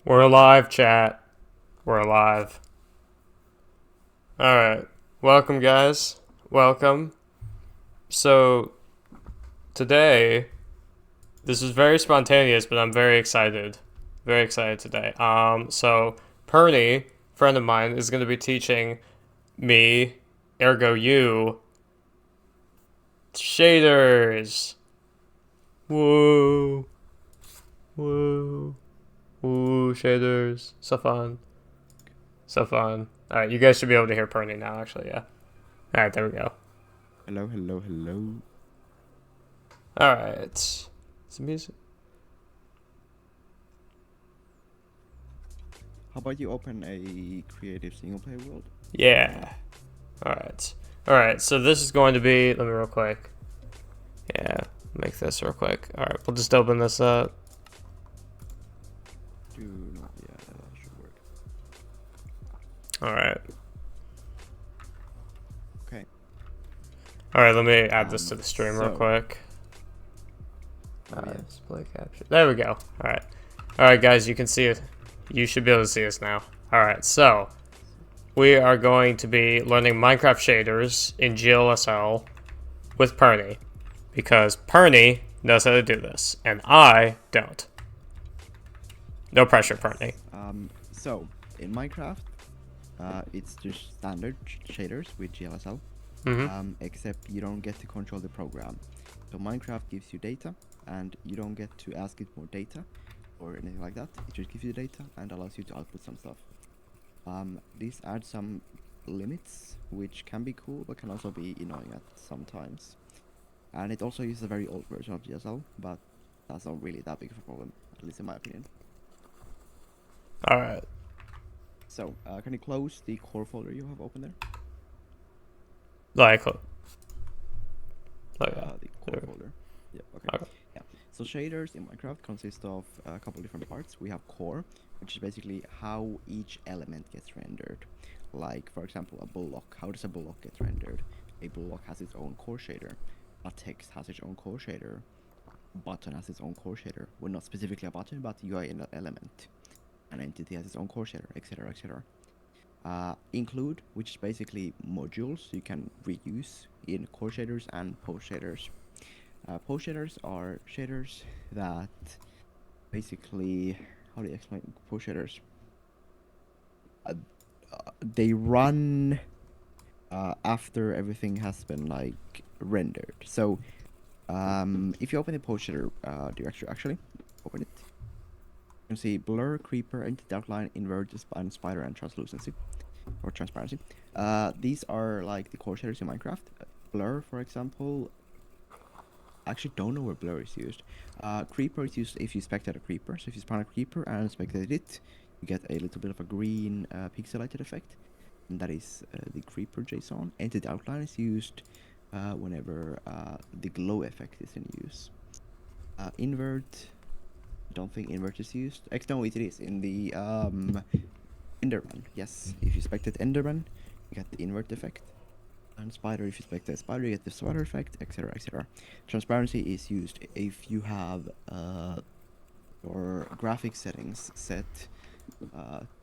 We're alive, chat. We're alive. Alright. Welcome, guys. Welcome. So, today, this is very spontaneous, but I'm very excited. Very excited today. So, Perny, friend of mine, is going to be teaching me, ergo you, shaders. Woo. Woo. Ooh, shaders. So fun. So fun. Alright, you guys should be able to hear Perny now, actually, yeah. Alright, there we go. Hello, hello, hello. Alright. Some music. How about you open a creative single player world? Yeah. Alright. Alright, so this is going to be... Let me real quick. Yeah, make this real quick. Alright, we'll just open this up. Yeah, that should work. Alright. Okay. Alright, let me add this to the stream real quick. Display capture. There we go. Alright. Alright, guys, you can see it. You should be able to see us now. Alright, so we are going to be learning Minecraft shaders in GLSL with Perny. Because Perny knows how to do this, and I don't. No pressure, Perny. So, in Minecraft, it's just standard shaders with GLSL. Except you don't get to control the program. So Minecraft gives you data, and you don't get to ask it more data or anything like that. It just gives you data and allows you to output some stuff. This adds some limits, which can be cool, but can also be annoying at sometimes. And it also uses a very old version of GLSL, but that's not really that big of a problem, at least in my opinion. Alright. So, can you close the core folder you have open there? Like the core folder. Yeah, okay. Yeah. So shaders in Minecraft consist of a couple different parts. We have core, which is basically how each element gets rendered. Like, for example, a block. How does a block get rendered? A block has its own core shader. A text has its own core shader. A button has its own core shader. Well, not specifically a button, but UI element. An entity has its own core shader, etc., etc. Include, which is basically modules you can reuse in core shaders and post shaders. Post shaders are shaders that basically, how do you explain post shaders? They run after everything has been like rendered. So if you open the post shader directory, actually open it. You can see blur, creeper, entity outline, invert, and spider, and translucency or transparency. These are like the core shaders in Minecraft. Blur, for example, I actually don't know where blur is used. Creeper is used if you spectate a creeper. So if you spawn a creeper and spectate it, you get a little bit of a green pixelated effect, and that is the creeper JSON. Entity outline is used whenever the glow effect is in use. Invert. Don't think invert is used. No, it is in the Enderman. Yes, if you spectate Enderman, you get the invert effect. And spider, if you spectate spider, you get the spider effect, etc., etc. Transparency is used if you have your graphic settings set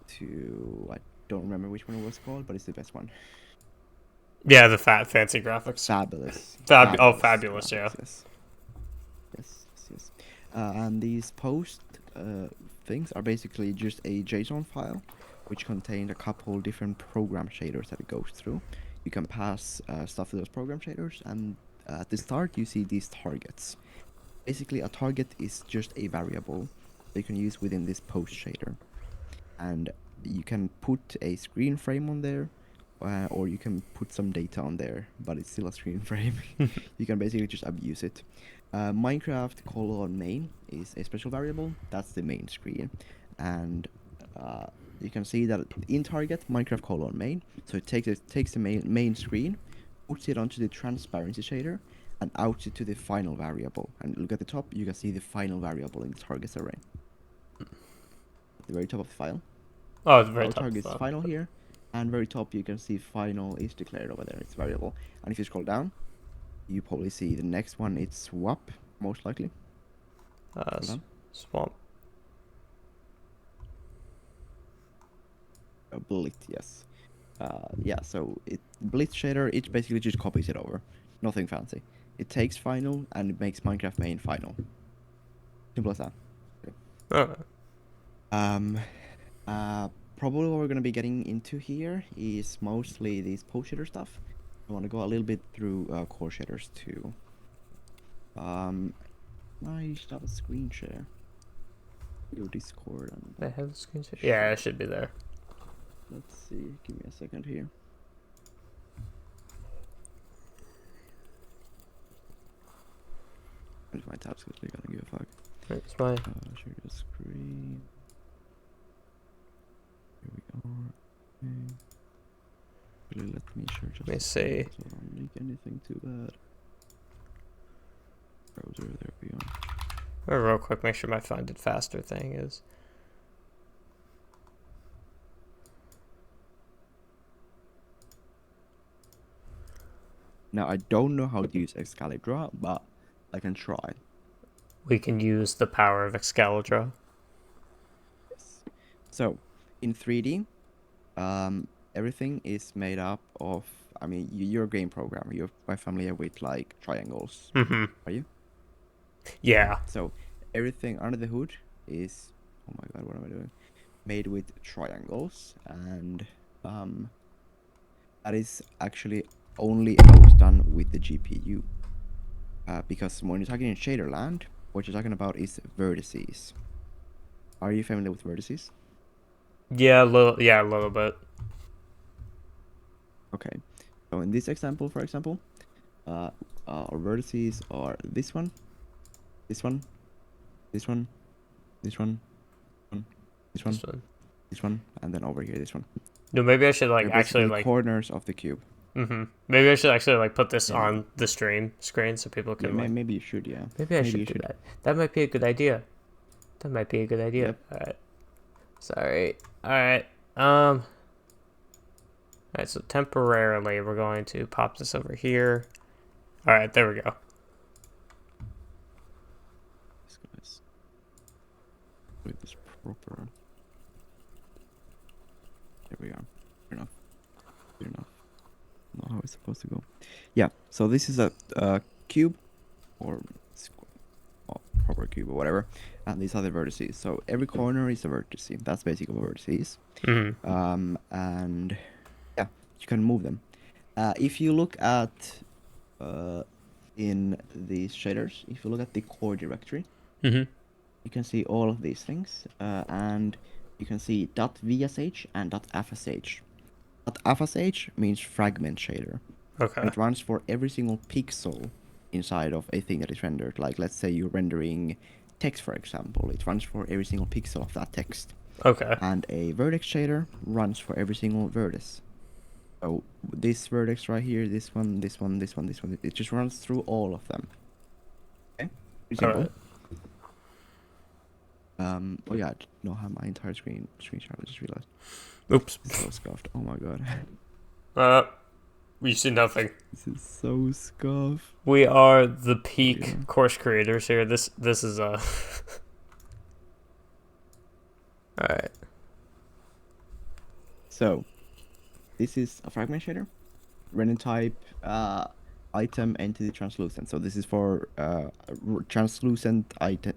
to, I don't remember which one it was called, but it's the best one. Yeah, the fancy graphics. Fabulous. Fabulous, yeah. Yes. And these post things are basically just a JSON file, which contains a couple different program shaders that it goes through. You can pass stuff to those program shaders, and at the start you see these targets. Basically, a target is just a variable that you can use within this post shader, and you can put a screen frame on there, or you can put some data on there, but it's still a screen frame. You can basically just abuse it. Minecraft :main is a special variable. That's the main screen, and you can see that in target Minecraft :main. So it takes the main screen, puts it onto the transparency shader, and outs it to the final variable. And look at the top, you can see the final variable in the targets array. At the very top of the file. Oh, it's very Our top. target's final here, and very top you can see final is declared over there. It's variable. And if you scroll down, you probably see the next one. It's swap, most likely. Swamp. Blit, yes. Yeah, so Blit shader, it basically just copies it over. Nothing fancy. It takes final and it makes Minecraft main final. Simple as that. Probably what we're gonna be getting into here is mostly these post shader stuff. I want to go a little bit through core shaders too. I should have a screen share. Your Discord and. I have the screen share. Yeah, it should be there. Let's see. Give me a second here. Where's my tabs quickly? Gonna give a fuck. It's my. Share the screen. Here we are. Okay. Really, let me share just. Let me see. So I don't leak anything too bad. Browser, there we go. Real quick, make sure my find it faster thing is. Now I don't know how to use Excalibur, but I can try. We can use the power of Excalibur. Yes. So, in 3D, everything is made up of. I mean, you're a game programmer. You're quite familiar with like triangles. Mm-hmm. Are you? Yeah. So, everything under the hood is. Oh my god, what am I doing? Made with triangles, and that is actually only how it's done with the GPU. Because when you're talking in shader land, what you're talking about is vertices. Are you familiar with vertices? Yeah, a little bit. Okay. So in this example, for example, our vertices are this one, this one, this one, this one, this one, this one, and then over here, this one. No, maybe I should like They're actually basically like. corners of the cube. Mm-hmm. Maybe I should actually like put this on the screen so people can. Yeah, maybe you should. Yeah. Maybe I should do that. That might be a good idea. Yep. All right. Sorry. All right. All right. So temporarily, we're going to pop this over here. All right. There we go. Let's put this proper. There we are. Fair enough. Fair enough. Not how it's supposed to go. Yeah. So this is a cube, or proper cube or whatever, and these are the vertices. So every corner is a vertex. That's basically what vertices. Mm-hmm. And yeah, you can move them. If you look at in these shaders, if you look at the core directory, Mm-hmm. you can see all of these things, and you can see .vsh and .fsh. .fsh means fragment shader. Okay. And it runs for every single pixel inside of a thing that is rendered. Like, let's say you're rendering text, for example. It runs for every single pixel of that text. Okay. And a vertex shader runs for every single vertex. So this vertex right here, this one, this one, this one, this one, it just runs through all of them. Okay? Pretty simple. Right. Oh yeah, I don't have my entire screenshot. I just realized. Oops. It's so scuffed. Oh my god. We see nothing. This is so scuffed. We are the peak course creators here. This is All right. So, this is a fragment shader. Random type, item, entity, translucent. So this is for translucent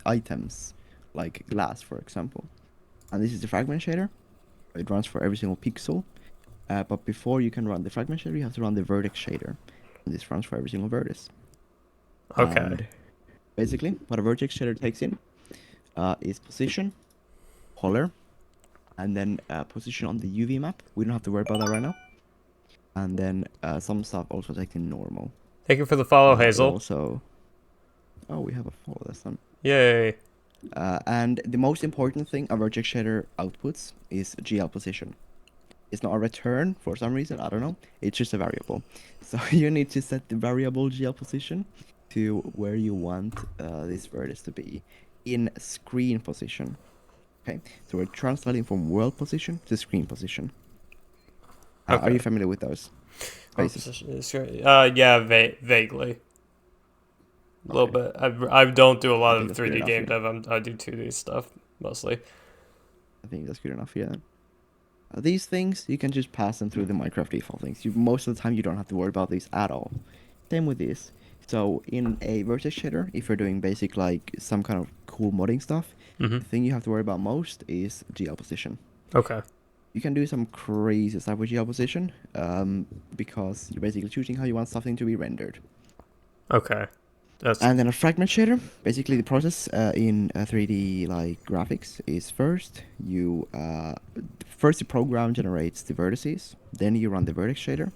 items like glass, for example. And this is the fragment shader. It runs for every single pixel. But before you can run the fragment shader, you have to run the vertex shader. And this runs for every single vertex. Okay. And basically, what a vertex shader takes in is position, color, and then position on the UV map. We don't have to worry about that right now. And then some stuff also takes in normal. Thank you for the follow, It Hazel. also... Oh, we have a follow. That's fun. Yay. And the most important thing a vertex shader outputs is GL position. It's not a return for some reason, I don't know. It's just a variable. So you need to set the variable GL position to where you want this vertex to be in screen position. Okay, so we're translating from world position to screen position. Okay. Are you familiar with those? Yeah, vaguely. A little bit. I don't do a lot of 3D game dev. I do 2D stuff mostly. I think that's good enough. Yeah. These things you can just pass them through the Minecraft default things. Most of the time you don't have to worry about these at all. Same with this. So in a vertex shader, if you're doing basic like some kind of cool modding stuff, the thing you have to worry about most is GL position. Okay. You can do some crazy stuff with GL position because you're basically choosing how you want something to be rendered. Okay. And then a fragment shader, basically the process in 3D like graphics is first the program generates the vertices, then you run the vertex shader,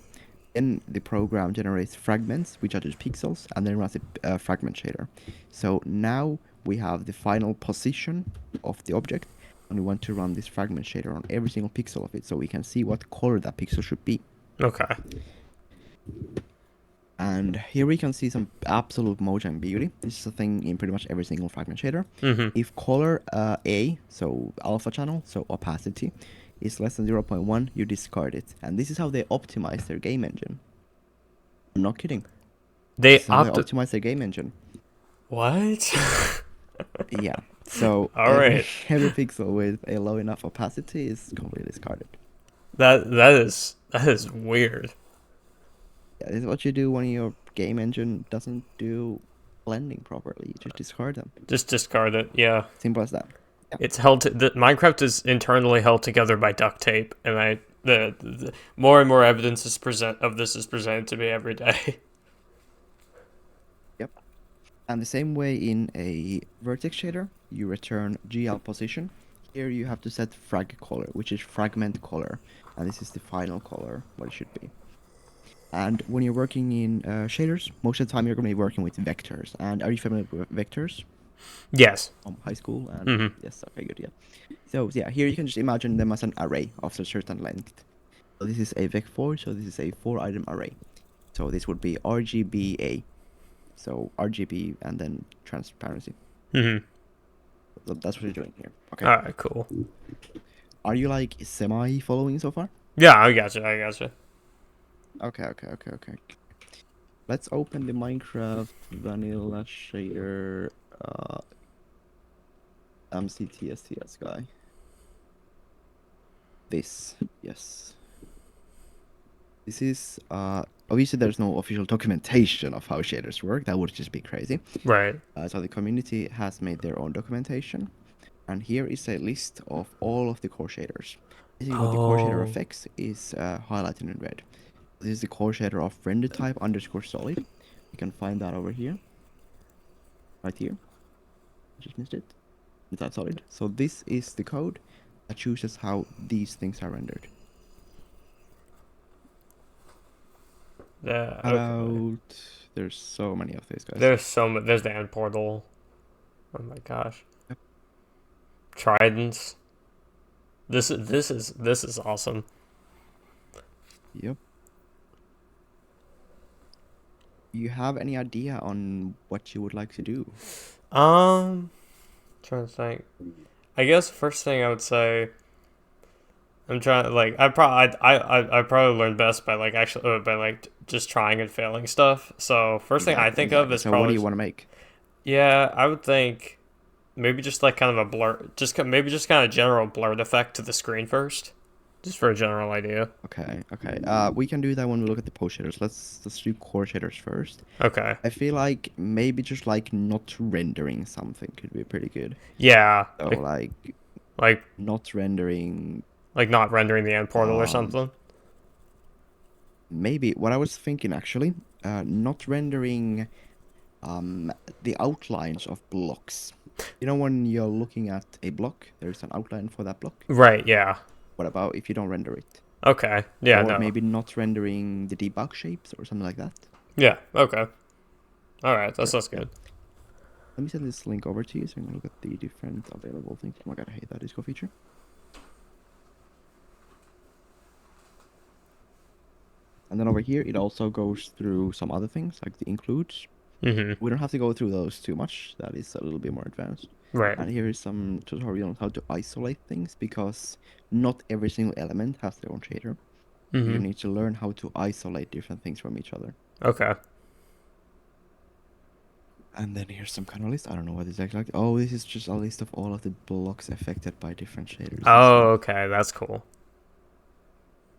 then the program generates fragments, which are just pixels, and then runs the fragment shader. So now we have the final position of the object, and we want to run this fragment shader on every single pixel of it, so we can see what color that pixel should be. Okay. And here we can see some absolute Mojang beauty. This is a thing in pretty much every single fragment shader. If color A, so alpha channel, so opacity, is less than 0.1, you discard it. And this is how they optimize their game engine. I'm not kidding. They optimize their game engine. What? Yeah. So Alright. every pixel with a low enough opacity is completely discarded. That is weird. Yeah, this is what you do when your game engine doesn't do blending properly. You just discard them. Just discard it. Yeah. Simple as that. Yeah. It's Minecraft is internally held together by duct tape, and the more and more evidence is presented to me every day. Yep. And the same way in a vertex shader, you return GL position. Here you have to set frag color, which is fragment color, and this is the final color, what it should be. And when you're working in shaders, most of the time you're going to be working with vectors. And are you familiar with vectors? Yes. From high school? And yes, okay, good, yeah. So yeah, here you can just imagine them as an array of a certain length. So this is a vec4, so this is a 4-item array. So this would be RGBA. So RGB and then transparency. So that's what you're doing here. Okay. Alright, cool. Are you like semi-following so far? Yeah, I gotcha. Okay. Let's open the Minecraft vanilla shader MCTSTS guy. This, yes. This is obviously there's no official documentation of how shaders work. That would just be crazy. Right. So the community has made their own documentation, and here is a list of all of the core shaders. Basically, what the core shader affects is highlighted in red. This is the core shader of render type _solid. You can find that over here. Right here. Just missed it. That's solid. So this is the code that chooses how these things are rendered. Yeah. Okay. There's so many of these guys. There's the end portal. Oh my gosh. Yep. Tridents. This is awesome. Yep. You have any idea on what you would like to do? Trying to think. I guess first thing I would say, I'm trying like I probably learn best by like just trying and failing stuff. So first thing I think of is so probably what do you want to make? Yeah, I would think maybe just like kind of a blur, maybe just kind of general blurred effect to the screen first. just for a general idea. Okay, okay. We can do that when we look at the post shaders. Let's do core shaders first. Okay. I feel like maybe just like not rendering something could be pretty good. Yeah. So Like not rendering. not rendering the end portal or Um, something. maybe what I was thinking actually, not rendering the outlines of blocks. You know when you're looking at a block, there's an outline for that block. Right. Yeah. What about if you don't render it? Okay. Yeah. Or No. maybe not rendering the debug shapes or something like that. Yeah. Okay. All right. That Sure, sounds yeah. good. Let me send this link over to you so you can look at the different available things. Oh my god, I hate that disco feature. And then over here, it also goes through some other things, like the includes. Mm-hmm. We don't have to go through those too much. That is a little bit more advanced. Right. And here is some tutorial on how to isolate things, because not every single element has their own shader. You Mm-hmm. need to learn how to isolate different things from each other. Okay. And then here's some kind of list. I don't know what this is exactly like. Oh, this is just a list of all of the blocks affected by different shaders. Oh, okay. That's cool.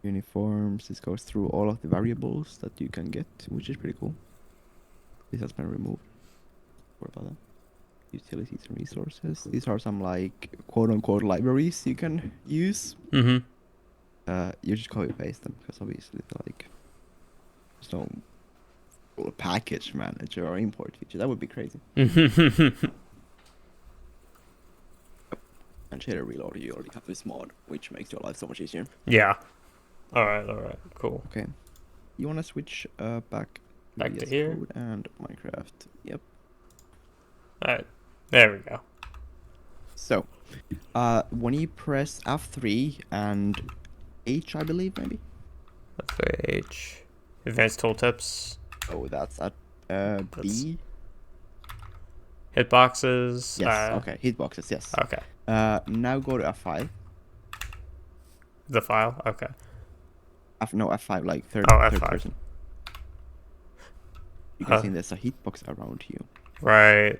Uniforms. This goes through all of the variables that you can get, which is pretty cool. This has been removed. What about that? Utilities and resources. These are some like quote-unquote libraries you can use. Mm-hmm. You just copy paste them because obviously like there's no package manager or import feature. That would be crazy. Mm-hmm. And shader reload, you already have this mod, which makes your life so much easier. Yeah. All right. All right. Cool. Okay. You want to switch back To VS here. Code and Minecraft. Yep. All right. There we go. So, when you press F3 and H, I believe, maybe? FH. Advanced tooltips. Oh, that's at B? Hitboxes. Yes, okay. Hitboxes, yes. Okay. Now go to F5. The file. Okay. No, F5, like third F5. person. You can see there's a hitbox around you. Right.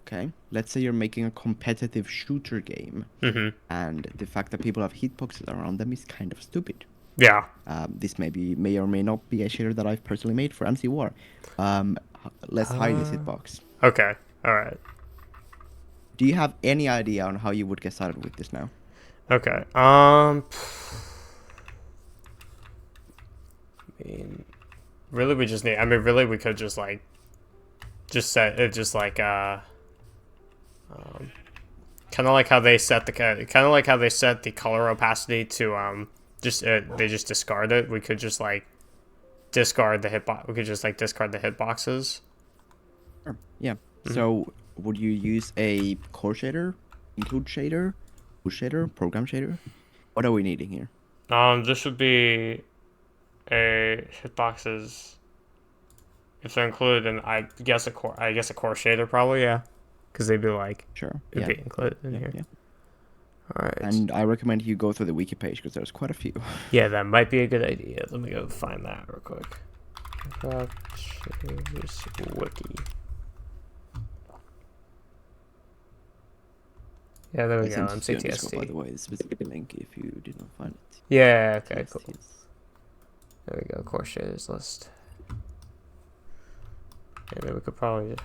Okay. Let's say you're making a competitive shooter game, Mm-hmm. and the fact that people have hitboxes around them is kind of stupid. Yeah. This may or may not be a shader that I've personally made for MC War. Let's hide this hitbox. Okay. All right. Do you have any idea on how you would get started with this now? Okay. I mean, really, we just need. I mean, really, we could just like, just set it, just like kind of like how they set the color opacity to just they just discard it. We could just like discard the hitbox. We could just like discard the hitboxes. Sure. Yeah. So would you use a core shader, include shader, push shader, program shader? What are we needing here? This would be a hitboxes. If they're included, in I guess a core shader probably, yeah, because they'd be like Sure. it'd Yeah. be included in here. Yeah. All right. And I recommend you go through the wiki page because there's quite a few. Yeah, that might be a good idea. Let me go find that real quick. Shaders wiki. Yeah, there we go. I sent it to you on Discord, by the MCTST. way, the specific link if you did not find it. Yeah. Okay. Yes, Cool. yes. There we go. Core shaders list. Yeah, then we could probably.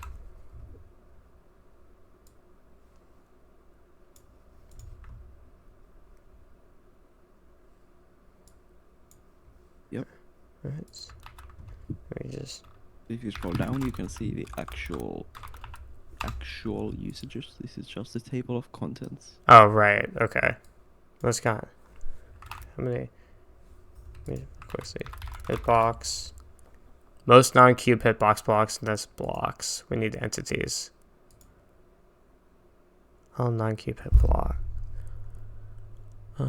Yep. Right. Let me just. If you scroll down, you can see the actual usages. This is just a table of contents. Oh right. Okay. Let's got. How many? Let me quick see. Hitbox. Most non-cube hitbox blocks. That's blocks. We need entities. Oh, non-cube hit block. I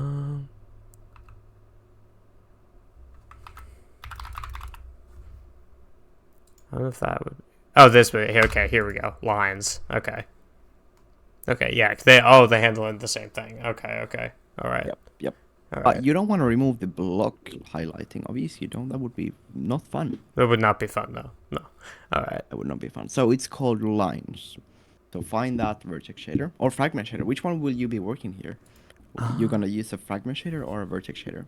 don't know if that would. Oh, this way. Okay, here we go. Lines. Okay. Okay, yeah. They handle it the same thing. Okay. All right. Yep. All But right. you don't want to remove the block highlighting. Obviously, you don't. That would be not fun. That would not be fun though. No. All right. That would not be fun. So it's called lines. So find that vertex shader or fragment shader. Which one will you be working here? You're gonna use a fragment shader or a vertex shader?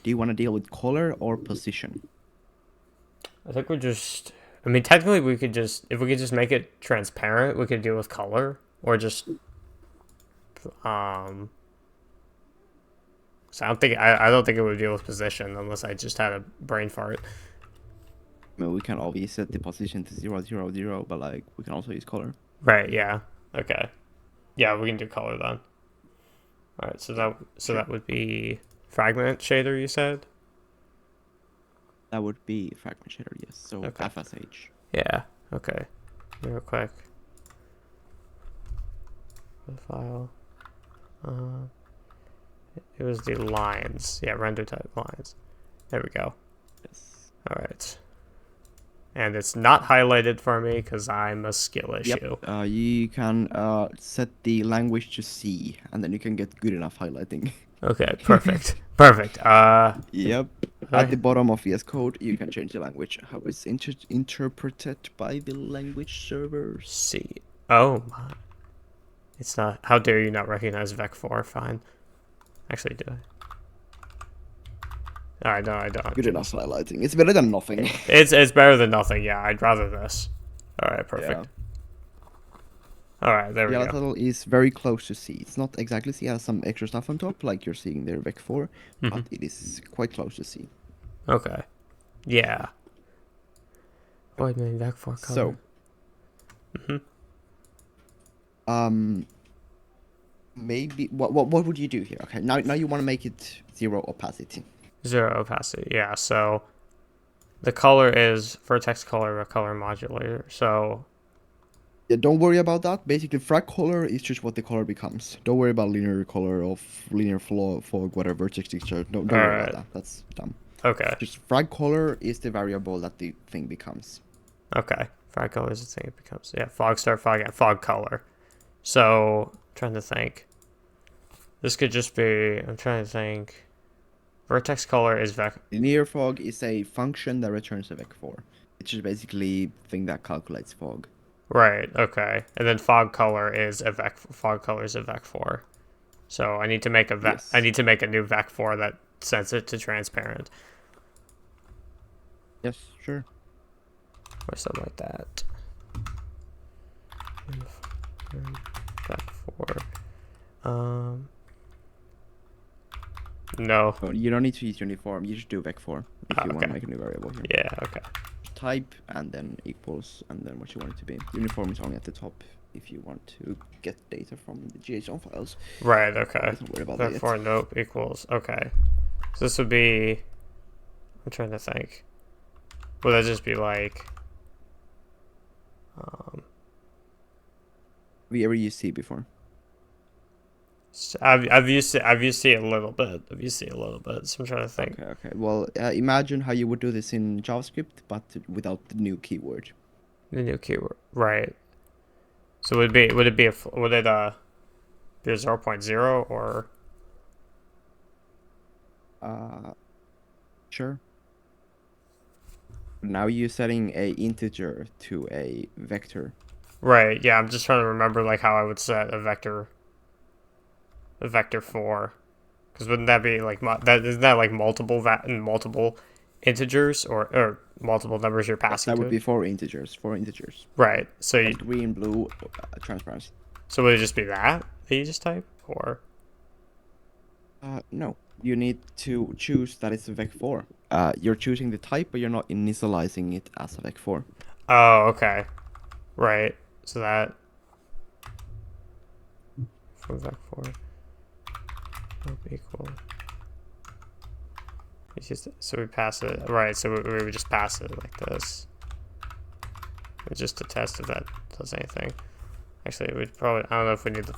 Do you want to deal with color or position? I think we're just. I mean, technically, we could just if we could just make it transparent, we could deal with color or just. So I don't think it would deal with position unless I just had a brain fart. I mean, we can always set the position to 0, 0, 0, but like we can also use color. Right. Yeah. Okay. Yeah, we can do color then. All right. That would be fragment shader. You said. That would be fragment shader, yes. So Okay. FSH. Yeah. Okay. Real quick. The file. It was the lines. Yeah, render type lines. There we go. Yes. All right. And it's not highlighted for me because I'm a skill issue. Yep. You can set the language to C, and then you can get good enough highlighting. Okay, perfect. Perfect. Yep. At the bottom of VS Code, you can change the language, how it's interpreted by the language servers. C. Oh my. It's not. How dare you not recognize Vec4? Fine. Actually, do I? Alright, no, I don't. Good enough highlighting. It's better than nothing. It's better than nothing. Yeah, I'd rather this. Alright, perfect. Yeah. Alright, there we Yellow go. title is very close to C. It's not exactly C. It has some extra stuff on top, like you're seeing there Vec4, but it is quite close to C. Okay. Yeah. Void main Vec4 color. So. Maybe what would you do here? Okay, now you want to make it 0 opacity. 0 opacity. Yeah. So the color is vertex color, a color modulator. So Yeah, don't worry about that. Basically, frag color is just what the color becomes. Don't worry about linear color of linear fog, whatever vertex texture. Don't worry about that. That's dumb. Okay. Just frag color is the variable that the thing becomes. Okay. Frag color is the thing it becomes. Yeah. Fog star, fog, and fog color. So trying to think. This could just be. I'm trying to think. Vertex color is Linear fog is a function that returns a vec4. It's just basically a thing that calculates fog. Right. Okay. And then fog color is a vec4. So I need to make Yes. I need to make a new vec4 that sets it to transparent. Yes, sure. Or something like that. Vec4. No. Oh, you don't need to use uniform. You just do vec4 if you want to make a new variable here. Yeah. Okay. Type and then equals and then what you want it to be. Uniform is only at the top if you want to get data from the JSON files. Right. Okay. Don't worry about that yet. Vec4 nope equals. Okay. So this would be. I'm trying to think. Would that just be like? Have you ever used C before? I've used C a little bit. So I'm trying to think. Okay. Well, imagine how you would do this in JavaScript, but without the new keyword. The new keyword, right? So would it be a 0.0 or? Sure. Now you're setting a integer to a vector. Right. Yeah, I'm just trying to remember like how I would set a vector. A vector 4, because wouldn't that be like isn't that like multiple integers or multiple numbers you're passing? That would be 4 integers. Right. So like green, blue, transparency. So would it just be that you just type or? No. You need to choose that it's a vec4. You're choosing the type, but you're not initializing it as a vec4. Oh, okay. Right. So that for vec4 equal. It's just so we pass it right. So we would just pass it like this. It's just to test if that does anything. Actually, we'd probably. I don't know if we need the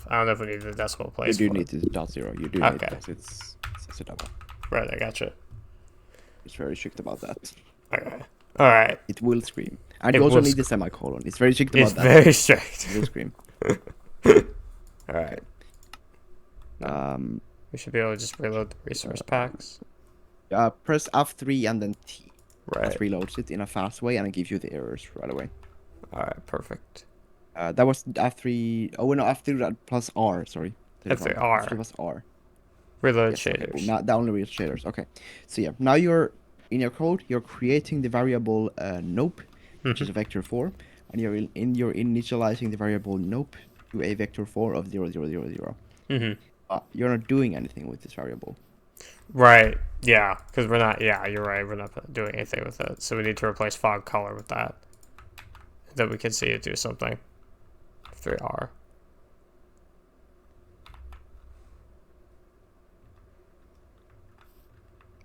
decimal place. You do need the .0. You do need it because it's a double. Right, I gotcha. It's very strict about that. Okay. All right. It will scream, and you also need the semicolon. It's very strict about that. It's very strict. It will scream. All right. We should be able to just reload the resource packs. Press F3 and then T. Right. That reloads it in a fast way and it gives you the errors right away. All right, perfect. That was F3. Oh no, F3 plus R. Sorry. F3 R. F3 was R. Reload Yes, okay. shaders. Not the only real shaders. Okay. So yeah, now you're in your code. You're creating the variable nope, which is a vector 4, and you're initializing the variable nope to a vector 4 of 0, 0, 0, 0. You're not doing anything with this variable. Right. Yeah, because we're not. Yeah, you're right. We're not doing anything with it. So we need to replace fog color with that. That we can see it do something. 3R.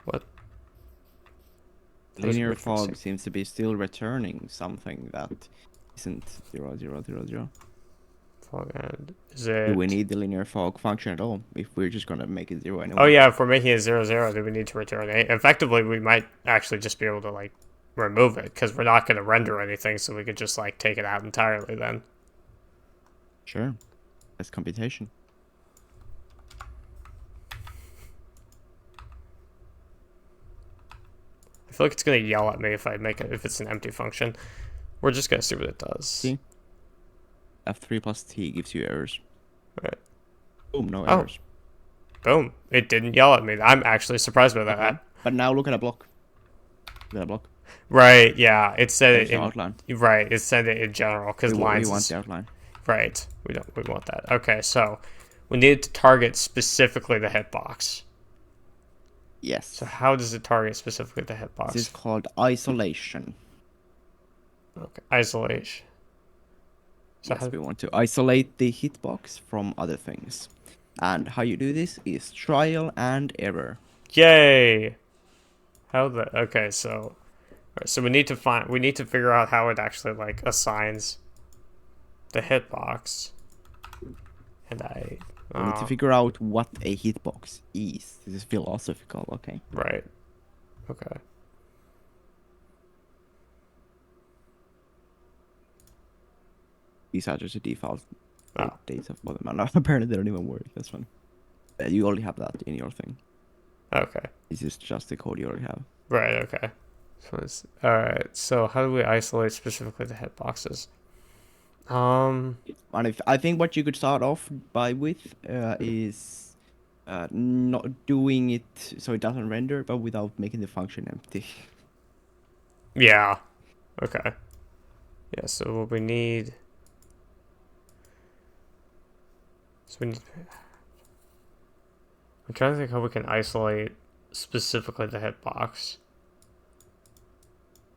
What? Linear fog seems to be still returning something that isn't 0, 0, 0, 0. Fog end. Is it? Do we need the linear fog function at all if we're just gonna make it 0 anyway? Oh yeah, if we're making it 0, 0, then we need to return 8. Effectively, we might actually just be able to like remove it because we're not going to render anything, so we could just like take it out entirely then. Sure. That's computation. I feel like it's going to yell at me if I make it if it's an empty function. We're just going to see what it does. See? F3 plus T gives you errors. Right. Boom, no errors. Boom. It didn't yell at me. I'm actually surprised by that. Okay. But now look at a block. Look at a block. Right, yeah. It said There's it in the outline. Right, it said it in general because lines. We want the outline. Right. We want that. Okay, so we need to target specifically the hitbox. Yes. So how does it target specifically the hitbox? This is called isolation. Okay, isolation. So yes, we want to isolate the hitbox from other things. And how you do this is trial and error. Yay! Okay, so we need to figure out how it actually like assigns the hitbox. And we need to figure out what a hitbox is. This is philosophical, okay? Right. Okay. These are just the default data for them. No, apparently they don't even work. That's fine. You already have that in your thing. Okay. This is just the code you already have. Right, okay. Alright, so how do we isolate specifically the hitboxes? And I think what you could start off with is not doing it so it doesn't render, but without making the function empty. Yeah. Okay. Yeah, so what we need... I'm trying to think how we can isolate specifically the hitbox.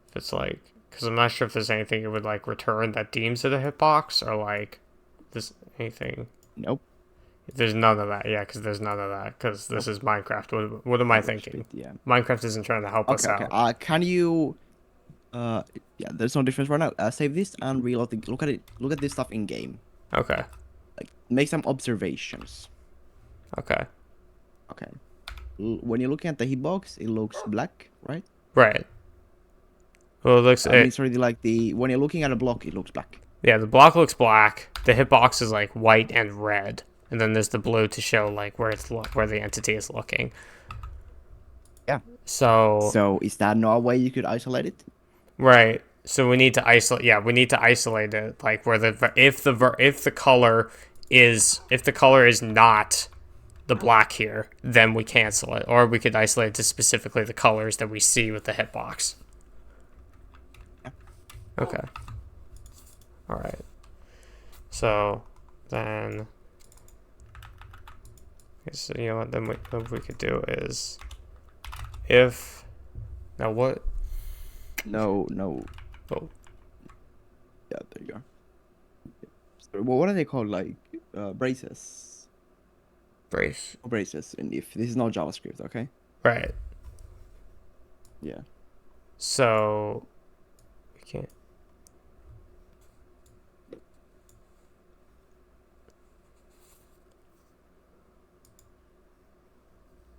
If it's like... Because I'm not sure if there's anything it would like return that deems it a hitbox, or like... This anything... Nope. There's none of that, yeah, because there's none of that, because this is Minecraft. What am I thinking? Yeah. Minecraft isn't trying to help us out. Okay. Can you... yeah, there's no difference right now. Save this and reload the... Look at it. Look at this stuff in game. Okay. Like, make some observations. Okay. Okay. When you're looking at the hitbox, it looks black, right? Right. Well, it looks... when you're looking at a block, it looks black. Yeah, the block looks black. The hitbox is like white and red. And then there's the blue to show like where the entity is looking. Yeah. So is that no way you could isolate it? Right. So we need to isolate. Yeah, we need to isolate it. Like where if the color is not the black here, then we cancel it, or we could isolate it to specifically the colors that we see with the hitbox. Okay. All right. So then, so you know what? Then what we could do is, if now what? No. Oh. Yeah, there you go. So, what are they called? Like braces. Braces. And if this is not JavaScript, okay? Right. Yeah. So we can't.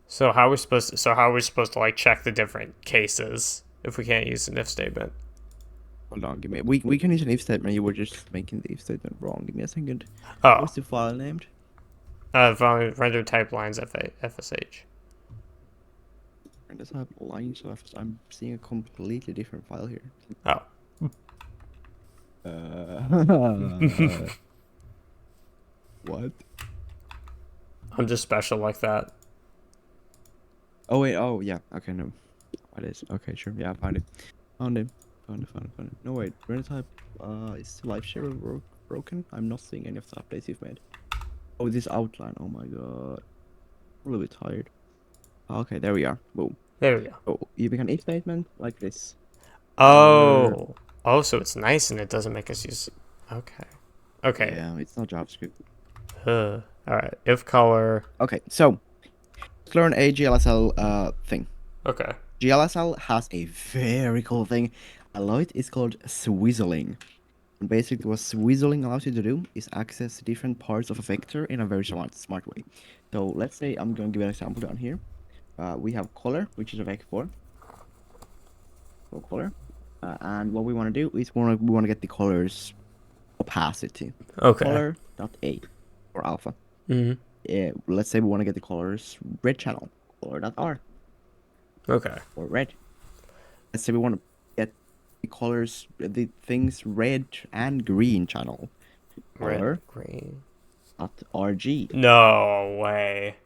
So how are we supposed to like check the different cases if we can't use an if statement? Hold on, give me. We can use an if statement. You were just making the if statement wrong. Give me a second. Oh. What's the file named? Render type lines FSH. Render type lines FSH. I'm seeing a completely different file here. Oh. What? I'm just special like that. Oh wait. Oh yeah. Okay. No. What is? Okay. Sure. Yeah. I found it. Found it. Found it. No wait. Render type. Is live share broken? I'm not seeing any of the updates you've made. Oh, this outline. Oh my god. I'm a little bit tired. Okay. There we are. Boom. There we go. Oh, you make an if statement like this. Color. Oh. Oh, so it's nice and it doesn't make us use... Okay. Okay. Yeah. It's not JavaScript. Alright. If color... Okay. So let's learn a GLSL thing. Okay. GLSL has a very cool thing. I love it. It's called swizzling. And basically, what swizzling allows you to do is access different parts of a vector in a very smart way. So let's say I'm going to give an example down here. We have color, which is a vector. So color. And what we want to do is we want to get the color's opacity. Okay. Color.a or alpha. Let's say we want to get the color's red channel. Color.r. Okay. Or red. Let's say we want to get the colors, the things red and green channel. Color. Red, green. RG. No way.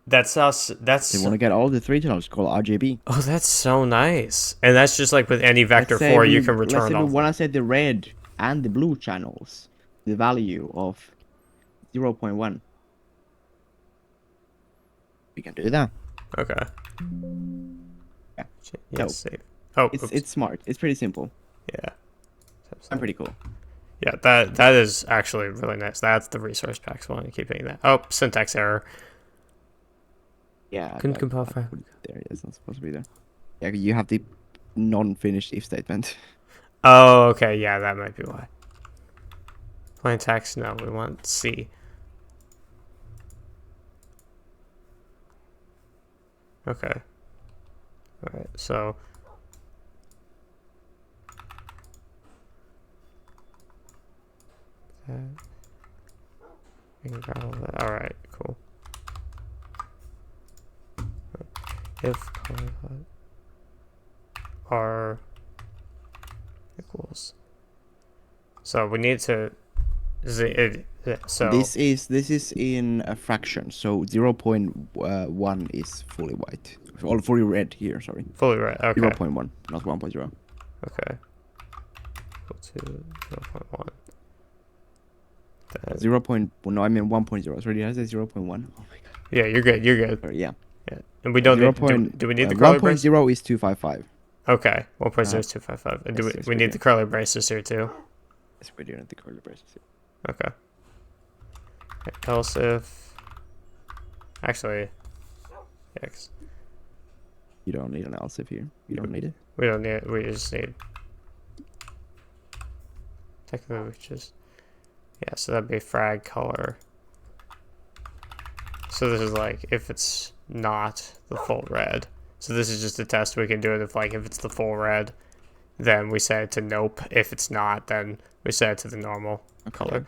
That's us. That's. They want to get all the three channels called RGB. Oh, that's so nice. And that's just like with any vector 4, you can return let's say all. we want to set the red and the blue channels, the value of 0.1. We can do that. Okay. Yeah. Yes, So, save. Oh, it's smart. It's pretty simple. yeah. I'm pretty cool. Yeah, that is actually really nice. That's the resource packs one. Keep hitting that. Oh, syntax error. Yeah. Couldn't compile I file. put it there. It's not supposed to be there. Yeah, you have the non-finished if statement. Oh, okay. Yeah, that might be why. Plain text. No, we want C. Okay. All right. So. We can grab all that. All right. Cool. If R equals. So we need to. So this is in a fraction. So 0.1 is fully white. Or fully red here. Sorry. fully right. Okay. 0.1, not 1.0. Okay. Equal to 0.1. Then, 0. No, I mean 1.0. Sorry, did I say 0.1? Oh my god. yeah, you're good. You're good. Sorry, yeah. Yeah. And we don't 0. need. Do we need the curly braces? 1.0 is 255. Okay. 1.0 is 255. And do yes, we we need do. the curly braces here too? Yes, we do need the curly braces. Okay. Else if. Actually. X. You don't need an else if here. You don't need it. We don't need. We just need. Technically, we just. Yeah, so that'd be frag color. So this is like if it's not the full red. So this is just a test we can do it if it's the full red, then we set it to nope. If it's not, then we set it to the normal color.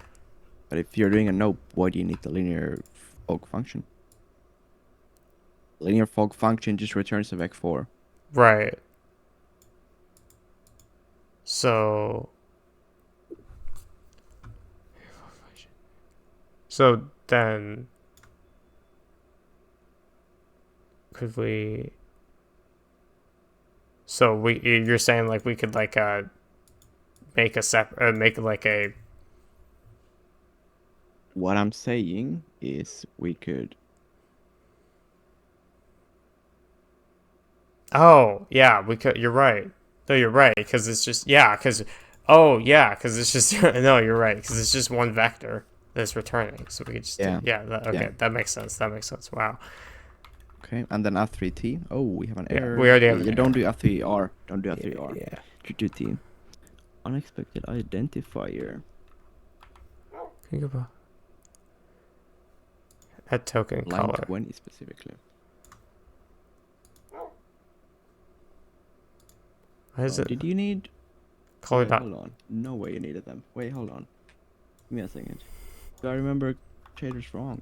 But if you're doing a nope, why do you need the linear fog function? Linear fog function just returns a vec4. Right. So then could we you're saying like we could like make a separate make like a What I'm saying is we could. Oh, yeah, we could. You're right. No, you're right. Because it's just, yeah, because, oh, yeah, because it's just, no, you're right. Because it's just one vector that's returning. So we could just, Yeah. Okay, Yeah. that makes sense. That makes sense. Wow. Okay, and then F3T. Oh, we have an Yeah, error. we already have an You don't do F3R. Don't do Yeah, F3R. yeah. Do T. Unexpected identifier. Can you go back? Add token Line color. 20 specifically. Why is Oh, it did you need... color Wait, dot? hold on. No way you needed them. Wait, hold on. Give me a second. Do I remember shaders wrong?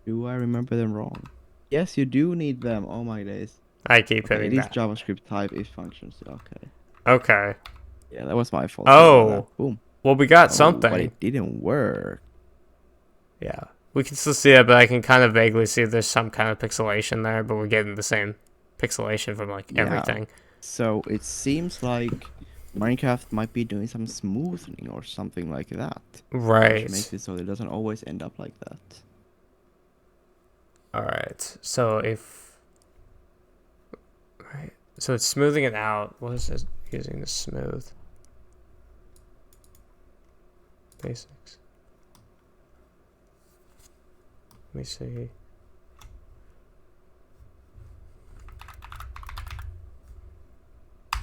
Do I remember them wrong? Yes, you do need them. Oh my days. I keep Okay, hitting it is that. JavaScript type if functions. Okay. Okay. Yeah, that was my fault. Oh. Boom. Well, we got Oh, something. but it didn't work. Yeah. We can still see it, but I can kind of vaguely see there's some kind of pixelation there, but we're getting the same pixelation from like Yeah. everything. So it seems like Minecraft might be doing some smoothing or something like that. Right. Which makes it so it doesn't always end up like that. All right. So if right, so it's smoothing it out. What is it using to smooth? Basics. Let me see.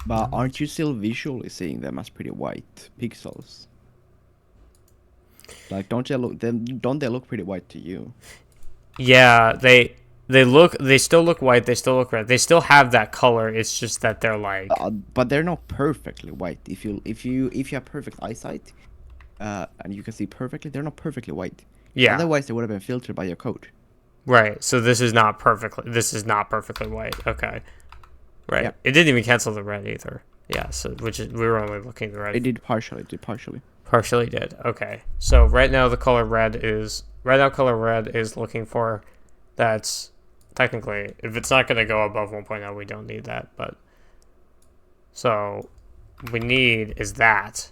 But aren't you still visually seeing them as pretty white pixels? Like, don't they look pretty white to you? Yeah, they still look white, they still look red. They still have that color. It's just that they're like But they're not perfectly white. If you have perfect eyesight, and you can see perfectly, they're not perfectly white. yeah. Otherwise, they would have been filtered by your code. Right. So this is not perfectly white. Okay. Right. Yeah. It didn't even cancel the red either. Yeah, so we were only looking at the red. It did partially. Partially did. Okay. So right now color red is looking for that's technically if it's not going to go above 1.0 we don't need that, but so we need is that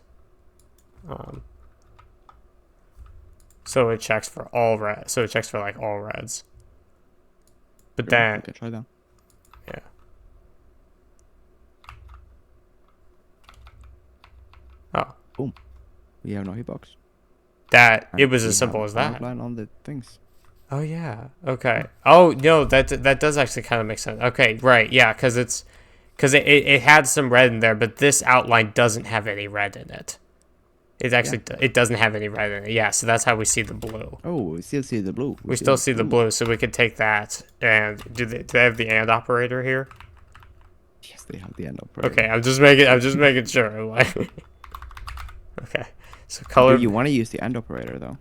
so it checks for all red. So it checks for like all reds. But Sure, then I can try that. yeah. Oh. Boom. We have no hitbox. That And it was we as simple have as an that. outline on the things. Oh yeah. Okay. Oh no, that does actually kind of make sense. Okay, right. Yeah, because it had some red in there, but this outline doesn't have any red in it. It actually it doesn't have any red in it. Yeah, so that's how we see the blue. Oh, we still see the blue. We still see the blue, so we could take that and do they have the and operator here? Yes, they have the end operator. Okay, I'm just making sure. Like, okay, so color. Do you want to use the end operator though?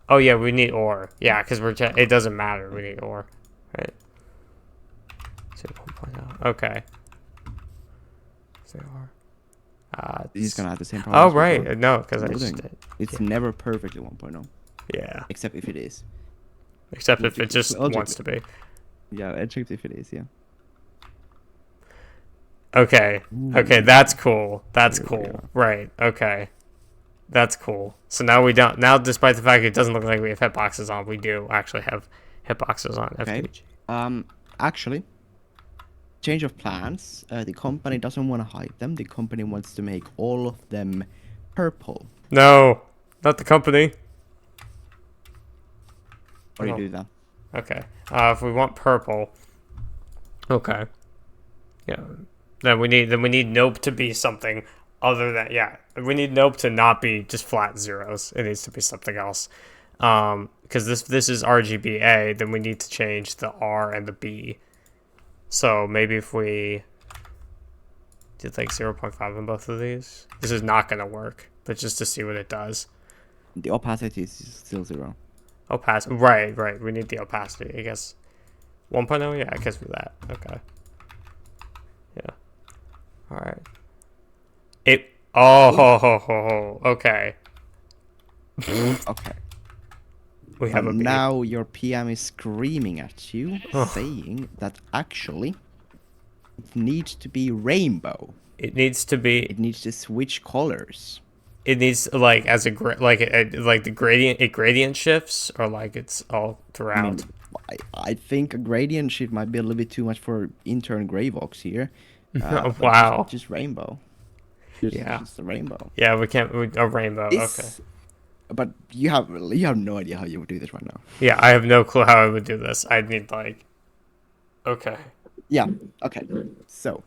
Oh yeah, we need or. Yeah, because it doesn't matter. We need or, right? So 1.0. Okay. So or. He's gonna have the same problem. Oh right, no, because I just did. It's never perfectly 1.0. Yeah. Except if it is. Except if it just Logically. wants to be. Yeah, except if it is. Yeah. Okay. Okay, that's cool. That's Here we cool. go. Right. Okay. That's cool. So now we don't. Now, despite the fact it doesn't look like we have hitboxes on, we do actually have hitboxes on. Okay. FTG. Actually, change of plans. The company doesn't want to hide them. The company wants to make all of them purple. No, not the company. How do you do that? Okay. If we want purple. Okay. Yeah. Then we need nope to be something other than we need nope to not be just flat zeros. It needs to be something else. Because this is RGBA, then we need to change the R and the B. So maybe if we did like 0.5 on both of these, this is not gonna work. But just to see what it does. The opacity is still 0. Opacity, right. We need the opacity, I guess. 1.0, yeah, I guess for that. Okay. Yeah. All right. Okay. Okay. We have a B. Now your PM is screaming at you, saying that actually it needs to be rainbow. It needs to be. It needs to switch colors. It needs like as a like the gradient. It gradient shifts or like it's all throughout. I think a gradient shift might be a little bit too much for intern Greyvox here. Wow. Just rainbow. Just a rainbow. Yeah, we can't. A rainbow. Okay. But you have no idea how you would do this right now. Yeah, I have no clue how I would do this. I'd need like. Okay. Yeah. Okay. So,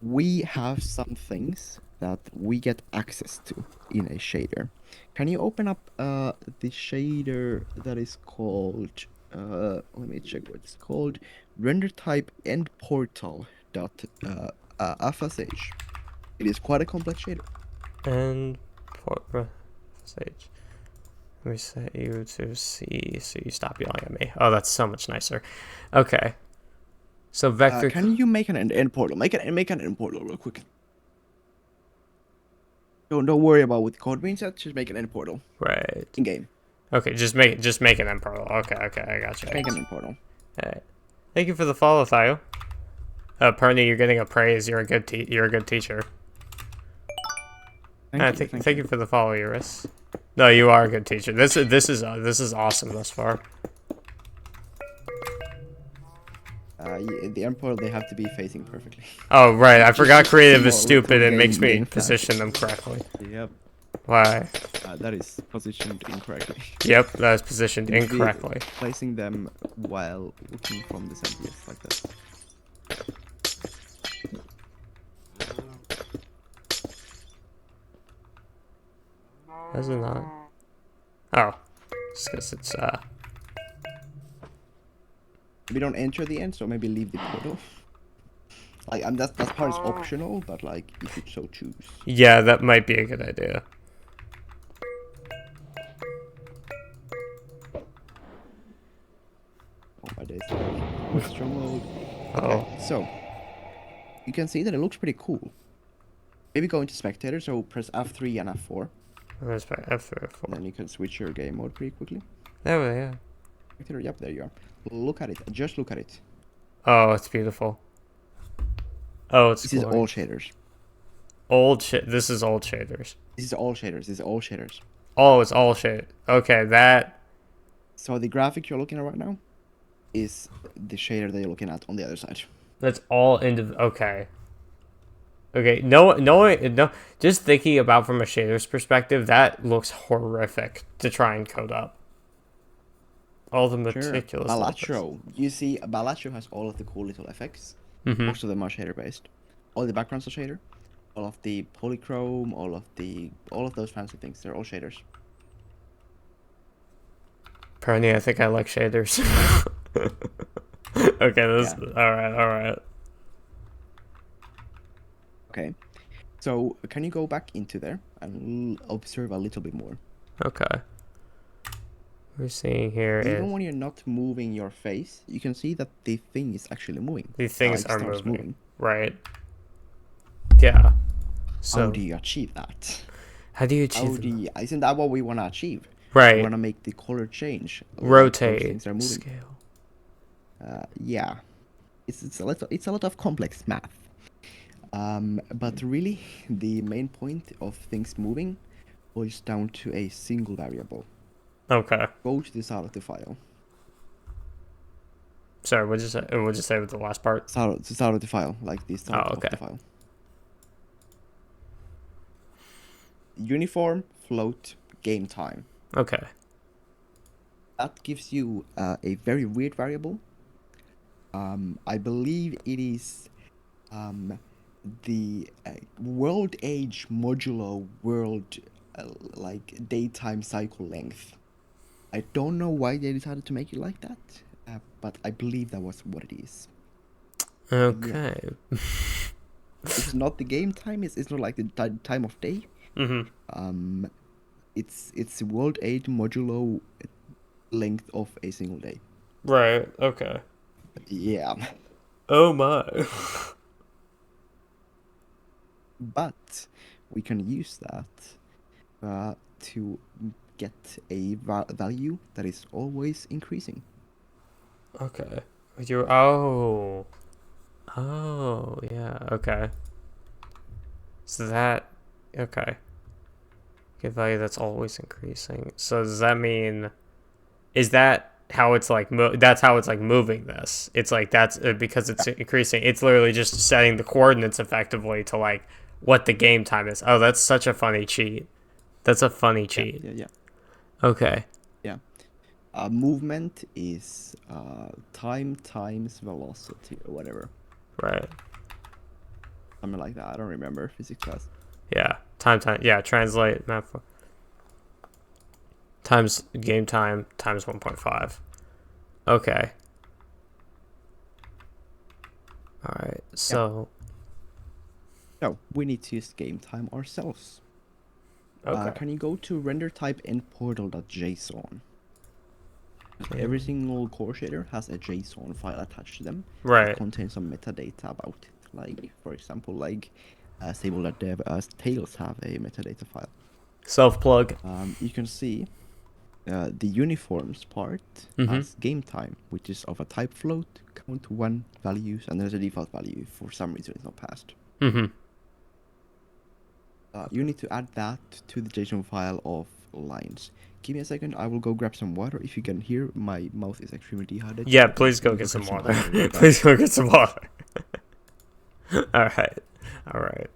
we have some things that we get access to in a shader. Can you open up the shader that is called? Let me check what it's called. Render type end portal dot FSH. It is quite a complex shader. And stage. Let me set you to C so you stop yelling at me. Oh, that's so much nicer. Okay. So vector. Can you make an end portal? Make an end portal real quick. Don't worry about what the code means yet. Just make an end portal Right. in game. Okay, just make an end portal. Okay, I got you. Make an end portal. Alright. Thank you for the follow, Theo. Perny, you're getting a praise. You're a good teacher. Thank you for the follow, Eurus. No, you are a good teacher. This is awesome thus far. The end portal, they have to be facing perfectly. Oh right, I forgot Just creative is small stupid. little It makes me game flag. position them correctly. Yep. Why? That is positioned incorrectly. Yep, that is positioned You should be incorrectly. Placing them while looking from the center, yes, like this. Is it not? Oh, just because it's We don't enter the end, so maybe leave the portal. Like, that part is optional, but like, you could so choose. Yeah, that might be a good idea. Oh my days. Extra mode. Oh. Okay, so you can see that it looks pretty cool. Maybe go into spectator, so press F3 and F4. Where's my F3 F4? Then you can switch your game mode pretty quickly. There we go. Spectator, yep, there you are. Look at it. Just look at it. Oh, it's beautiful. Oh, it's This is all shaders. This is old shaders. This is all shaders. This is all shaders. Oh, it's all shade. Okay, that. So the graphic you're looking at right now is the shader that you're looking at on the other side. That's all okay. Okay, no. Just thinking about from a shader's perspective, that looks horrific to try and code up. All the meticulous. Balatro. You see, Balatro has all of the cool little effects. Most of them are shader based. All the backgrounds are shader. All of the polychrome, all of those fancy things, they're all shaders. Perny, I think I like shaders. Okay, this alright. Okay. So can you go back into there and observe a little bit more? Okay. We're seeing here Even when you're not moving your face, you can see that the thing is actually moving. these things are starts moving. Right. Yeah. So how do you achieve that? How do you achieve Isn't that what we want to achieve? Right. We want to make the color change. Rotate. Things are moving. Scale. Yeah. It's a lot of complex math. But really, the main point of things moving boils down to a single variable. Okay. Go to the start of the file. Sorry, what'd you say? What'd you say with the last part? Start of the file, like the start okay. of the file. Uniform float game time. Okay. That gives you a very weird variable. I believe it is the world age modulo world like daytime cycle length. I don't know why they decided to make it like that, but I believe that was what it is. Okay. Yeah. It's not the game time. It's not like the time of day. It's world age modulo length of a single day. Right. Okay. Yeah. Oh my. But we can use that to get a value that is always increasing. Okay. Oh, yeah, okay. So that, okay. Get value that's always increasing. So does that mean, is that how it's like, that's how it's like moving this? It's like, that's, because it's increasing, it's literally just setting the coordinates effectively to like what the game time is. Oh, that's such a funny cheat. That's a funny cheat. Yeah. Okay. Yeah. Movement is time times velocity or whatever. Right. Something like that. I don't remember physics class. Yeah. Time. Yeah. Translate map for times game time times 1.5. Okay. All right. So. So we need to use game time ourselves. Okay. Can you go to render type endportal.json? Every single core shader has a JSON file attached to them. Right. That contains some metadata about it. Like, for example, like stable that dev tails have a metadata file. Self-plug. You can see the uniforms part has game time, which is of a type float, count 1 values, and there's a default value. For some reason, it's not passed. You need to add that to the JSON file of lines. Give me a second. I will go grab some water. If you can hear, my mouth is extremely dehydrated. Yeah, please go get some water. Please go get some water. Alright. Alright.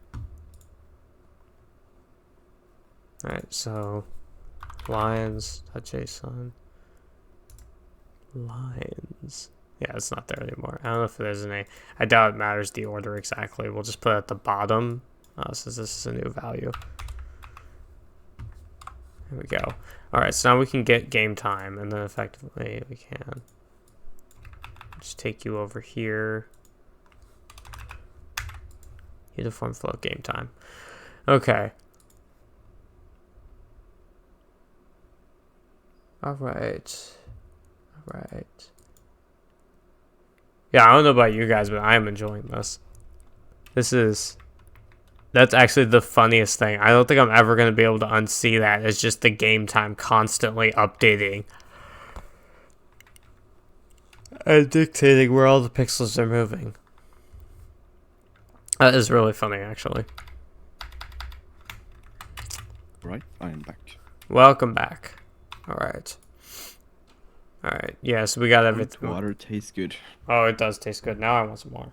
Alright, so lines.json. Lines. Yeah, it's not there anymore. I don't know if there's any. I doubt it matters the order exactly. We'll just put it at the bottom since this is a new value. There we go. Alright, so now we can get game time, and then effectively we can just take you over here. Uniform float game time. Okay. Alright. Alright. Yeah, I don't know about you guys, but I am enjoying this. That's actually the funniest thing. I don't think I'm ever going to be able to unsee that. It's just the game time constantly updating and dictating where all the pixels are moving. That is really funny, actually. Right, I am back. Welcome back. Alright. Alright, yeah, so we got everything. Water tastes good. Oh, it does taste good. Now I want some more.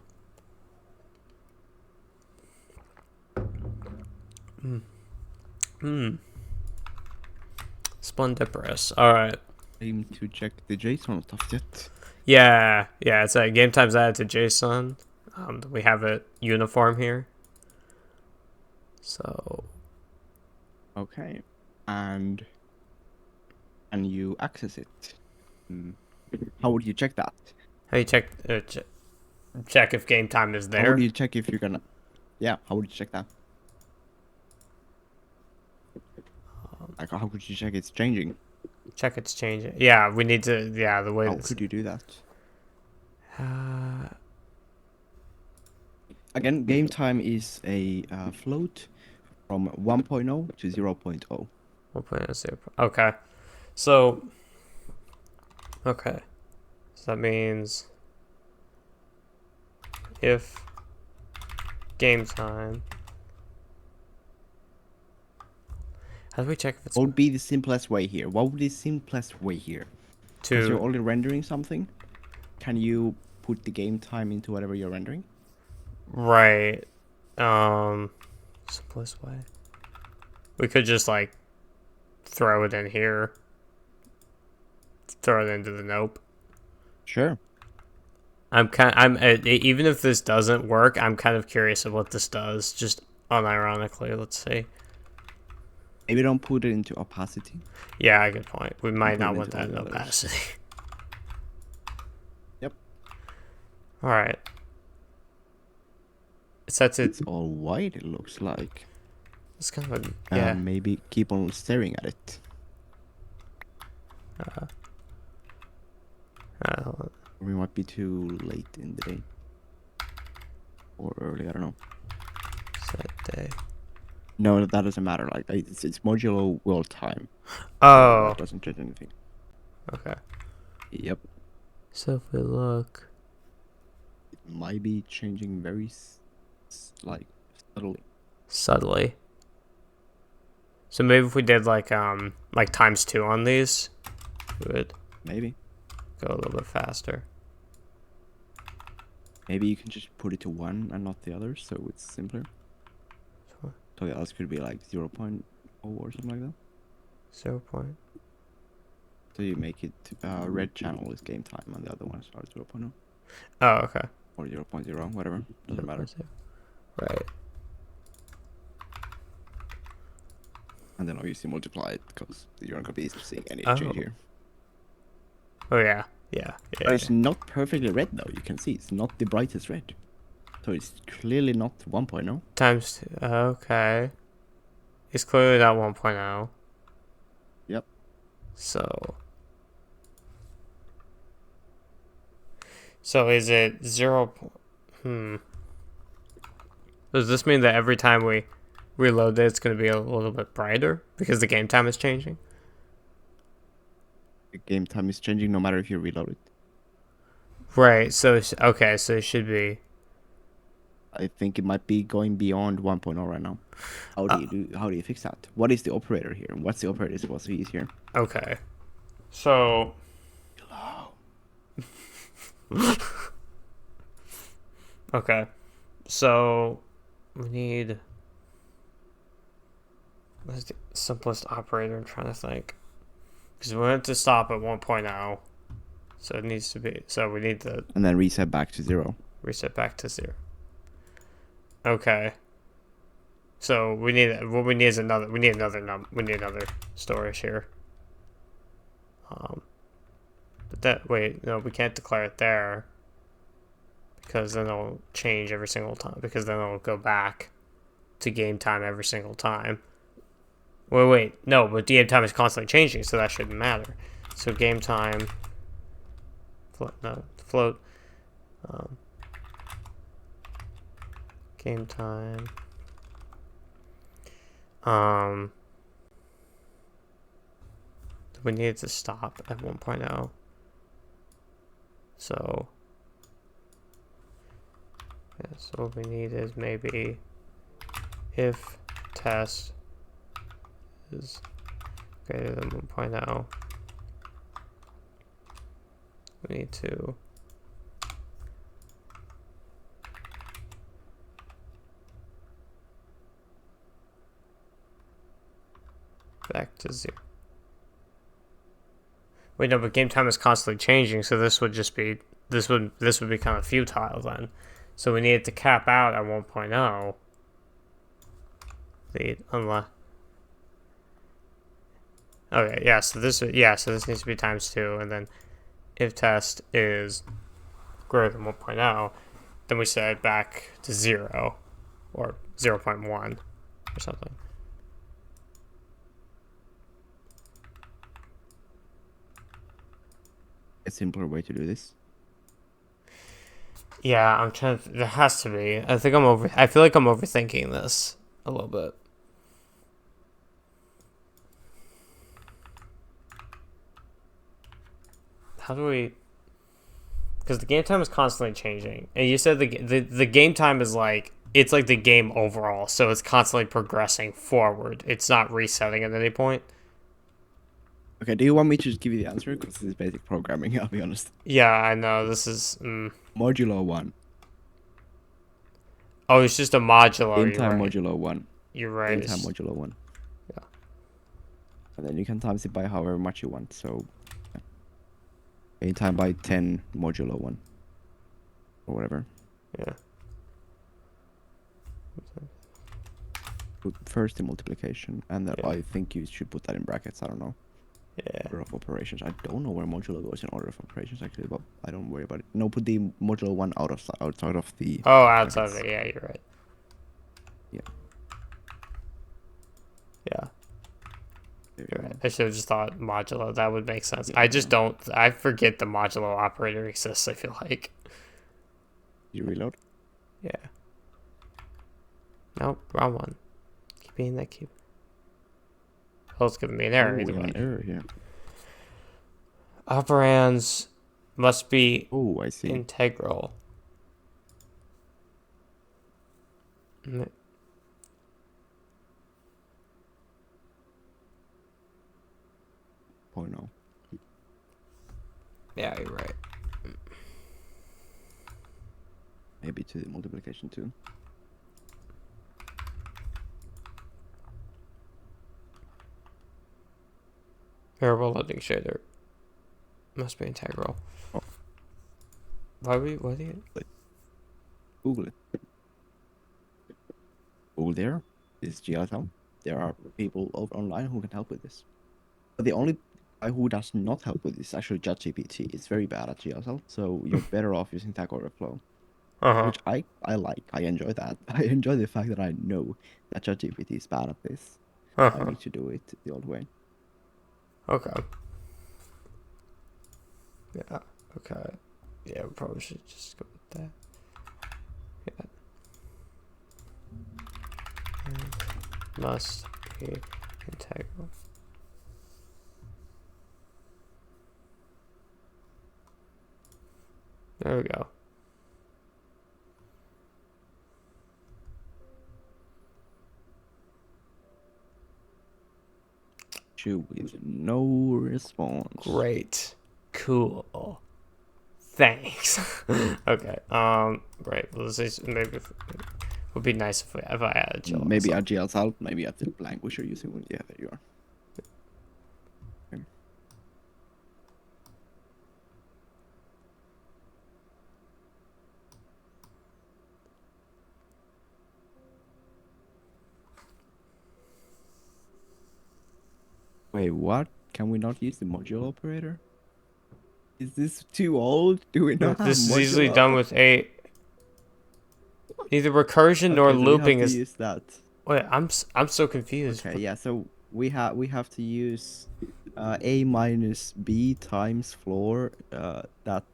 Splendiferous. Alright. Aim to check the JSON stuff yet. Yeah, it's a game time's added to JSON. We have it uniform here. So. Okay. And you access it. How would you check that? How you check check if game time is there? How would you check if you're gonna? Yeah. How would you check that? Like, how could you check it's changing? Check it's changing. Yeah, we need to. Yeah, the way. How could you do that? Again, game time is a float from 1.0 to 0.0. 1.0. Okay. So. Okay. So that means if game time. How do we check if it's? What would be the simplest way here? What would be the simplest way here? Because you're only rendering something. Can you put the game time into whatever you're rendering? Right. Simplest way. We could just like throw it in here. Throw it into the nope. Sure. Even if this doesn't work, I'm kind of curious of what this does. Just unironically, let's see. Maybe don't put it into opacity. Yeah, good point. We might not want that in opacity. Yep. All right. It's all white. It looks like. It's kind of yeah. Maybe keep on staring at it. We might be too late in the day. Or early, I don't know. Set day. No, that doesn't matter. Like, it's modulo world time. Oh. That doesn't change anything. Okay. Yep. So if we look. It might be changing very, subtly. Subtly. So maybe if we did like ×2 on these, we would Maybe. go a little bit faster. Maybe you can just put it to 1 and not the others, so it's simpler. Sure. So the others could be like 0.0 or something like that. 0 point. So you make it red channel is game time and the other ones are 0.0. Oh, okay. Or 0.0, whatever. Doesn't matter. Right. And then obviously multiply it because you're not going to be seeing any Oh. change here. Oh, yeah. Yeah. But it's not perfectly red though, you can see. It's not the brightest red. So it's clearly not 1.0. ×2. Okay. It's clearly not 1.0. Yep. So is it 0? Does this mean that every time we reload it, it's going to be a little bit brighter because the game time is changing? The game time is changing no matter if you reload it. Right. So okay. So it should be. I think it might be going beyond 1.0 right now. How do you fix that? What is the operator here? What's the operator supposed to use here? Okay. So. Hello. Okay. So we need. What's the simplest operator? I'm trying to think. Because we want to stop at 1.0. So it needs to be. So we need to. And then reset back to 0. Reset back to 0. Okay. So we need. What we need is another. We need another storage here. But that. Wait. No, we can't declare it there. Because then it'll change every single time. Because then it'll go back to game time every single time. Wait. No, but game time is constantly changing, so that shouldn't matter. So game time. Float. Game time. We need it to stop at 1.0. So. Yeah, so what we need is maybe if test is greater than 1.0, we need to back to 0. Wait, no, but game time is constantly changing, so this would just be this would be kind of futile then. So we need it to cap out at 1.0. Unless. Okay, yeah. So this needs to be times 2, and then if test is greater than 1.0, then we set it back to 0 or 0.1 or something. A simpler way to do this. Yeah, I'm trying to. There has to be. I feel like I'm overthinking this a little bit. How do we? Because the game time is constantly changing, and you said the game time is like it's like the game overall, so it's constantly progressing forward. It's not resetting at any point. Okay, do you want me to just give you the answer? Because this is basic programming, I'll be honest. Yeah, I know. This is. Modulo 1. Oh, it's just a modulo. Game You're time right. modulo 1. You're right. Game time modulo 1. Yeah. And then you can times it by however much you want. So, yeah. Game time by 10 modulo 1. Or whatever. Yeah. Put first the multiplication, and then Yeah. I think you should put that in brackets. I don't know. Yeah. Order of operations. I don't know where modulo goes in order of operations actually, but I don't worry about it. No, put the modulo 1 outside of the. Oh, outside of brackets. it. Yeah, you're right. Yeah. Yeah. There You're you right. go. I should have just thought modulo. That would make sense. I just don't. I forget the modulo operator exists. I feel like. You reload. Yeah. Nope, wrong one. Keep being that cube. Oh, it's giving me an error Oh, either we have way. an error here. Operands must be Oh, I see. integral. Oh no. Yeah, you're right. Maybe to the multiplication too. Variable loading shader must be integral. Oh. What do you? Google it. Google there. This is GLSL. There are people online who can help with this. But the only guy who does not help with this is actually ChatGPT. It's very bad at GLSL, so you're better off using Stack Overflow, which I like. I enjoy that. I enjoy the fact that I know that ChatGPT is bad at this. I need to do it the old way. Okay. Yeah. Okay. Yeah, we probably should just go with that. Yeah. must be integral. There we go. With no response. Great. Cool. Thanks. Okay. Right. Well, maybe it would be nice if I added GLSL. Maybe add GLSL. Maybe add the language you're using. Yeah, there you are. Okay. Wait, what? Can we not use the module operator? Is this too old? Do we not have This is modulo? easily done with a neither recursion nor Okay, so looping we have to is. use that. Wait, I'm so confused. Okay, yeah. So we have to use a minus b times floor. That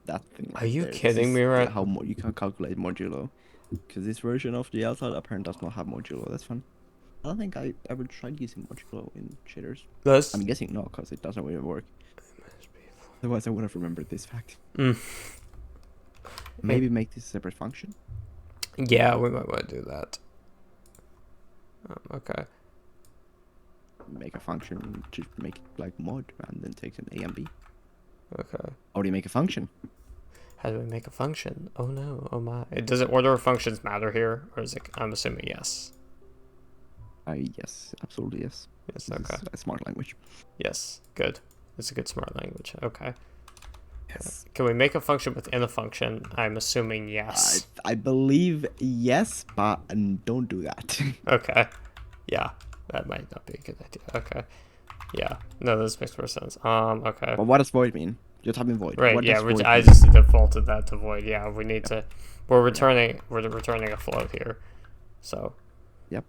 thing. Are Right you there. This kidding is me, right? How you can calculate modulo? Because this version of the outside apparently does not have modulo. That's fun. I don't think I ever tried using modulo in shaders. That's I'm guessing no, because it doesn't really work. Otherwise, I would have remembered this fact. Maybe make this a separate function. Yeah, we might want to do that. Okay. Make a function to make it like mod, and then take an a and b. Okay. Or do you make a function? How do we make a function? Oh no. Oh my. Does it order of functions matter here, or is it? I'm assuming yes. Yes, absolutely yes. Yes. This Okay. is a smart language. Yes. Good. It's a good smart language. Okay. Yes. Can we make a function within a function? I'm assuming yes. I believe yes, but don't do that. Okay. Yeah. That might not be a good idea. Okay. Yeah. No, this makes more sense. Okay. But what does void mean? You're typing void. Right. What Yeah. does void I mean? just defaulted that to void. Yeah. We need to. We're returning a float here. So. Yep.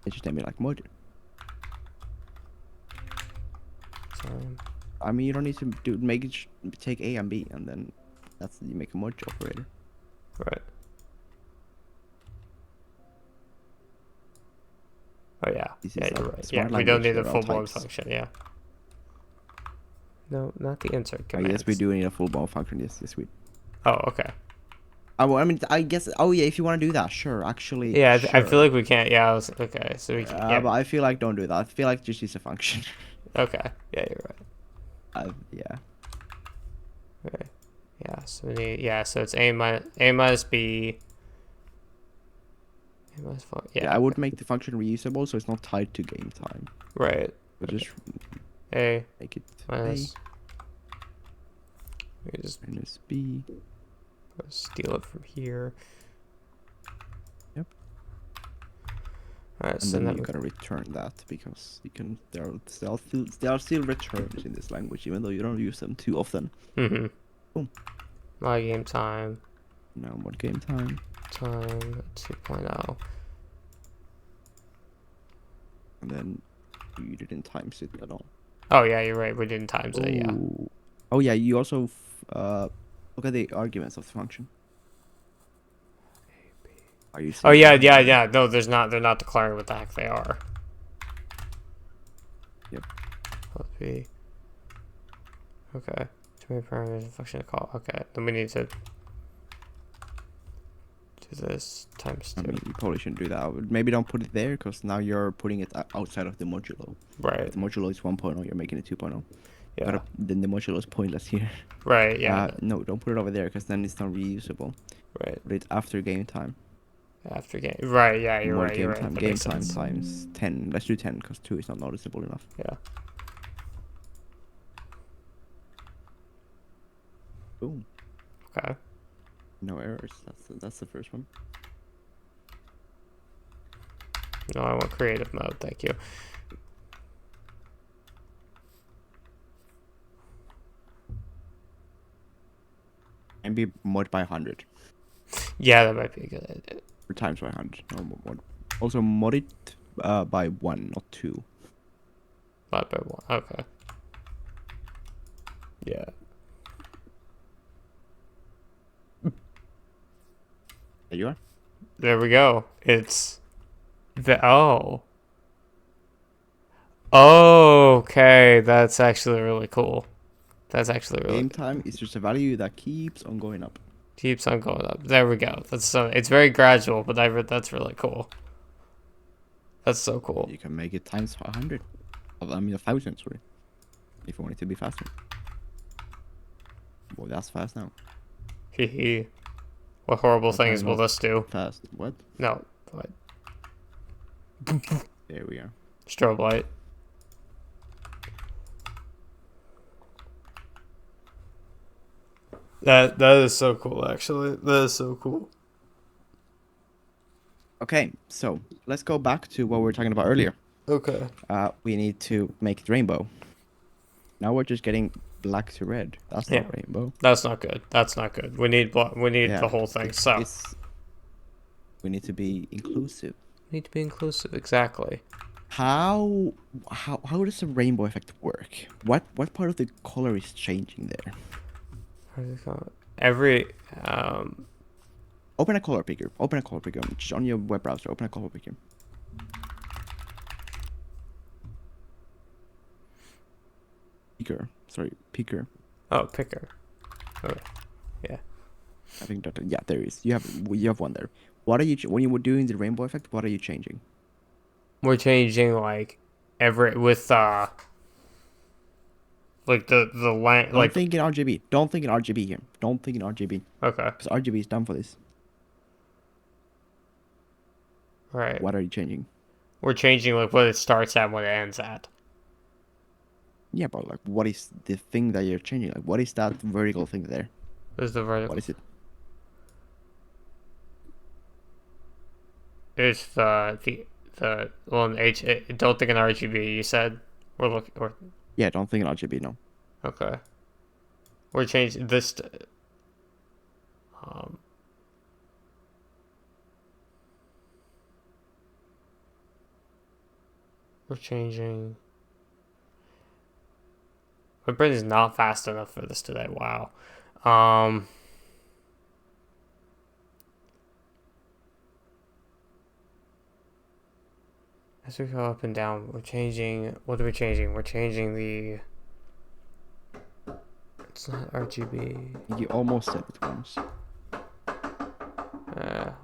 It just name it like mod. Sorry. I mean, you don't need to take a and b, and then you make a mod operator. Right. Oh yeah. Yeah, you're right. Yeah, we don't need a full-blown function. Yeah. No, not the insert command. Yes, we do need a full-blown function. Yes, we. Oh, okay. Well, I mean, I guess. Oh yeah, if you want to do that, sure. Actually. Yeah, sure. I feel like we can't. Yeah. Okay. So we can. Yeah. But I feel like don't do that. I feel like just use a function. Okay. Yeah, you're right. Yeah. Okay. Yeah. So we need. Yeah. So it's a minus b. A minus 4. Yeah. I would make the function reusable, so it's not tied to game time. Right. But just a make it minus. We just minus b. steal it from here. Yep. Alright, And so then you gotta return that because you can. There are still returns in this language, even though you don't use them too often. Boom. Boom. My game time. Now mod game time. Time 2.0. And then you didn't times it at all. Oh yeah, you're right. We didn't times it. Yeah. Oh yeah. You also look at the arguments of the function. Are you? Oh yeah. No, there's not. They're not declaring what the heck they are. Yep. Let's be. Okay. Too many parameters and function to call. Okay. Then we need to do this times 2. I mean, you probably shouldn't do that. Maybe don't put it there because now you're putting it outside of the modulo. Right. If the modulo is 1.0, you're making it 2.0. Yeah. Then the modulo is pointless here. Right. Yeah. No, don't put it over there because then it's not reusable. Right. Put it after game time. After game. Right. Yeah. You're Mod right. Game You're time. right. That Game makes time sense. times 10. Let's do 10 because 2 is not noticeable enough. Yeah. Boom. Okay. No errors. That's the first one. No, I want creative mode. Thank you. And be mod by 100. Yeah, that might be a good idea. Or times by 100. No, mod. Also mod it by 1, not 2. Not by 1. Okay. Yeah. There you are. There we go. It's the oh. Okay, that's actually really cool. That's actually really Game time is just a value that keeps on going up. keeps on going up. There we go. That's so it's very gradual, but that's really cool. That's so cool. You can make it times 100. I mean, 1,000, sorry. If you want it to be faster. Boy, that's fast now. Hehe. What horrible What things kind will of this do? fast? What? No. What? There we are. Strobe light. That is so cool, actually. That is so cool. Okay, so let's go back to what we were talking about earlier. Okay. We need to make it rainbow. Now we're just getting black to red. That's Yeah. not rainbow. That's not good. That's not good. We need Yeah, the whole thing. So we need to be inclusive. we need to be inclusive. Exactly. How does the rainbow effect work? What part of the color is changing there? Every Open a color picker. Open a color picker. Just on your web browser. Open a color picker. Picker. Sorry, picker. oh, picker. Okay. Yeah. I think that yeah, there is. You have one there. What are you when you were doing the rainbow effect? What are you changing? We're changing like every with like the line Don't like think in RGB. Don't think in RGB here. Don't think in RGB okay. because RGB is done for this. Right. What are you changing? We're changing like what it starts at and what it ends at. Yeah, but like, what is the thing that you're changing? Like, what is that vertical thing there? This is the vertical. What is it? It's the well H. Don't think in RGB. You said we're looking. Or Yeah, don't think in RGB. No. okay. We're changing this. Um. We're changing. My brain is not fast enough for this today. Wow. As we go up and down, we're changing. What are we changing? We're changing the. It's not RGB. You almost said it once. Hold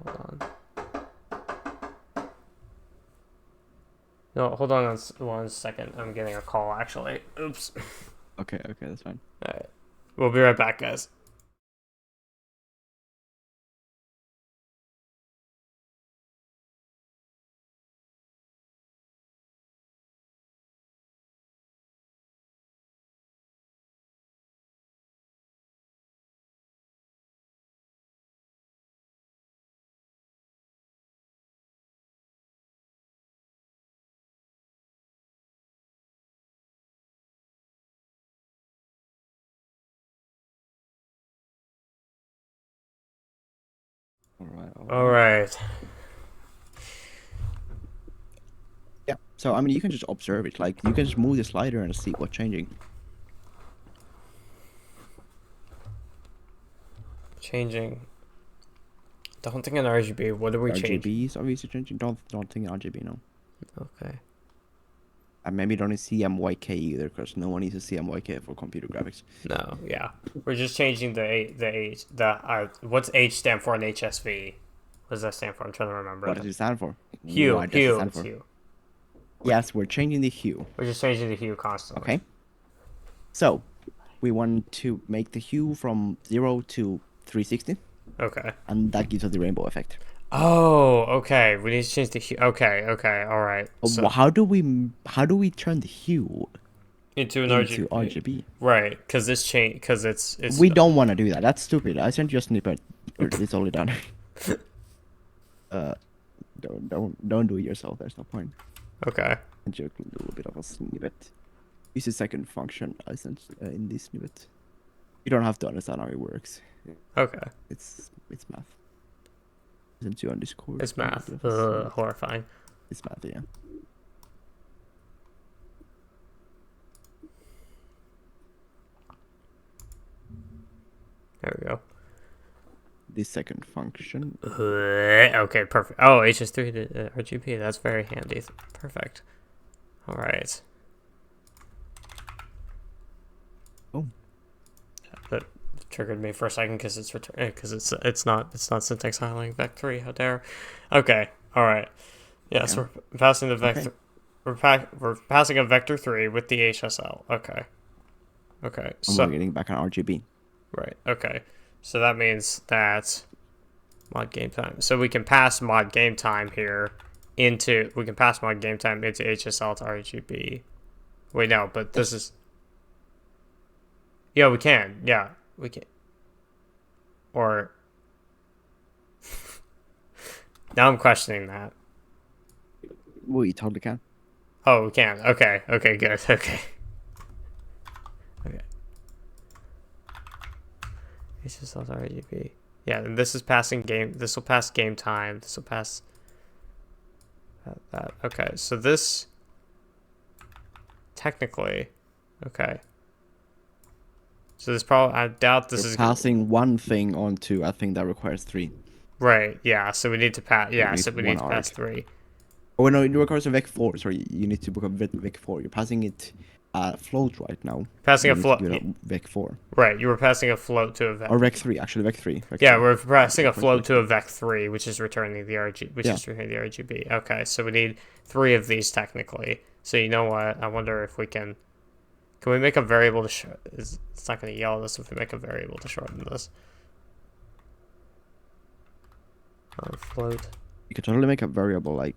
on. No, hold on 1 second. I'm getting a call actually. Oops. Okay, that's fine. Alright. We'll be right back, guys. All right. Alright. Yeah. So I mean, you can just observe it. Like, you can just move the slider and see what's changing. Changing. Don't think in RGB. What are we changing? RGB is obviously changing. Don't think in RGB. No. Okay. And maybe don't CMYK either, because no one needs a CMYK for computer graphics. No, yeah. We're just changing the H. What's H stand for in HSV? What does that stand for? I'm trying to remember. What does it stand for? Hue. What does it stand for? Hue. Yes, we're changing the hue. We're just changing the hue constantly. Okay. So, we want to make the hue from 0 to 360, Okay. and that gives us the rainbow effect. Oh, okay. We need to change the hue. Okay, all right. So, How do we turn the hue into an into RGB. RGB? Right, because this change, because it's. We don't want to do that. That's stupid. I sent you a snippet. It's already done. Don't do it yourself. There's no point. Okay. And just a little bit of a snippet. Use the second function I sent in this snippet. You don't have to understand how it works. Okay. It's math. I sent you on Discord. It's math. Horrifying. It's math, yeah. There we go. This second function. Okay, perfect. Oh, HS3 to RGB. That's very handy. Perfect. All right. triggered me for a second because it's not syntax highlighting vec3. How dare? Okay. All right. Yeah. So we're passing the vector. Okay. We're passing a vector3 with the HSL. Okay. Okay. And we're getting back on RGB. Right. Okay. So that means that mod game time. So we can pass mod game time here into HSL to RGB. Wait, no, but this is. Yeah, we can. Yeah, we can. Or now I'm questioning that. Well, you totally can. Oh, we can. Okay. Okay. Good. Okay. Okay. HSL to RGB. Yeah, and this is passing game. This will pass game time. This will pass that. Okay, so this technically, okay. So this probably, I doubt this is passing one thing onto a thing that requires 3. Right. Yeah. So we need to pass. Yeah. So we need to pass 3. Oh no, it requires a vec4. Sorry, you need to book a vec4. You're passing it float right now. Passing a float. vec4. Right. You were passing a float to a vec. Or vec3, actually vec3. Yeah, we're passing a float to a vec3, which is returning the RGB. Okay, so we need 3 of these technically. So you know what? I wonder if we can. Can we make a variable to it's not going to yell at us if we make a variable to shorten this. Float. You could totally make a variable like.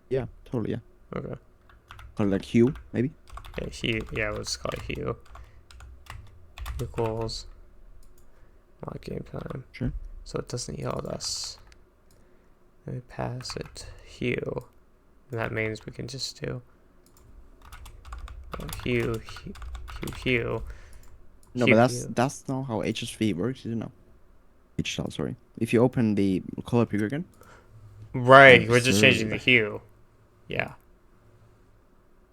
Yeah, totally. Yeah. Okay. Call it like hue, maybe. Yeah, hue. Yeah, we'll just call it hue. Equals mod game time. Sure. So it doesn't yell at us. Let me pass it hue. And that means we can just do hue. No, but that's not how HSV works, is it? No. HSL, sorry. If you open the color picker again. Right, we're just changing the hue. Yeah.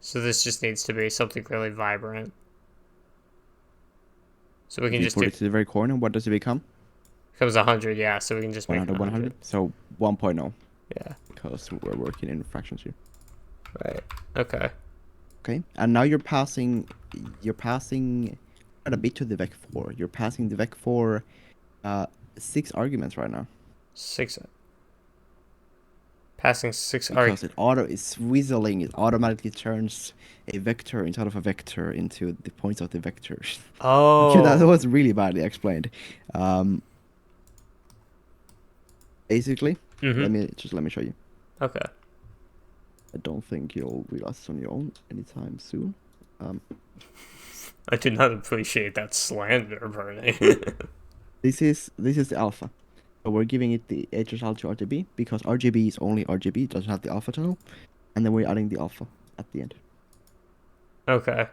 So this just needs to be something really vibrant. So we can just put it to the very corner. What does it become? Becomes 100, yeah. So we can just make 100. So 1.0. Yeah. Because we're working in fractions here. Right. Okay. Okay. And now you're passing quite a bit to the vec4. You're passing the vec4 6 arguments right now. 6. Passing 6 arguments. Because it's whistling. It automatically turns a vector inside of a vector into the points of the vectors. Oh. Okay, that was really badly explained. Basically, let me show you. Okay. I don't think you'll realize this on your own anytime soon. I do not appreciate that slander, Perny. This is the alpha. So we're giving it the HSL to RGB because RGB is only RGB, it doesn't have the alpha channel, and then we're adding the alpha at the end. Okay.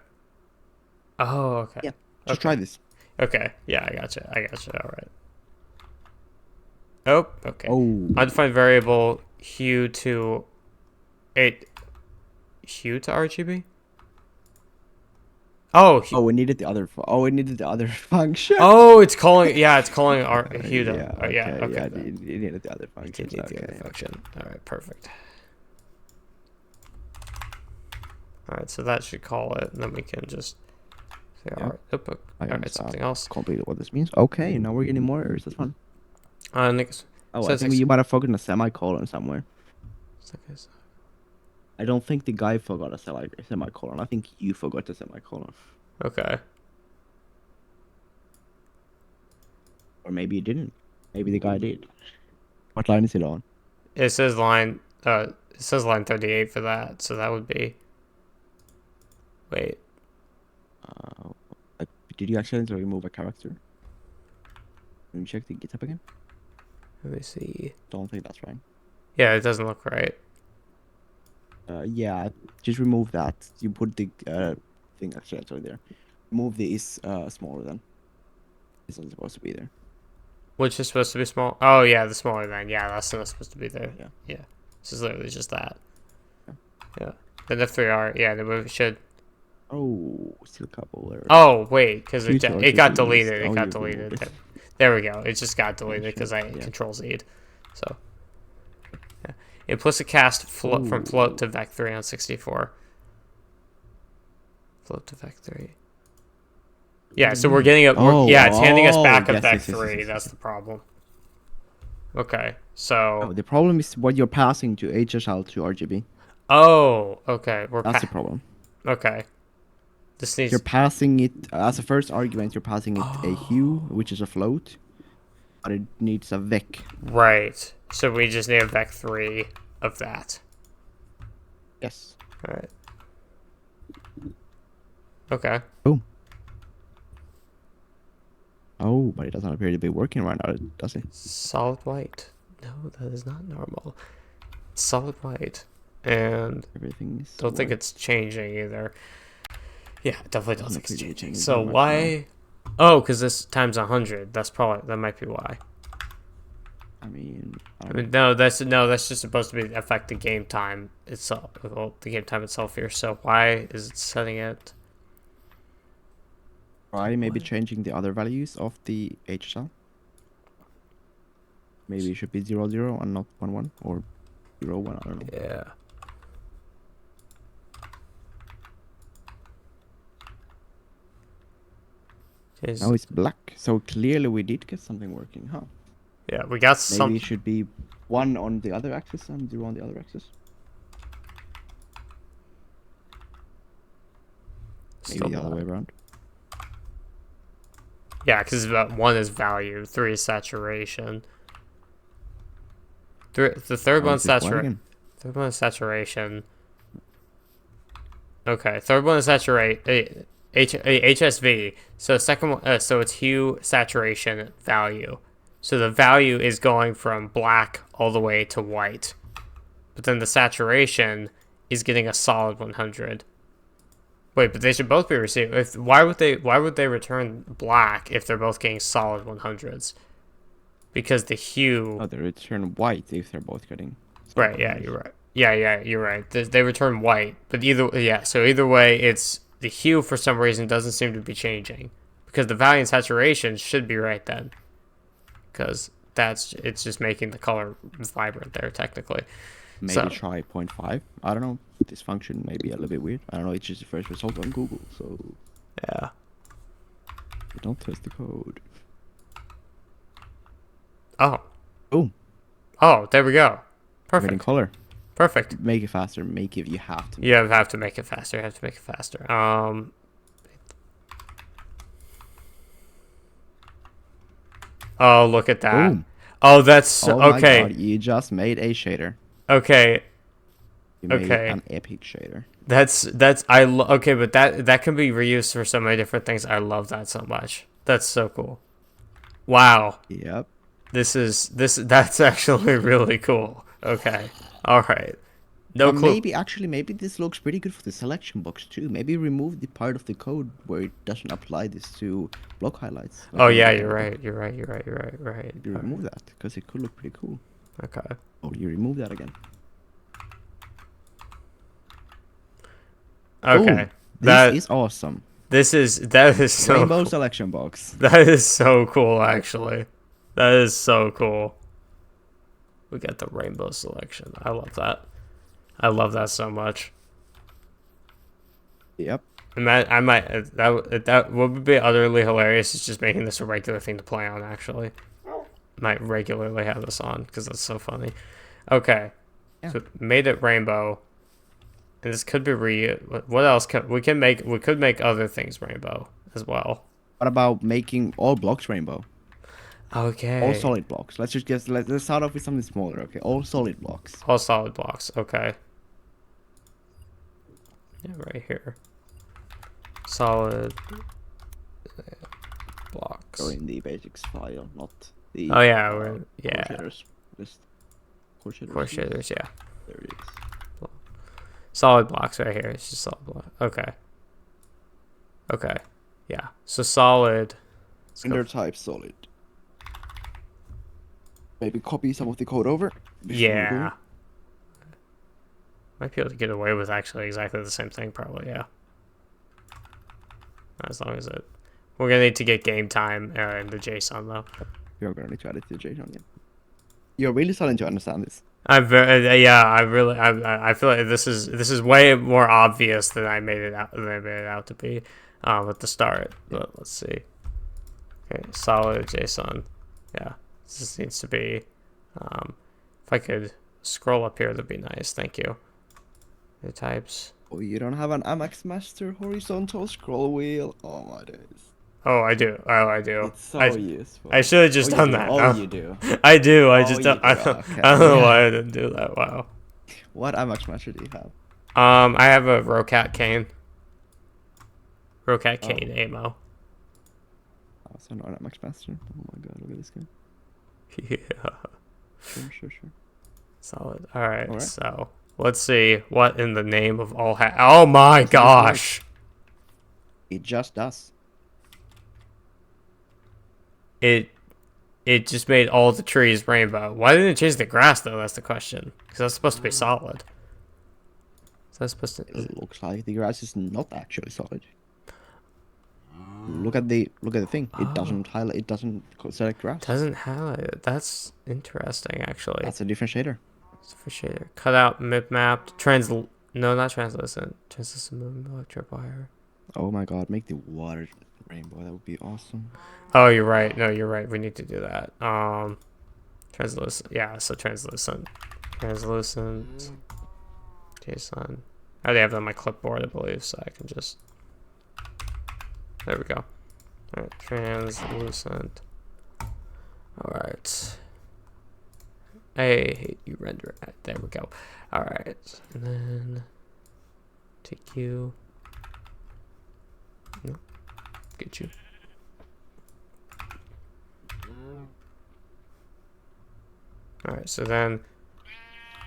Oh, okay. Yeah. Just try this. Okay. Yeah, I gotcha. All right. Oh, okay. Oh. Undefined variable hue to RGB. Oh. We needed the other. We needed the other function. Oh, it's calling. Yeah, it's calling our hue to. Yeah. Okay. Yeah, you needed the other function. You need the other function. All right. Perfect. All right. So that should call it, and then we can just say, all right. All right. Something else. Completely what this means. Okay. Now we're getting more errors. That's fun. Next. Oh, I think you might have forgotten a semicolon somewhere. Okay. I don't think the guy forgot a semicolon. I think you forgot a semicolon. Okay. Or maybe you didn't. Maybe the guy did. What line is it on? It says line 38 for that, so that would be. Wait. Did you accidentally remove a character? Let me check the GitHub again. Let me see. Don't think that's right. Yeah, it doesn't look right. Yeah, just remove that. You put the thing accidentally there. Remove the is smaller than. It's not supposed to be there. Which is supposed to be small? Oh yeah, the smaller than. Yeah, that's not supposed to be there. Yeah. This is literally just that. Yeah. Then F3R. Yeah, then we should. Oh, still a couple there. Oh wait, because it got deleted. It got deleted. There we go. It just got deleted because I Control Z'd. So. Yeah. Implicit cast from float to vec3 on 64. Float to vec3. Yeah, so we're getting yeah, it's handing us back a yes, yes, yes, vec3. yes, That's yes. the problem. Okay, so Oh, the problem is what you're passing to HSL to RGB. okay, That's the problem. okay. This You're needs passing it as a first argument. You're passing it a hue, which is a float, but it needs a vec. right. So we just need a vec3 of that. Yes. All right. Okay. Oh. Oh, but it doesn't appear to be working right now, does it? Solid white. No, that is not normal. Solid white. And Everything is. don't think white. it's changing either. Yeah, definitely don't think it's appear to be changing. changing So that much, why? Oh, because this times 100. That might be why. I mean, No, that's just supposed to be affect the game time itself. Well, the game time itself here. So why is it setting it? try maybe changing the other values of the HSL. Maybe it should be 0, 0 and not 1, 1 or 0, 1. I don't know. Yeah. Now it's black, so clearly we did get something working, huh? Yeah, we got some. Maybe it should be 1 on the other axis and 0 on the other axis. Maybe the other way around. Yeah, because 1 is value, 3 is saturation. The third one's saturation. Third one is saturation. Okay, third one is saturate. HSV. So second one, so it's hue, saturation, value. So the value is going from black all the way to white, but then the saturation is getting a solid 100. Wait, but they should both be received. Why would they return black if they're both getting solid 100s? Because the hue. Oh, they return white if they're both getting. Right. Yeah, you're right. Yeah, you're right. They return white, but so either way, it's the hue for some reason doesn't seem to be changing because the value and saturation should be right then, because it's just making the color vibrant there technically. Maybe try 0.5. I don't know. This function may be a little bit weird. I don't know. It's just the first result on Google, so yeah. Don't test the code. Oh, there we go. Perfect. In color. Perfect. Make it faster. Make it. You have to. You have to make it faster. You have to make it faster. Oh, look at that. Boom. Oh, that's oh okay. My God, you just made a shader. Okay. You made an epic shader. Okay, but that can be reused for so many different things. I love that so much. That's so cool. Wow. Yep. That's actually really cool. Okay. All right. No clue. Maybe this looks pretty good for the selection box too. Maybe remove the part of the code where it doesn't apply this to block highlights. Like yeah, you're right. You're right. You remove that because it could look pretty cool. Okay. Oh, you remove that again. Okay. Ooh, this is awesome. That is so rainbow selection box. That is so cool, actually. That is so cool. We got the rainbow selection. I love that. I love that so much. Yep. And that would be utterly hilarious. Is just making this a regular thing to play on. Actually, might regularly have this on because that's so funny. Okay, yeah. So made it rainbow. And this could be what else we could make other things rainbow as well. What about making all blocks rainbow? Okay. All solid blocks. Let's start off with something smaller. Okay, all solid blocks. All solid blocks. Okay. Yeah, right here. Solid blocks. Go in the basics file, not the. Oh yeah, yeah. Core shaders, yeah. There it is. Solid blocks right here. It's just solid block. Okay. Okay. Yeah. So solid. Render type solid. Maybe copy some of the code over. Yeah. Might be able to get away with actually exactly the same thing, probably. Yeah. As long as we're gonna need to get game time in the JSON though. You're gonna need to add it to the JSON. Yeah. You're really starting to understand this. I feel like this is way more obvious than I made it out to be. at the start. But let's see. Okay, solid JSON. Yeah, this just needs to be. If I could scroll up here, that'd be nice. Thank you. The types. Oh, you don't have an MX Master horizontal scroll wheel? Oh my days. Oh, I do. Oh, I do. It's so useful. I should have just Oh, you done do. that. Oh, you do. I do. I Oh, just you don't. do. Okay. I don't know Yeah. why I didn't do that. Wow. What MX Master do you have? I have a Rocat cane. Rocat cane ammo. Oh, so not an MX Master. Oh my god, look at this guy. Yeah. Sure. Solid. All right. All right. So let's see what in the name of all. Oh my gosh! It just does. It just made all the trees rainbow. Why didn't it change the grass though? That's the question. Because that's supposed to be solid. So that's supposed to. It looks like the grass is not actually solid. Look at the thing. It doesn't highlight. It doesn't select grass. Doesn't highlight it. That's interesting, actually. That's a different shader. It's for shader. Cut out, mapped, no, not translucent. Translucent movement, electric wire. Oh my god, make the water rainbow. That would be awesome. Oh, you're right. No, you're right. We need to do that. Translucent. Yeah, so translucent. Translucent. JSON. I already have that on my clipboard, I believe, so I can just. There we go. Alright, translucent. Alright. I hate you render it. There we go. Alright. And then take you. No. Get you. Alright, so then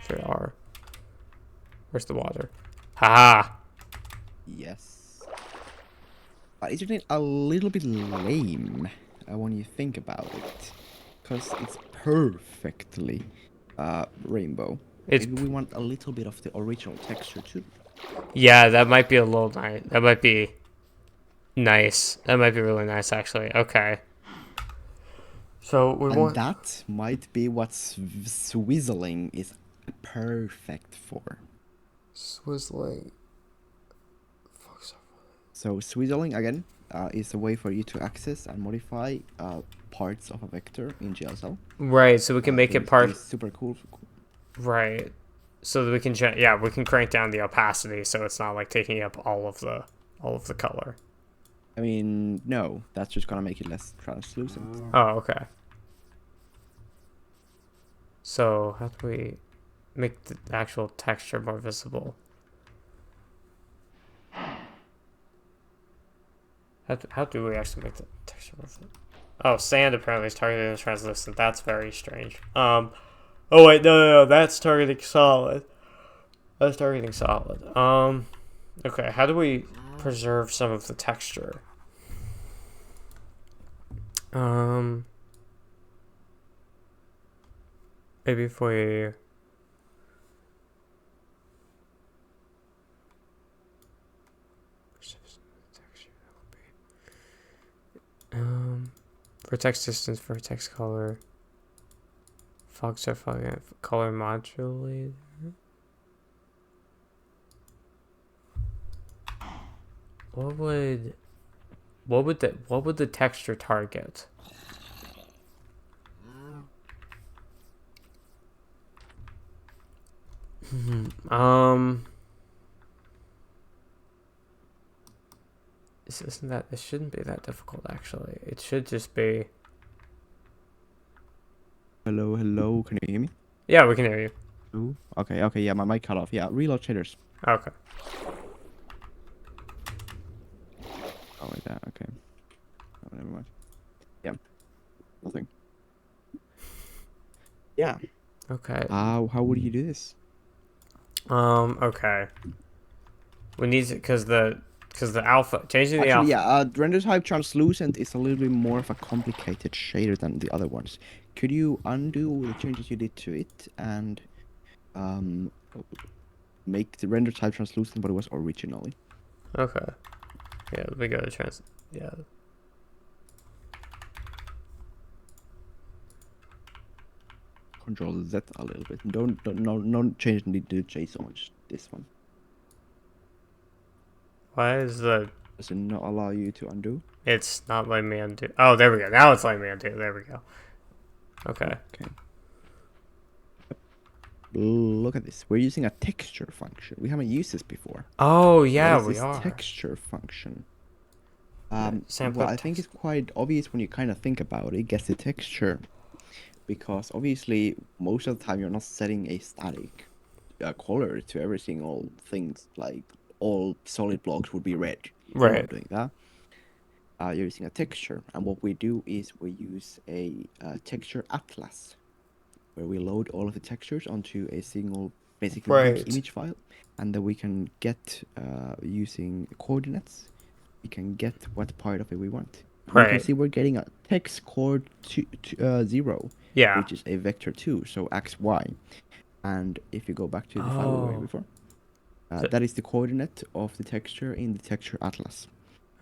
there are. Where's the water? Haha! Yes. But isn't it a little bit lame when you think about it? Because it's perfectly rainbow. Maybe we want a little bit of the original texture too. Yeah, that might be a little nice. That might be nice. That might be really nice, actually. Okay. So we want. That might be what swizzling is perfect for. Swizzling. So swizzling again is a way for you to access and modify parts of a vector in GLSL. Right, so we can make it part. Super cool. Right, so that we can we can crank down the opacity so it's not like taking up all of the color. I mean, no, that's just gonna make it less translucent. Oh, okay. So how do we make the actual texture more visible? How do we actually make the texture more visible? Oh, sand apparently is targeted as translucent. That's very strange. Oh wait, no, that's targeting solid. That's targeting solid. Okay, how do we preserve some of the texture? Maybe if we. Vertex distance, vertex color. Fogs are fucking color modulator. What would the texture target? It shouldn't be that difficult, actually. It should just be. Hello, can you hear me? Yeah, we can hear you. Ooh. Okay, yeah, my mic cut off. Yeah, reload shaders. Okay. Oh, like that, okay. Oh, never mind. Yeah. Nothing. Yeah. Okay. How would you do this? Okay. We need to, because the alpha, changing the alpha. Yeah, render type translucent is a little bit more of a complicated shader than the other ones. Could you undo the changes you did to it and make the render type translucent what it was originally? Okay. Yeah, let me go to yeah. Control Z a little bit. Don't change the JSON, just this one. Why is the Does it not allow you to undo? It's not letting me undo. Oh, there we go. Now it's letting me undo. There we go. Okay. Okay. Look at this. We're using a texture function. We haven't used this before. Oh, What yeah, is we this are. texture function? Sample Well, I think text. it's quite obvious when you kind of think about it. Guess the texture, because obviously most of the time you're not setting a static color to every single things. Like all solid blocks would be red. You're not Right. doing that. You're using a texture, and what we do is we use a texture atlas, where we load all of the textures onto a single, basically big Right. image file, and then we can get using coordinates. We can get what part of it we want. You can Right. see we're getting a text chord 0, Yeah. which is a vector 2, so x, y. And if you go back to the file we were in Oh. before, So- that is the coordinate of the texture in the texture atlas.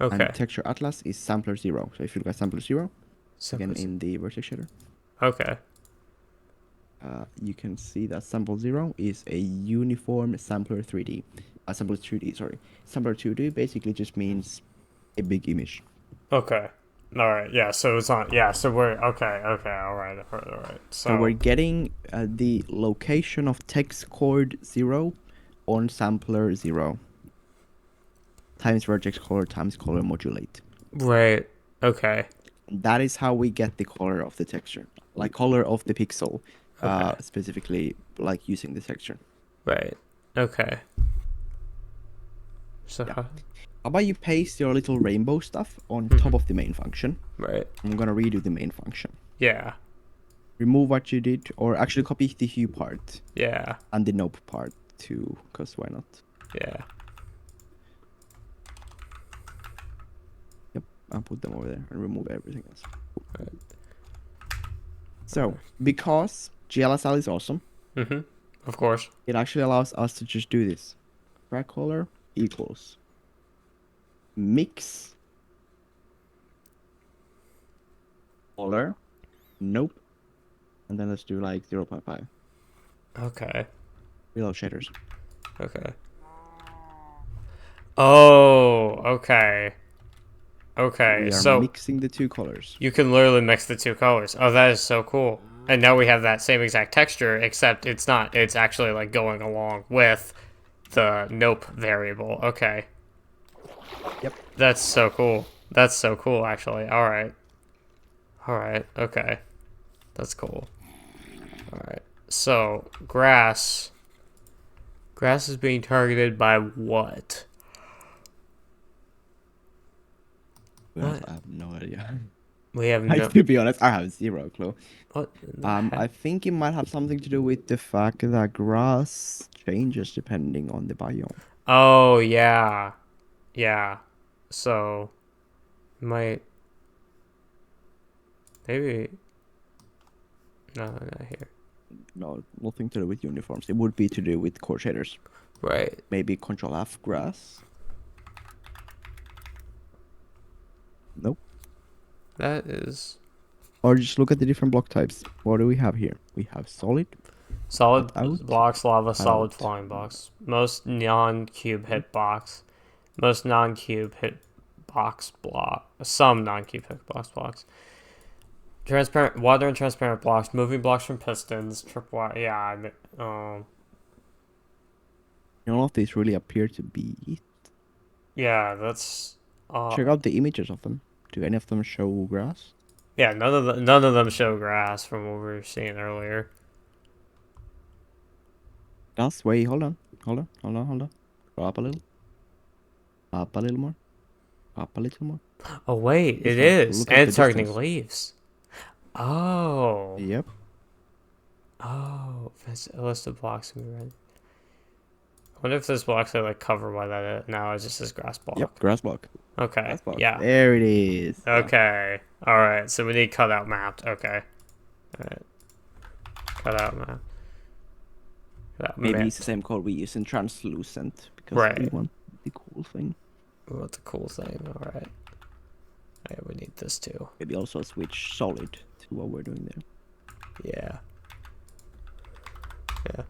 And Okay. texture atlas is sampler 0. So if you look at sampler 0, again Simple. in the vertex shader, Okay. you can see that sample 0 is a uniform sampler 3D. Sampler 2D, sorry. Sampler 2D basically just means a big image. Okay. All right. Yeah. So it's on. Yeah. So we're okay. Okay. All right. All right. All right. So we're So getting the location of text chord 0 on sampler 0 times vertex color times color modulate. right. Okay. That is how we get the color of the texture, like color of the pixel, Okay. specifically like using the texture. Right. Okay. So Yeah. how? How about you paste your little rainbow stuff on Mhm. top of the main function? Right. I'm gonna redo the main function. Yeah. Remove what you did, or actually copy the hue part Yeah. and the nope part too, because why not? Yeah. Yep, I'll put them over there and remove everything else. Right. So, because GLSL is awesome, Mhm. Of course. it actually allows us to just do this. Track color equals mix color, nope, and then let's do like 0.5. Okay. Reload shaders. Okay. Oh. Okay. Okay. We are So mixing the two colors. you can literally mix the two colors. Oh, that is so cool. And now we have that same exact texture, except it's not. It's actually like going along with the nope variable. Okay. Yep. That's so cool. That's so cool, actually. All right. All right. Okay. That's cool. All right. So, grass. Grass is being targeted by what? Well, What? I have no idea. We have Like, no. to be honest, I have zero clue. What in the heck? I think it might have something to do with the fact that grass changes depending on the biome. Oh, yeah. Yeah. So, might. Maybe. No, not here. No, nothing to do with uniforms. It would be to do with core shaders. Right. Maybe Control F grass. Nope. That is. Or just look at the different block types. What do we have here? We have solid, Solid out, blocks, lava, solid out. flying blocks. Most non-cube hitbox. Most non-cube hitbox block. Some non-cube hitbox blocks. Transparent water and transparent blocks. Moving blocks from pistons. Tripwire. Yeah. None of these really appear to be. Yeah. That's. Check out the images of them. Do any of them show grass? Yeah. None of them show grass from what we were seeing earlier. Does wait, hold on. Hold on. Go up a little. Up a little more. Up a little more. Oh wait, This it one. is, Look and at the it's targeting distance. leaves. Oh. Yep. Oh. That's a list of blocks we read. I wonder if this will actually like cover why that is. No, it's just this grass block. Yep. Grass block. Okay. Grass block. Yeah. There it is. Yeah. Okay. All right. So we need cutout mapped. Okay. All right. Cutout map. Cutout Maybe map. it's the same code we use in translucent because we Right. want the cool thing. What's a cool thing? All right. Yeah, we need this too. Maybe also switch solid to what we're doing there. Yeah. Yeah.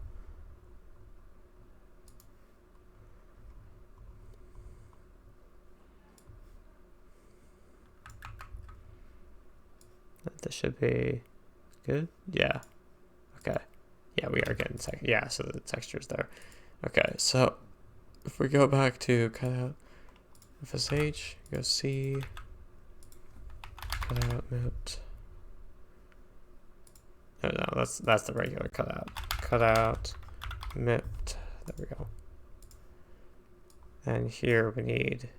This should be good. Yeah. Okay. Yeah, we are getting yeah, so the texture's there. Okay, so if we go back to cutout FSH, go C, cutout mute. No, that's the regular cutout. Cutout mute. There we go. And here we need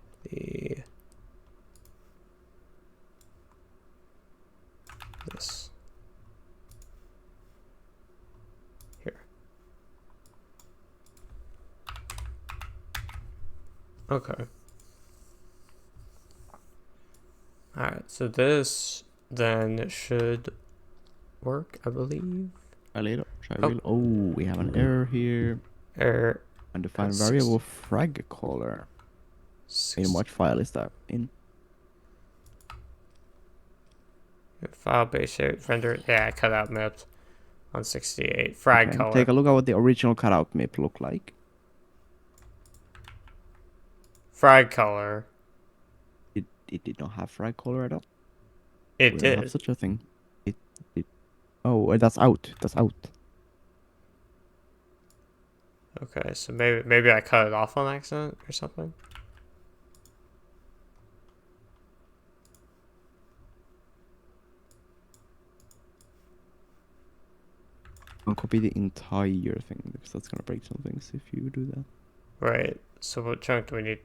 this here. Okay. Alright, so this then should work, I believe. Oh, we have an error here. Error. Undefined variable frag caller. In what file is that in? File base shape render. Yeah, cutout map on 68. Frag color. Take a look at what the original cutout map looked like. Frag color. It did not have frag color at all. It we did. Don't have such a thing. It. Oh, that's out. That's out. Okay, so maybe I cut it off on accident or something. I'll copy the entire thing because that's gonna break some things if you do that. Right. So what chunk do we need?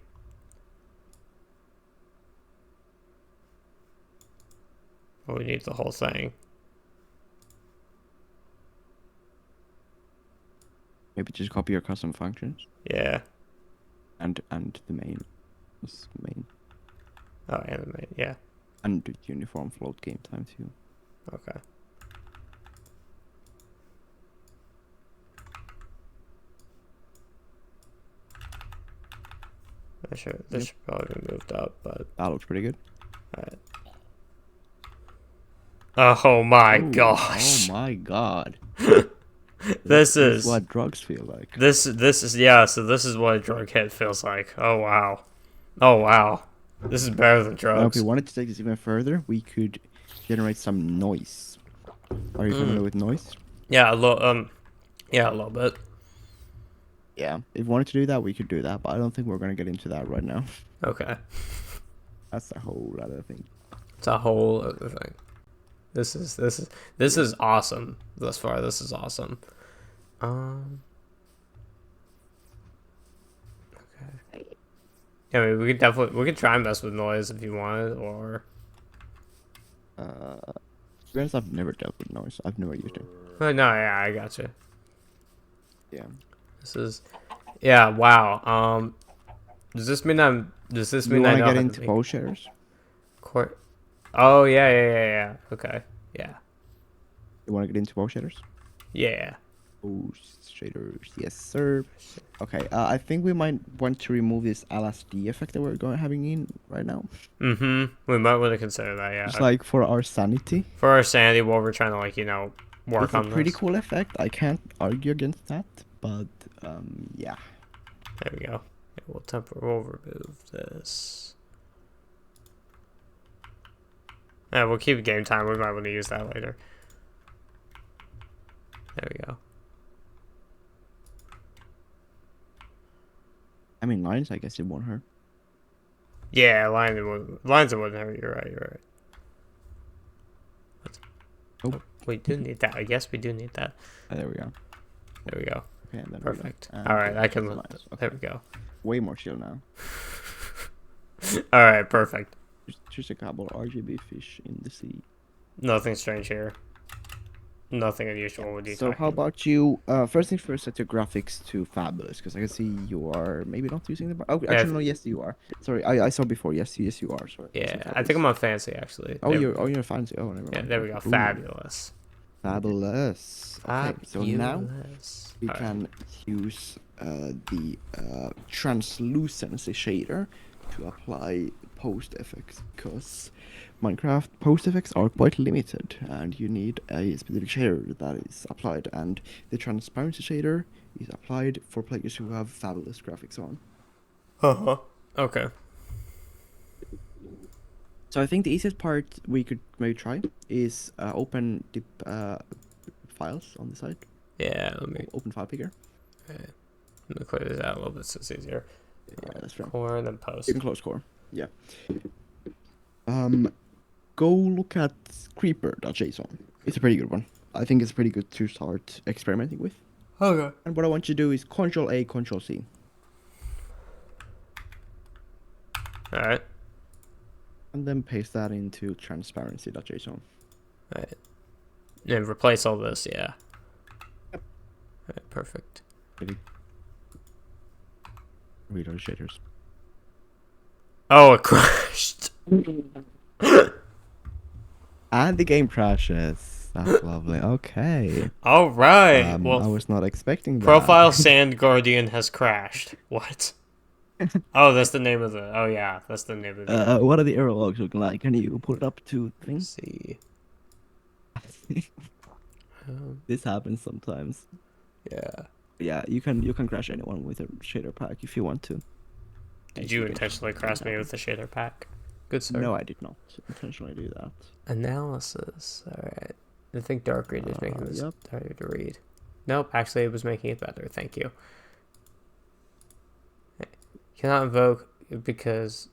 Well, we need the whole thing. Maybe just copy your custom functions. Yeah. And the main. This main. Oh, and the main. Yeah. And the uniform float game time too. Okay. This should probably be moved up, but that looks pretty good. Alright. Oh my gosh. Oh my god. This is what drugs feel like. This is yeah, so this is what a drug hit feels like. Oh wow. Oh wow. This is better than drugs. Now, if we wanted to take this even further, we could generate some noise. Are you familiar with noise? Yeah, a little bit. Yeah, if we wanted to do that, we could do that, but I don't think we're gonna get into that right now. Okay. That's a whole other thing. It's a whole other thing. This is awesome. Thus far, this is awesome. Okay. Yeah, I mean, we could try and mess with noise if you wanted, or. To be honest, I've never dealt with noise. I've never used it. No, yeah, I gotcha. Yeah. This is, yeah, wow. Does this mean I know get into pose shaders? Oh yeah. Okay, yeah. You want to get into pose shaders? Yeah. Pose shaders, yes sir. Okay, I think we might want to remove this LSD effect that we're having in right now. We might want to consider that, yeah. Just like for our sanity. For our sanity, while we're trying to work on this. It's a pretty cool effect. I can't argue against that, but yeah. There we go. Yeah, we'll remove this. Yeah, we'll keep game time. We might want to use that later. There we go. I mean, lines, I guess it won't hurt. Yeah, lines it wouldn't hurt. You're right. Oh, we do need that. I guess we do need that. There we go. There we go. Okay, perfect. All right, I can. Okay. There we go. Way more chill now. All right, perfect. Just a couple of RGB fish in the sea. Nothing strange here. Nothing unusual with you. So how about you? First things first, set your graphics to fabulous, because I can see you are maybe not using the. Oh, actually no. Yes, you are. Sorry, I saw before. Yes, you are. Sorry. Yeah, I think I'm on fancy actually. Oh, you're fancy. Oh, never mind. Yeah, there we go. Ooh. Fabulous. Fabulous. Okay, so now we can use the translucency shader to apply post effects, because Minecraft post effects are quite limited and you need a specific shader that is applied, and the transparency shader is applied for players who have fabulous graphics on. Okay. So I think the easiest part we could maybe try is open the files on the side. Yeah, let me Open file picker. clear this out a little bit so it's easier. Yeah, that's right. Core and then You post. can close core. Yeah. Go look at creeper.json. It's a pretty good one. I think it's pretty good to start experimenting with. Okay. And what I want you to do is Control A, Control C. Alright. And then paste that into transparency.json. Alright. And replace all this, yeah. Yep. Alright, perfect. Maybe reload shaders. Oh, it crashed. And the game crashes. That's lovely. Okay. Alright. Well, I was not expecting that. Profile Sand Guardian has crashed. What? Oh, that's the name of the. Oh yeah, that's the name of the. What are the error logs looking like? Can you put it up to things? See. This happens sometimes. Yeah. Yeah, you can crash anyone with a shader pack if you want to. Did you intentionally crash me with the shader pack? Good sir. No, I did not intentionally do that. Analysis. Alright. I think Dark Reader is making this Yep. harder to read. Nope, actually it was making it better. Thank you. Cannot invoke because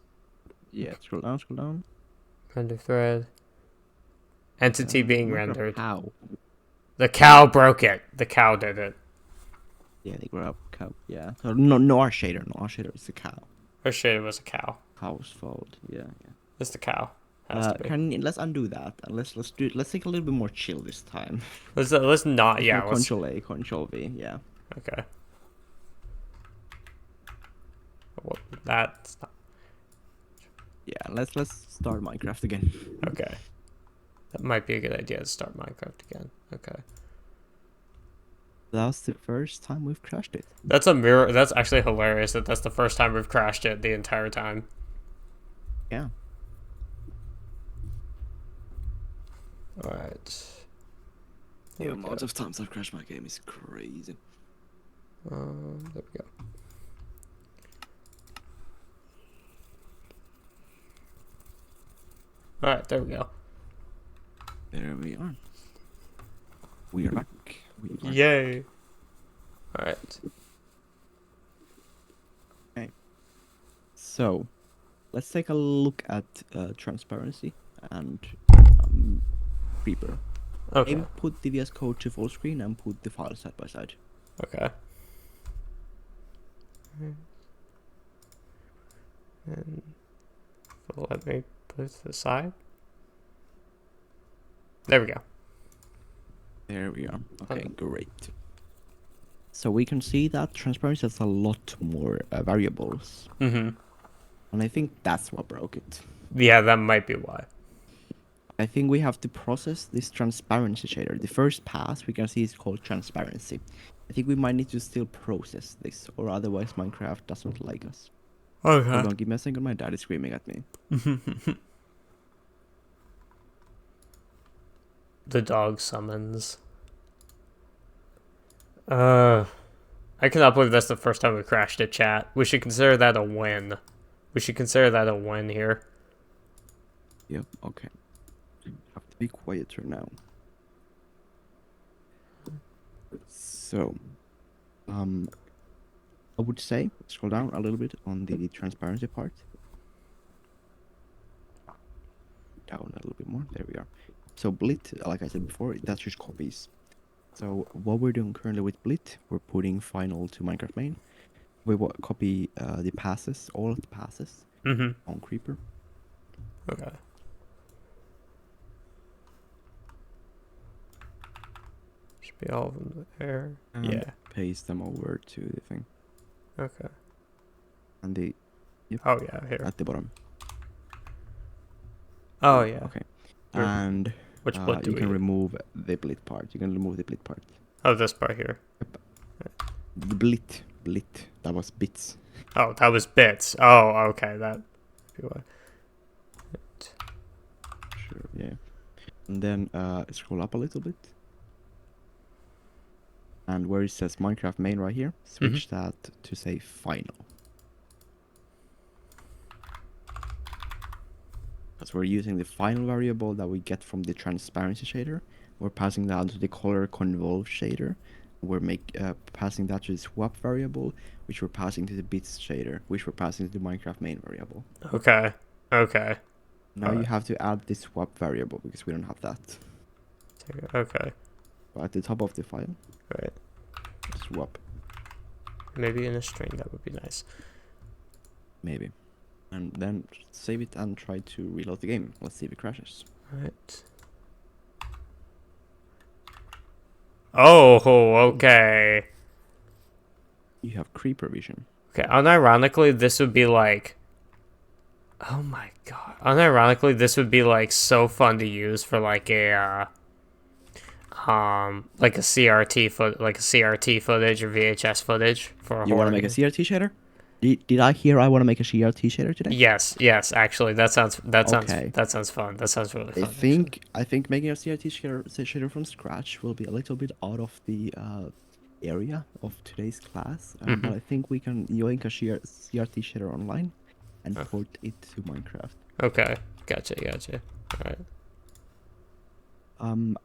Yeah, scroll down. render thread. Entity being Minecraft rendered. Cow. The cow broke it. The cow did it. Yeah, they grow up cow. Yeah. So no our shader. No, our shader is the cow. Or shit, it was a cow. Cow's fault. Yeah. It's the cow. Has to be. Let's undo that and let's take a little bit more chill this time. Let's not. Yeah. Let's, Control A, Control V. Yeah. okay. Well, that's not, Yeah. Let's start Minecraft again. okay. That might be a good idea to start Minecraft again. Okay. That's the first time we've crashed it. That's a mirror. That's actually hilarious that that's the first time we've crashed it the entire time. Yeah. All right. The amount of times I've crashed my game is crazy. There we go. All right, there we go. There we are. We are back. Yay! All right. Okay. So, let's take a look at transparency and Creeper. Okay. Maybe put the VS Code to full screen and put the files side by side. Okay. And let me put it to the side. There we go. There we are. Okay, great. So we can see that transparency has a lot more variables. Mm-hmm. And I think that's what broke it. Yeah, that might be why. I think we have to process this transparency shader. The first pass we can see is called transparency. I think we might need to still process this, or otherwise Minecraft doesn't like us. Okay. Hold on, give me a second. My dad is screaming at me. The dog summons. I cannot believe that's the first time we crashed a chat. We should consider that a win. We should consider that a win here. Yep, okay. Have to be quieter now. So, I would say scroll down a little bit on the transparency part. Down a little bit more. There we are. So Blit, like I said before, that's just copies. So what we're doing currently with Blit, we're putting final to Minecraft main. We will copy the passes, all of the passes on Creeper. Okay. Should be all of them there. And Yeah. paste them over to the thing. Okay. And the Oh yeah, here. at the bottom. Oh yeah. Okay. Where- And Which Blit do you we can do? remove the Blit part. You can remove the Blit part. Oh, this part here. The Blit. That was bits. Oh, that was bits. Oh, okay. That. Sure, yeah. And then scroll up a little bit. And where it says Minecraft main right here, switch that to say final. Because we're using the final variable that we get from the transparency shader. We're passing that to the color convolve shader. We're passing that to the swap variable, which we're passing to the bits shader, which we're passing to the Minecraft main variable. Okay. Okay. Now you have to add the swap variable because we don't have that. Okay. But at the top of the file, Right. swap. Maybe in a string, that would be nice. Maybe. And then save it and try to reload the game. Let's see if it crashes. Right. Oh, okay. You have creeper vision. Okay, unironically, this would be like... Oh my god. Unironically, this would be like so fun to use for like a like a CRT footage or VHS footage for a You want to horror make a game. CRT shader? Did I hear I want to make a CRT shader today? Yes, actually, Okay. that sounds fun. That sounds really fun. I think making a CRT shader from scratch will be a little bit out of the area of today's class, but I think we can yoink a CRT shader online and port it to Minecraft. Okay, gotcha. All right.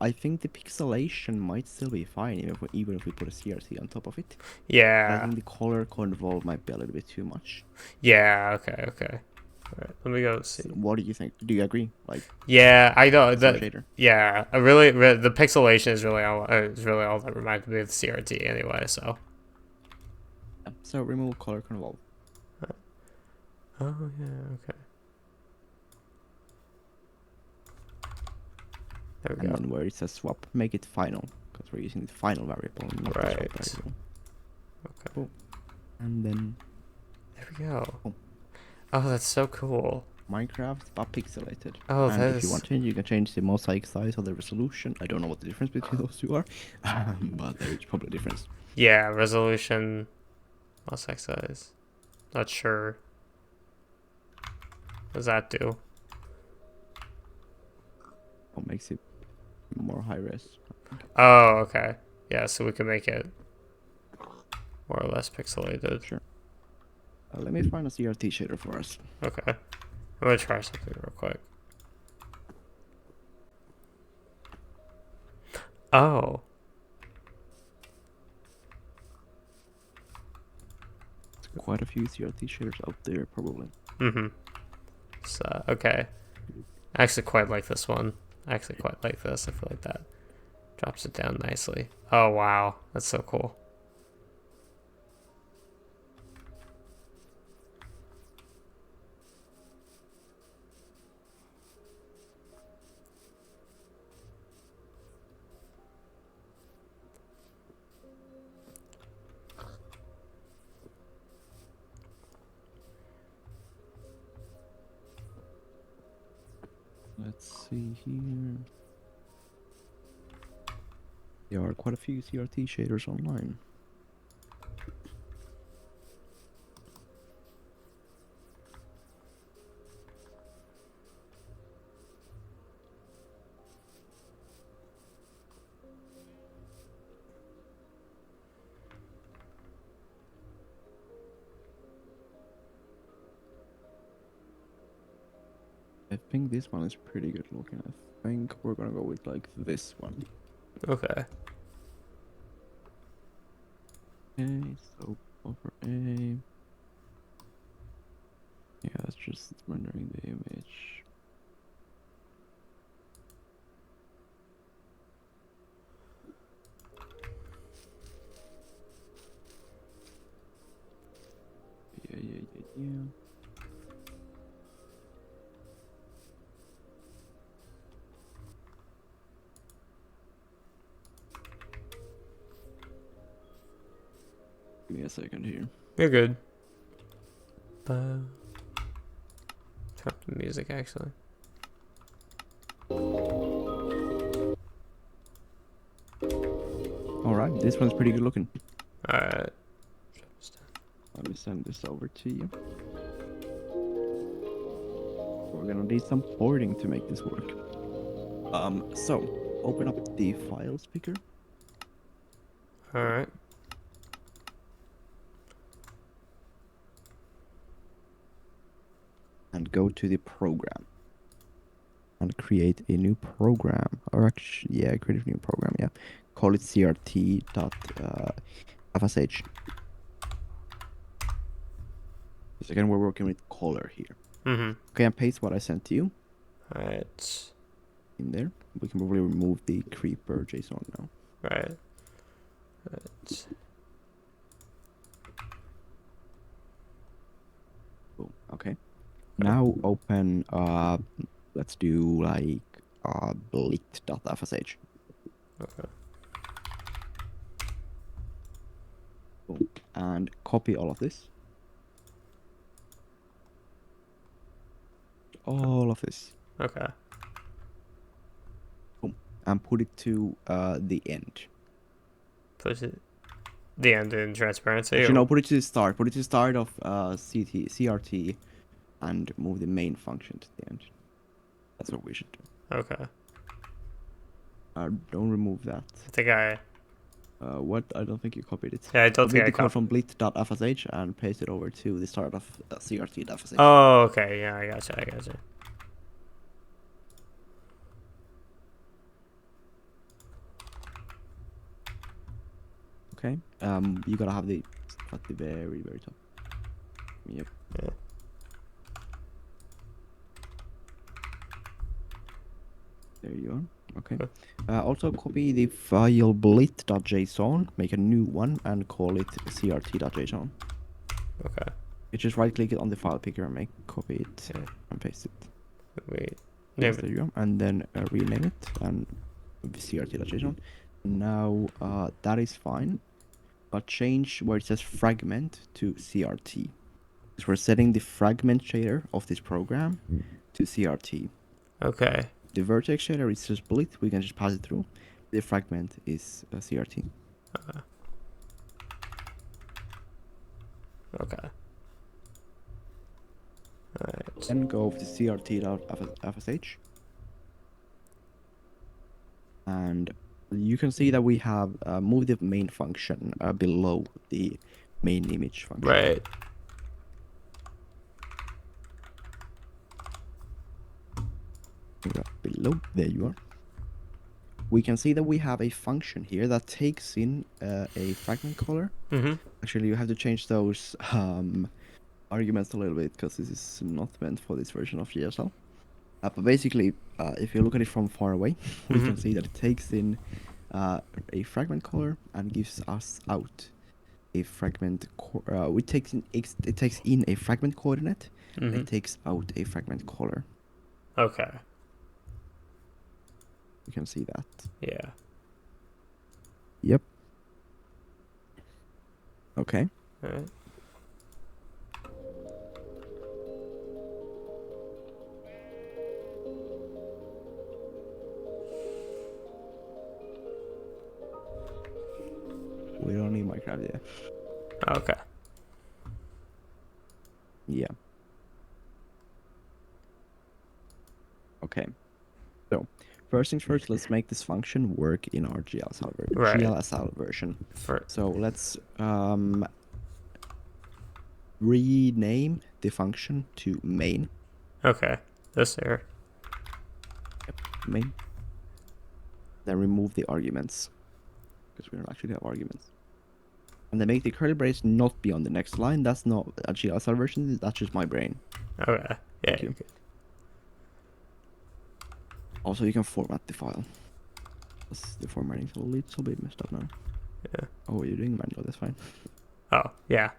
I think the pixelation might still be fine even if we put a CRT on top of it. I Yeah. think the color convolve might be a little bit too much. Yeah. Okay. All right. Let me go see. So what do you think? Do you agree? Like, Yeah, I know it's a that. shader. Yeah, the pixelation is really all that reminds me of the CRT anyway. So. Yeah. So remove color convolve. Oh yeah. Okay. There we And go. then where it says swap, make it final, because we're using the final variable, not the swap Right. variable. Okay. Cool. And then There we go. Oh. Oh, that's so cool. Minecraft but pixelated. Oh, and that if you is. want to, you can change the mosaic size or the resolution. I don't know what the difference between those two are, but there's probably a difference. Yeah, resolution. What's that size? Not sure. What does that do? What makes it more high res? Oh, okay. Yeah, so we can make it more or less pixelated. Sure. Let me find a CRT shader for us. Okay. I'm gonna try something real quick. Oh. There's quite a few CRT shaders out there, probably. Mm-hmm. So, okay. I actually quite like this one. I actually quite like this. I feel like that drops it down nicely. Oh, wow. That's so cool. Let's see here. There are quite a few CRT shaders online. I think this one is pretty good looking. I think we're gonna go with like this one. Okay. Okay, so over A. Yeah, that's just rendering the image. Yeah. Give me a second here. You're good. Turn up the music, actually. Alright, this one's pretty good looking. Alright. Let me send this over to you. We're gonna need some porting to make this work. So open up the files picker Alright. and go to the program. and create a new program. Or actually, yeah, create a new program. Yeah, call it crt.fsh. So again, we're working with color here. Mm-hmm. Okay, and paste what I sent to you Right. in there. We can probably remove the creeper JSON now. Right. Right. Boom. Okay. Now open let's do like blit.fsh. Okay. Boom. And copy all of this. All of this. Okay. Boom. And put it to the end. Put it the end in transparency. Actually, Or... no, put it to the start. Put it to the start of CRT and move the main function to the end. That's what we should do. Okay. Don't remove that. I think I. What? I don't think you copied it. Yeah, I don't Copy think I the code copied. from blit.fsh and paste it over to the start of crt.fsh. Oh, okay. Yeah, I gotcha. I gotcha. Okay. You gotta have the at the very top. Yep. Yeah. There you are. Okay. Okay. Also copy the file blit.json, make a new one, and call it crt.json. Okay. You just right click it on the file picker and copy it Yeah. and paste it. Wait. Yes, Name there it. you go. And then rename it and crt.json. Now that is fine, but change where it says fragment to CRT. Because we're setting the fragment shader of this program to CRT. Okay. The vertex shader is just split, we can just pass it through. The fragment is CRT. Okay. Alright. Then go to crt.fsh. And you can see that we have moved the main function below the main image function. Right. Below, there you are. We can see that we have a function here that takes in a fragment color. Mm-hmm. Actually, you have to change those arguments a little bit because this is not meant for this version of GSL. But basically, if you look at it from far away, we can see that it takes in a fragment color and gives us out a fragment. It takes in a fragment coordinate. And it takes out a fragment color. Okay. You can see that. Yeah. Yep. Okay. Alright. We don't need Minecraft yet. Okay. Yeah. Okay. So, first things first, let's make this function work in our GLSL version. So let's rename the function to main. Okay. This here. Yep, main. Then remove the arguments because we don't actually have arguments. And then make the curly brace not be on the next line. That's not a GLSL version. That's just my brain. Okay. Yeah. Thank you. Also, you can format the file. The formatting's a little bit messed up now. Yeah. Oh, you're doing manual. That's fine. Oh, yeah.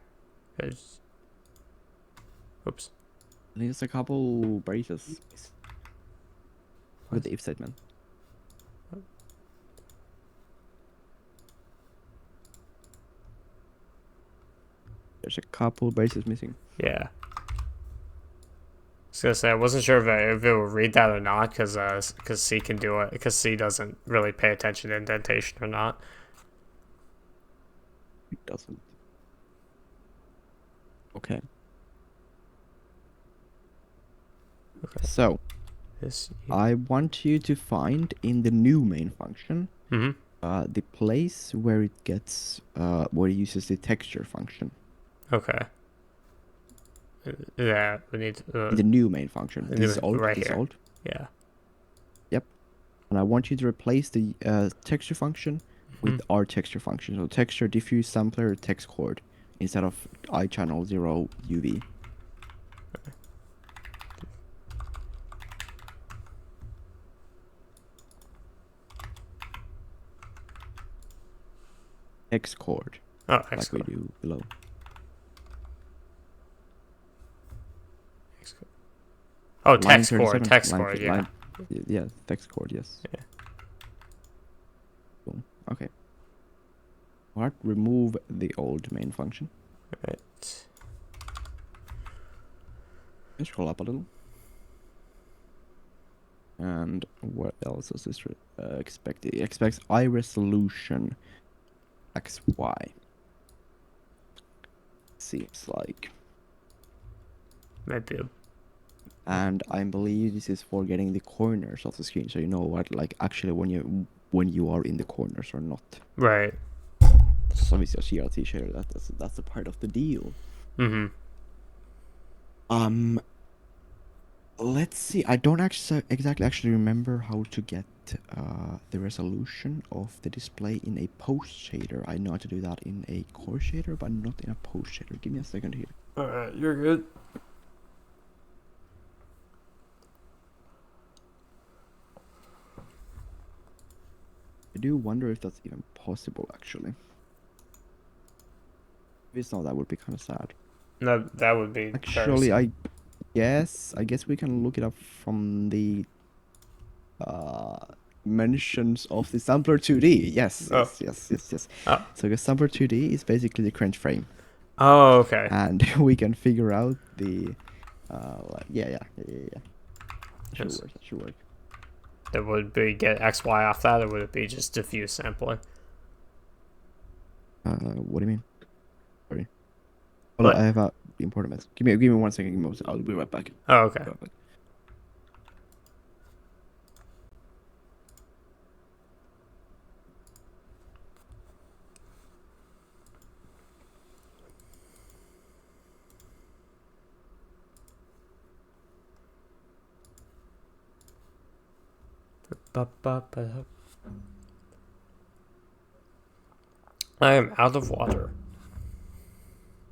Oops. I think it's a couple braces with the if statement. There's a couple braces missing. Yeah. I was gonna say I wasn't sure if it would read that or not because C can do it because C doesn't really pay attention to indentation or not. It doesn't. Okay. Okay. So I want you to find in the new main function the place where it gets where it uses the texture function. Okay. Yeah, we need in the new main function. This is old. right This here. is old. Yeah. And I want you to replace the texture function with our texture function. So texture diffuse sampler text chord instead of I channel 0 UV. Text chord, Oh, like we excellent. do below. Oh, Line text chord, 37, text line, chord, yeah. line, yeah, text chord, yes. Yeah. Boom. Okay. Alright, remove the old main function. Right. And scroll up a little. And what else is this expected? It expects eye resolution XY. Seems like. Maybe. And I believe this is for getting the corners of the screen, so you know what, like actually when you are in the corners or not. Right. So it's your CRT shader. That's a part of the deal. Mm-hmm. Let's see. I don't exactly remember how to get the resolution of the display in a post shader. I know how to do that in a core shader, but not in a post shader. Give me a second here. Alright, you're good. I do wonder if that's even possible, actually. If it's not, that would be kind of sad. No, that would be Actually, very I guess we can look it up from the mentions of the sampler 2D. Yes. Oh. Oh. So the sampler 2D is basically the crunch frame, Oh, okay. and we can figure out the yeah. Yes. That should work. That would be get XY off that, or would it be just diffuse sampling? What do you mean? Sorry. Hold What? on, I have a important message. Give me 1 second. Give me 1 second. I'll be right back. Oh, okay. I am out of water.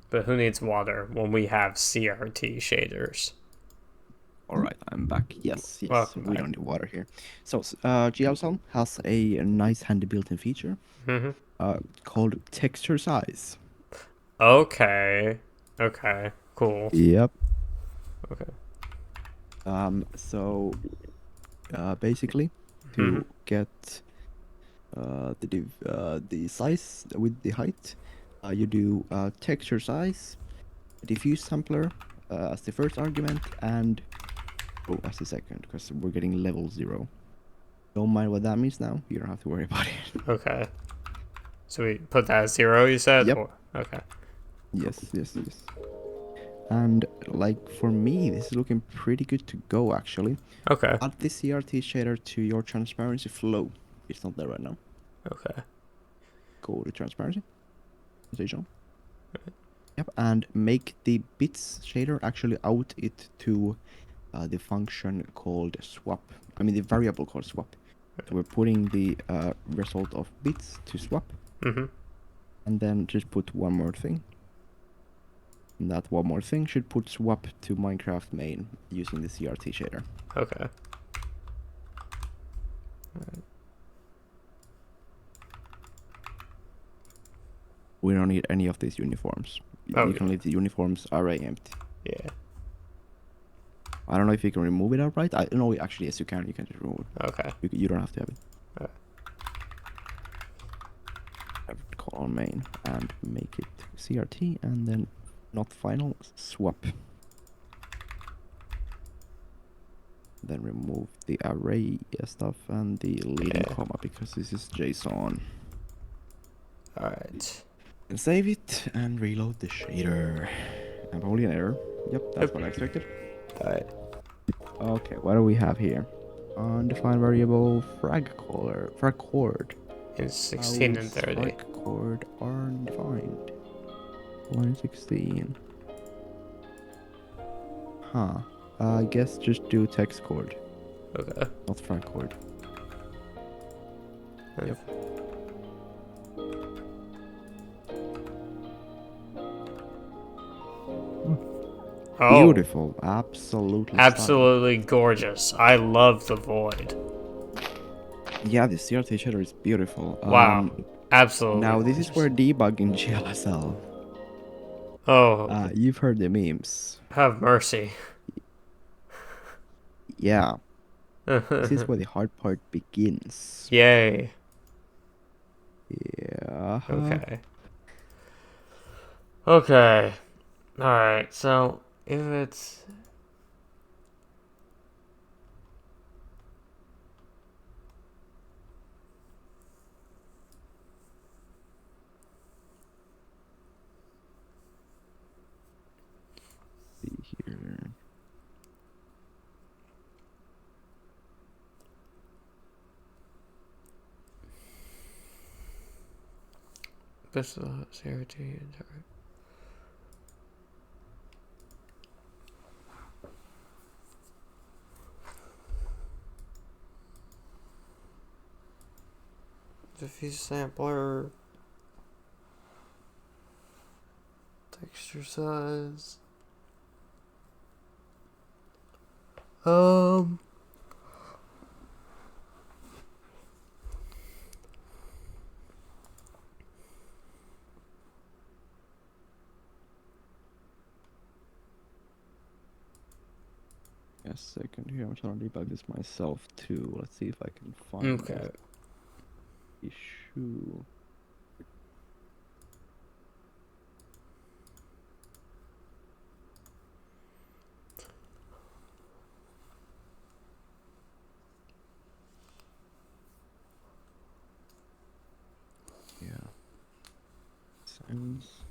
But who needs water when we have CRT shaders? All right, I'm back. Yes, Welcome we back. don't need water here. So, GLSON has a nice handy built-in feature called texture size. Okay. Okay. Cool. Yep. Okay. So, basically, to get the size with the height, you do texture size, diffuse sampler as the first argument, and as the second, because we're getting level 0. Don't mind what that means now. You don't have to worry about it. Okay. So we put that as 0, you said? Yep. Or, okay. Yes. And like for me, this is looking pretty good to go actually. Okay. Add the CRT shader to your transparency flow. It's not there right now. Okay. Go to transparency. Station. Yep, and make the bits shader actually out it to the function called swap. I mean the variable called swap. So we're putting the result of bits to swap. And then just put one more thing. And that one more thing should put swap to Minecraft main using the CRT shader. Okay. We don't need any of these uniforms. Oh, You can leave the uniforms array empty. Yeah. I don't know if you can remove it outright. I know actually yes you can. You can just remove it. Okay. You don't have to have it. Alright. Call on main and make it CRT and then not final swap. Then remove the array stuff and the leading comma because this is JSON. Alright. And save it and reload the shader. And probably an error. Yep, that's what I expected. Alright. Okay, what do we have here? Undefined variable frag chord. It's 16 and 30. Frag chord are undefined. 116. Huh. I guess just do text chord. Okay. Not frag chord. Yep. Oh, Beautiful. Absolutely stunning. absolutely gorgeous. I love the void. Yeah, the CRT shader is beautiful. Wow, absolutely Now this is gorgeous. where debugging GLSL. Oh, You've heard the memes. have mercy. Yeah, this is where the hard part begins. Yay. Yeah. Okay. Okay. Alright, so if it's. See here. This is CRT. Diffuse sampler. Texture size. Um. A second here. I'm trying to debug this myself too. Let's see if I can find Okay. this issue. Yeah. Sounds.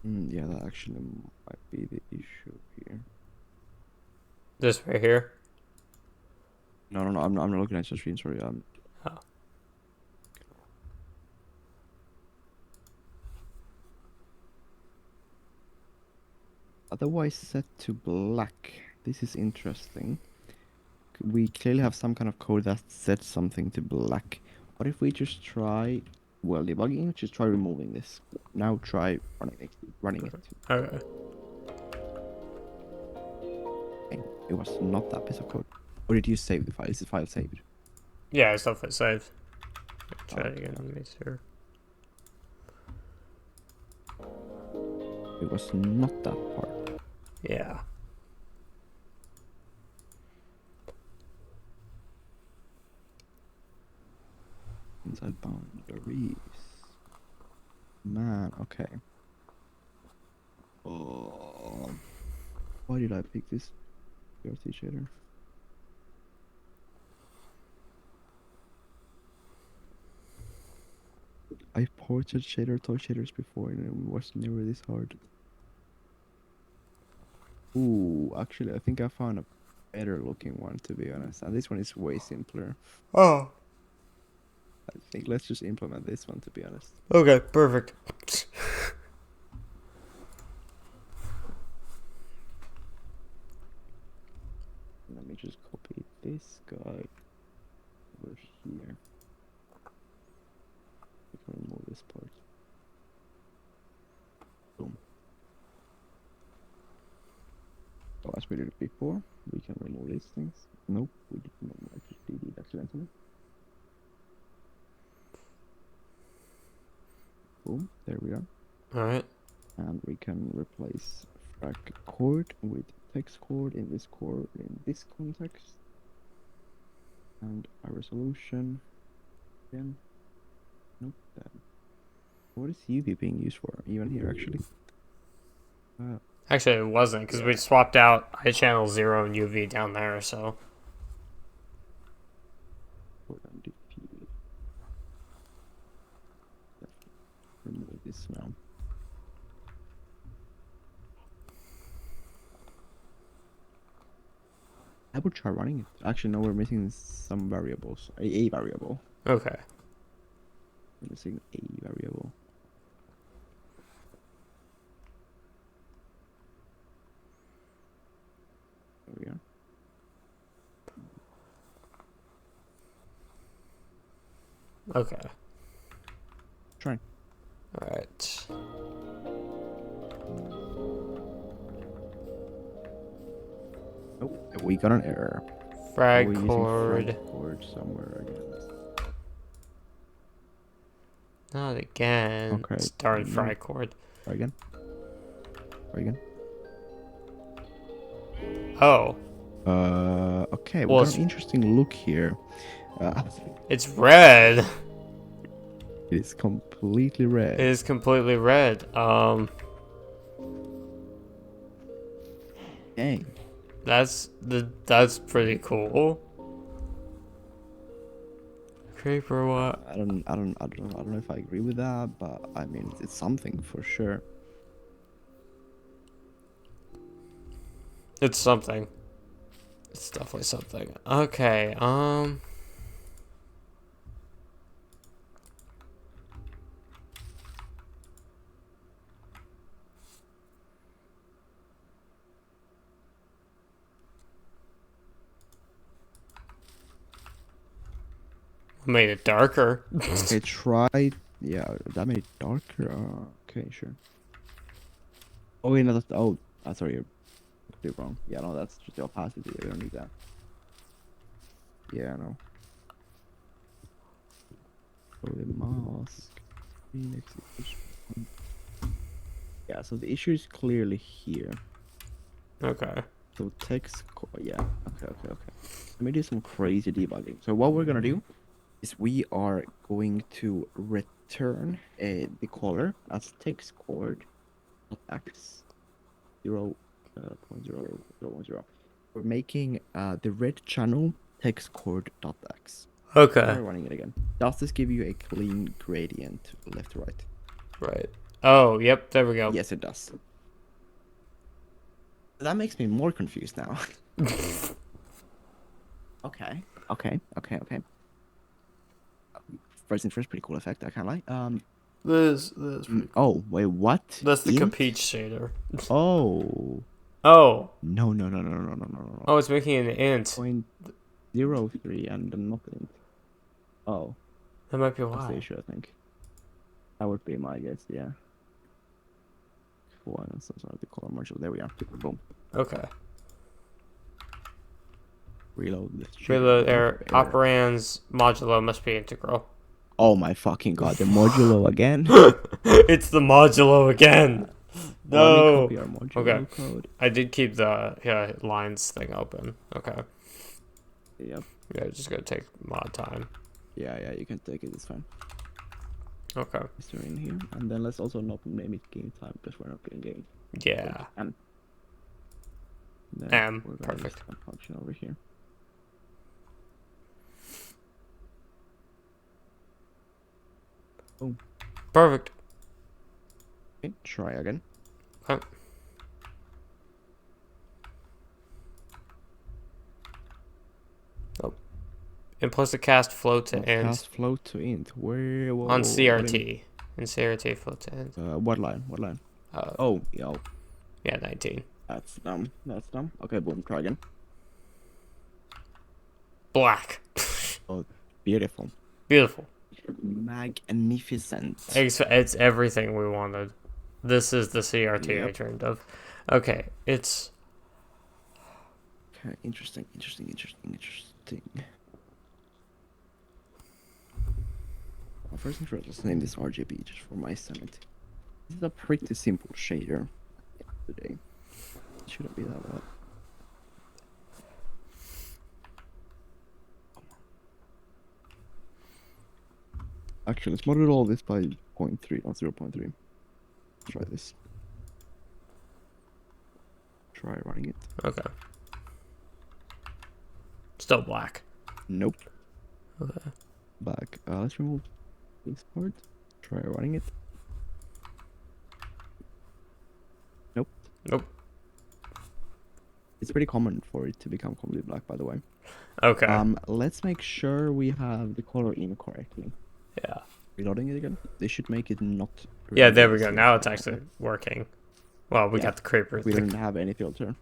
Yeah, that actually might be the issue here. This right here. No. I'm not looking at your screen. Sorry. Oh. Otherwise set to black. This is interesting. We clearly have some kind of code that sets something to black. What if we just try, well, debugging, just try removing this. Now try running it. Okay. Okay, it was not that piece of code. Or did you save the file? Is the file saved? Yeah, stuff is saved. Try it Okay, again. okay. Let me see. It was not that part. Yeah. Inside boundaries. Man, okay. Oh, why did I pick this PRT shader? I ported toy shaders before and it was never this hard. Ooh, actually, I think I found a better looking one to be honest. And this one is way simpler. Oh. I think let's just implement this one to be honest. Okay. Perfect. Let me just copy this guy over here. We can remove this part. Boom. So as we did it before, we can remove these things. Nope, we did not. I just did it accidentally. Boom, there we are. All right. And we can replace frac chord with text chord in this context. And a resolution again. Nope, that. What is UV being used for? Even here, actually. Actually, it wasn't, because we swapped out I channel 0 and UV down there, so. Hold on, remove this now. I would try running it. Actually, no, we're missing some variables. A variable. Okay. We're missing a variable. There we are. Okay. Try. Alright. Oh, we got an error. Frag We're using cord. frag cord somewhere again. Not again. Okay. Started No. frag cord. Try again. Try again. Oh. Okay, we Well, got an interesting look here. it's red. It is completely red. It is completely red. Dang. That's pretty cool. Creeper what? I don't know if I agree with that, but I mean it's something for sure. It's something. It's definitely something. Okay, made it darker. Okay, try. Yeah, that made it darker. Okay, sure. Oh wait, no, that's sorry, you're completely wrong. Yeah, no, that's just the opacity. We don't need that. Yeah, no. So the mask. Yeah, so the issue is clearly here. Okay. So yeah. Okay. Let me do some crazy debugging. So what we're gonna do is we are going to return the color as text chord x 0.0010. We're making the red channel text chord .x. Okay. Try running it again. Does this give you a clean gradient left to right? Right. Oh, yep, there we go. Yes, it does. That makes me more confused now. Okay. First thing first, pretty cool effect, I can't lie. This pretty cool. Oh, wait, what? That's the Int? Capeach shader. Oh. Oh. No. Oh, it's making an int. 0.03 and not int. Oh. That might be That's the why. issue, I think. That would be my guess, yeah. Cool, and some sort of the color module. There we are. Boom. Okay. Reload this shit. Reload error. Operands modulo must be integral. Oh my fucking god, the modulo again? It's the modulo again. No. Let me copy our modulo code. I did keep the lines thing open. Okay. Yep. Yeah, just gotta take mod time. Yeah, you can take it, it's fine. Okay. Is in here? And then let's also not name it game time because we're not getting game. Yeah. Perfect. Function over here. Boom. Perfect. Okay, try again. Okay. Oh. Implicit cast float to int. Cast float to int. Where? On CRT. In CRT float to int. What line? Oh, yo. Yeah, 19. That's dumb. Okay, boom. Try again. Black. Oh, beautiful. Beautiful. Magnificent. It's everything we wanted. This is the CRT I Yep. dreamed of. Okay, it's... Okay, interesting. Well, first things first, let's name this RGB just for my sanity. This is a pretty simple shader today. It shouldn't be that bad. Actually, let's model all this by 0.3, not 0.3. Try this. Try running it. Okay. Still black. Nope. Okay. Back. Let's remove this part. Try running it. Nope. Nope. It's pretty common for it to become completely black, by the way. Okay. Let's make sure we have the color in correctly. Yeah. Reloading it again. They should make it not. Yeah, there we really go. Now it's actually working. Well, we got the creeper. We don't have any filter.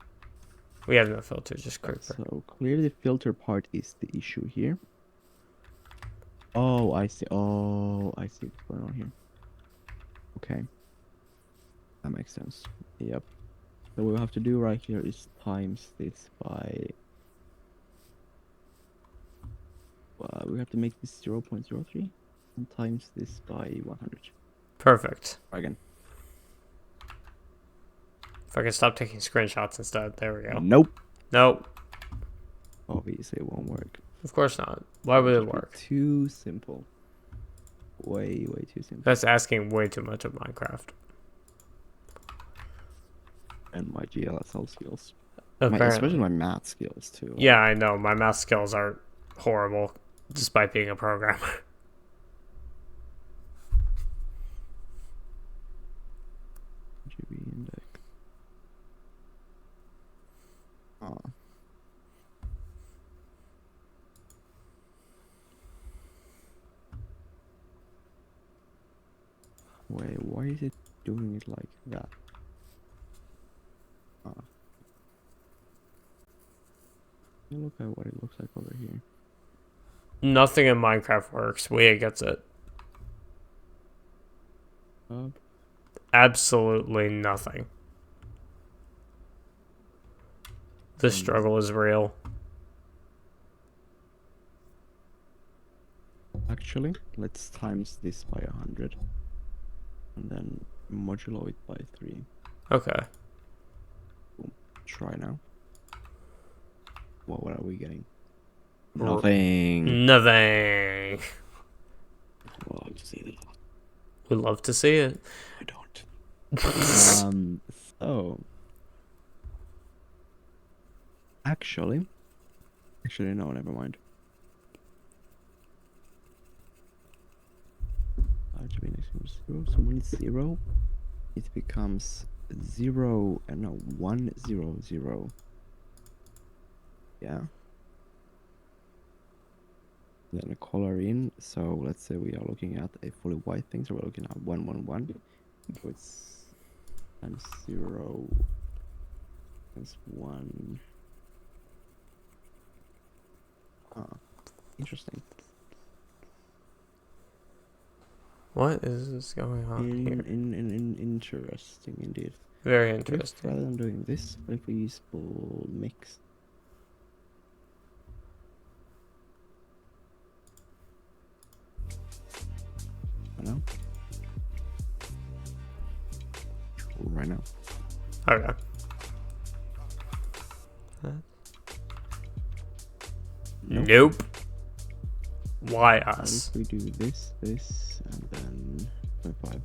We have no filter, just creeper. So clearly the filter part is the issue here. Oh, I see. Oh, I see what's going on here. Okay. That makes sense. Yep. So what we have to do right here is times this by... we have to make this 0.03 and times this by 100. Perfect. Again. If I can stop taking screenshots instead. There we go. Nope. Nope. Obviously it won't work. Of course not. Why would it work? Too simple. Way too simple. That's asking way too much of Minecraft. And my GLSL skills. Apparently. Especially my math skills too. Yeah, I know. My math skills are horrible, despite being a programmer. GB index. Oh. Wait, why is it doing it like that? Look at what it looks like over here. Nothing in Minecraft works. Wea gets it. Absolutely nothing. The struggle is real. Actually, let's times this by 100. And then modulo it by 3. Okay. Boom. Try now. What are we getting? Nothing. Nothing. Well, to see that. We'd love to see it. I don't. So actually no, never mind. RGB next to 0. So when it's 0, it becomes 0 and no 1 0 0. Yeah. Then a color in. So let's say we are looking at a fully white thing. So we're looking at 1 1 1. So it's times 0 times 1. Interesting. What is going on here? Interesting indeed. Very If, interesting. rather than doing this, what if we use full mix? I know. Right now. Okay. Nope. Why What us? if we do this, and then 0.5?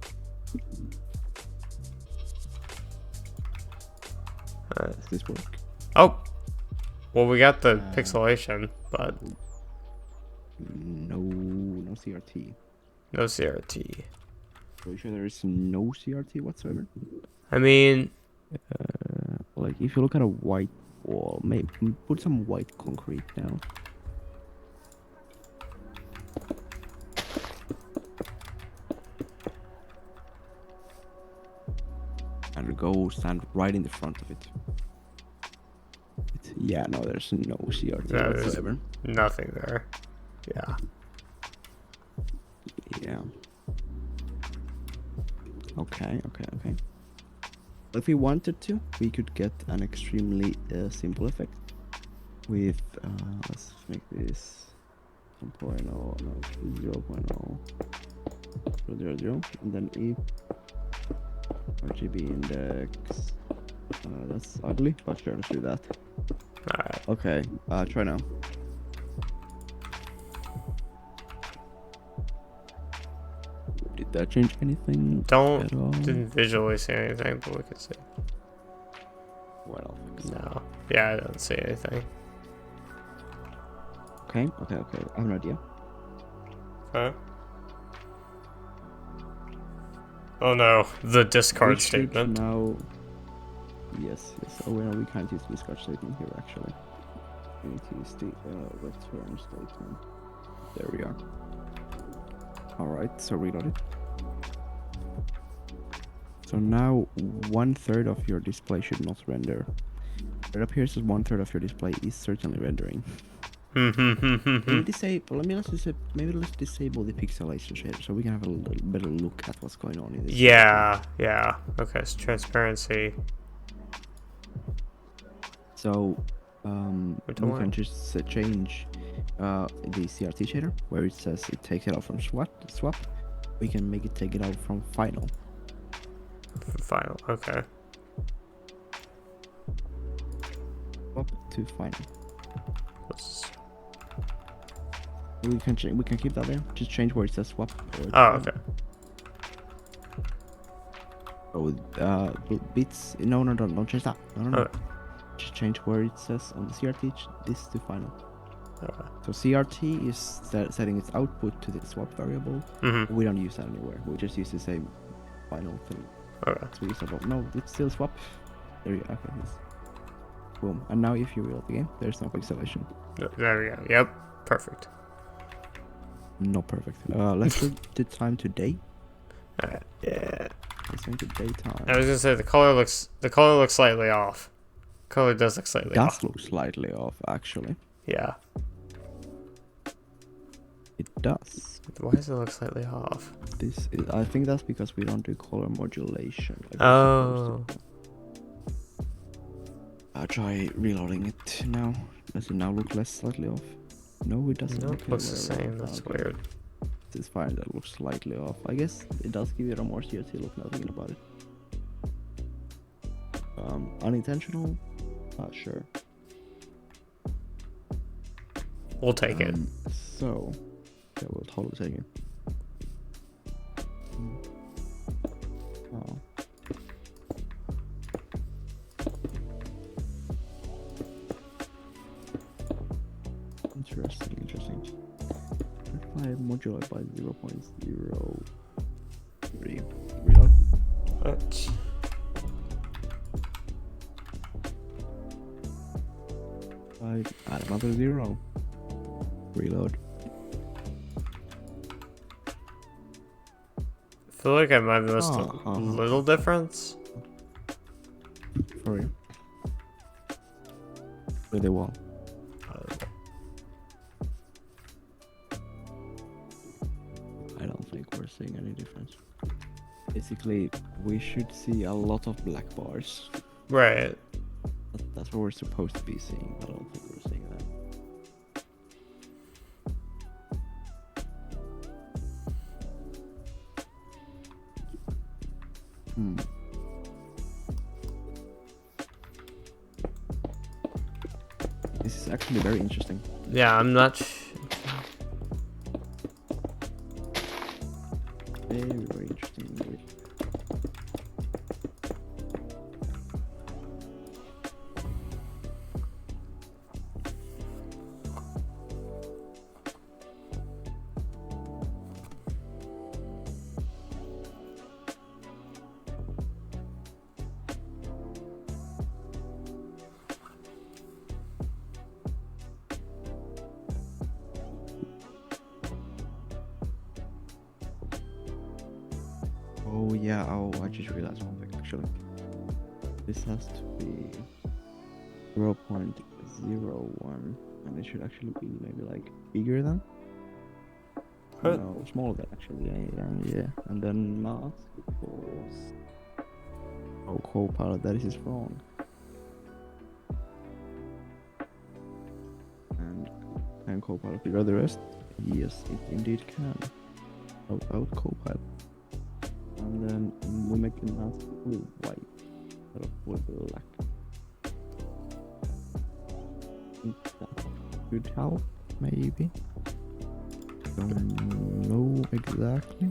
Does this work? Oh. Well, we got the pixelation, but No CRT. no CRT. Are you sure there is no CRT whatsoever? I mean, Like if you look at a white wall, maybe put some white concrete down. And go stand right in the front of it. Yeah, no, there's no CRT That is- whatsoever. nothing there. Yeah. Yeah. Okay. If we wanted to, we could get an extremely simple effect with, let's make this 1.0, no, 0.0, 0.0, and then if RGB index, that's ugly, but sure, let's do that. Alright. Okay, try now. that change anything at all? Didn't visually see anything, but we could see. Well, I don't think so. No. Yeah, I don't see anything. Okay. I have an idea. Okay. Oh no, the discard We should statement. now. Yes. Oh, well, we can't use the discard statement here actually. We need to use the return statement. There we are. Alright, so reload it. So now 1/3 of your display should not render. It appears that 1/3 of your display is certainly rendering. Maybe disable. Maybe let's disable the pixelation shader so we can have a little better look at what's going on in this. Yeah. Okay, so transparency. So we can just change the CRT shader where it says it takes it out from swap. We can make it take it out from final. Final. Okay. Swap to final. Let's... We can keep that there. Just change where it says swap. Oh, okay. Oh, bits. No, don't change that. No. Okay. Just change where it says on the CRT this to final. Okay. So CRT is setting its output to the swap variable. We don't use that anywhere. We just use the same final thing. Okay. So we said, no, it's still swap. There you go. Okay, yes. Boom. And now if you reload the game, there's no pixelation. There we go. Yep. Perfect. Not perfect. Let's put the time to day. Alright. Yeah. Let's make it daytime. I was gonna say the color looks slightly off. Color does look slightly off. Does look slightly off, actually. Yeah. It does. Why does it look slightly off? I think that's because we don't do color modulation. Like Oh. I'll try reloading it now. Does it now look slightly off? No, it doesn't. No, Okay, it looks the whatever. same. That's Okay. weird. It's fine. That looks slightly off. I guess it does give it a more CRT look. Now thinking about it. Unintentional. Not sure. We'll take it. So, yeah, we'll totally take it. Oh. Interesting. If I modulate by 0.03. Reload. What? I add another 0. Reload. I feel like I might have missed a Uh-huh. little difference. For you. With the wall. I don't think we're seeing any difference. Basically, we should see a lot of black bars. Right. That's what we're supposed to be seeing. I don't think we're seeing that. This is actually very interesting. Yeah, I'm not. Very interesting. Oh yeah, I just realized one thing actually. This has to be 0.01 and it should actually be maybe like bigger than? What? No, smaller than actually, yeah. And then mask equals... Oh, Copilot, that is wrong. And can Copilot figure out the rest? Yes, it indeed can. Without Copilot. And then we make the mask with white instead of with black. Think that could help, maybe. Don't know exactly.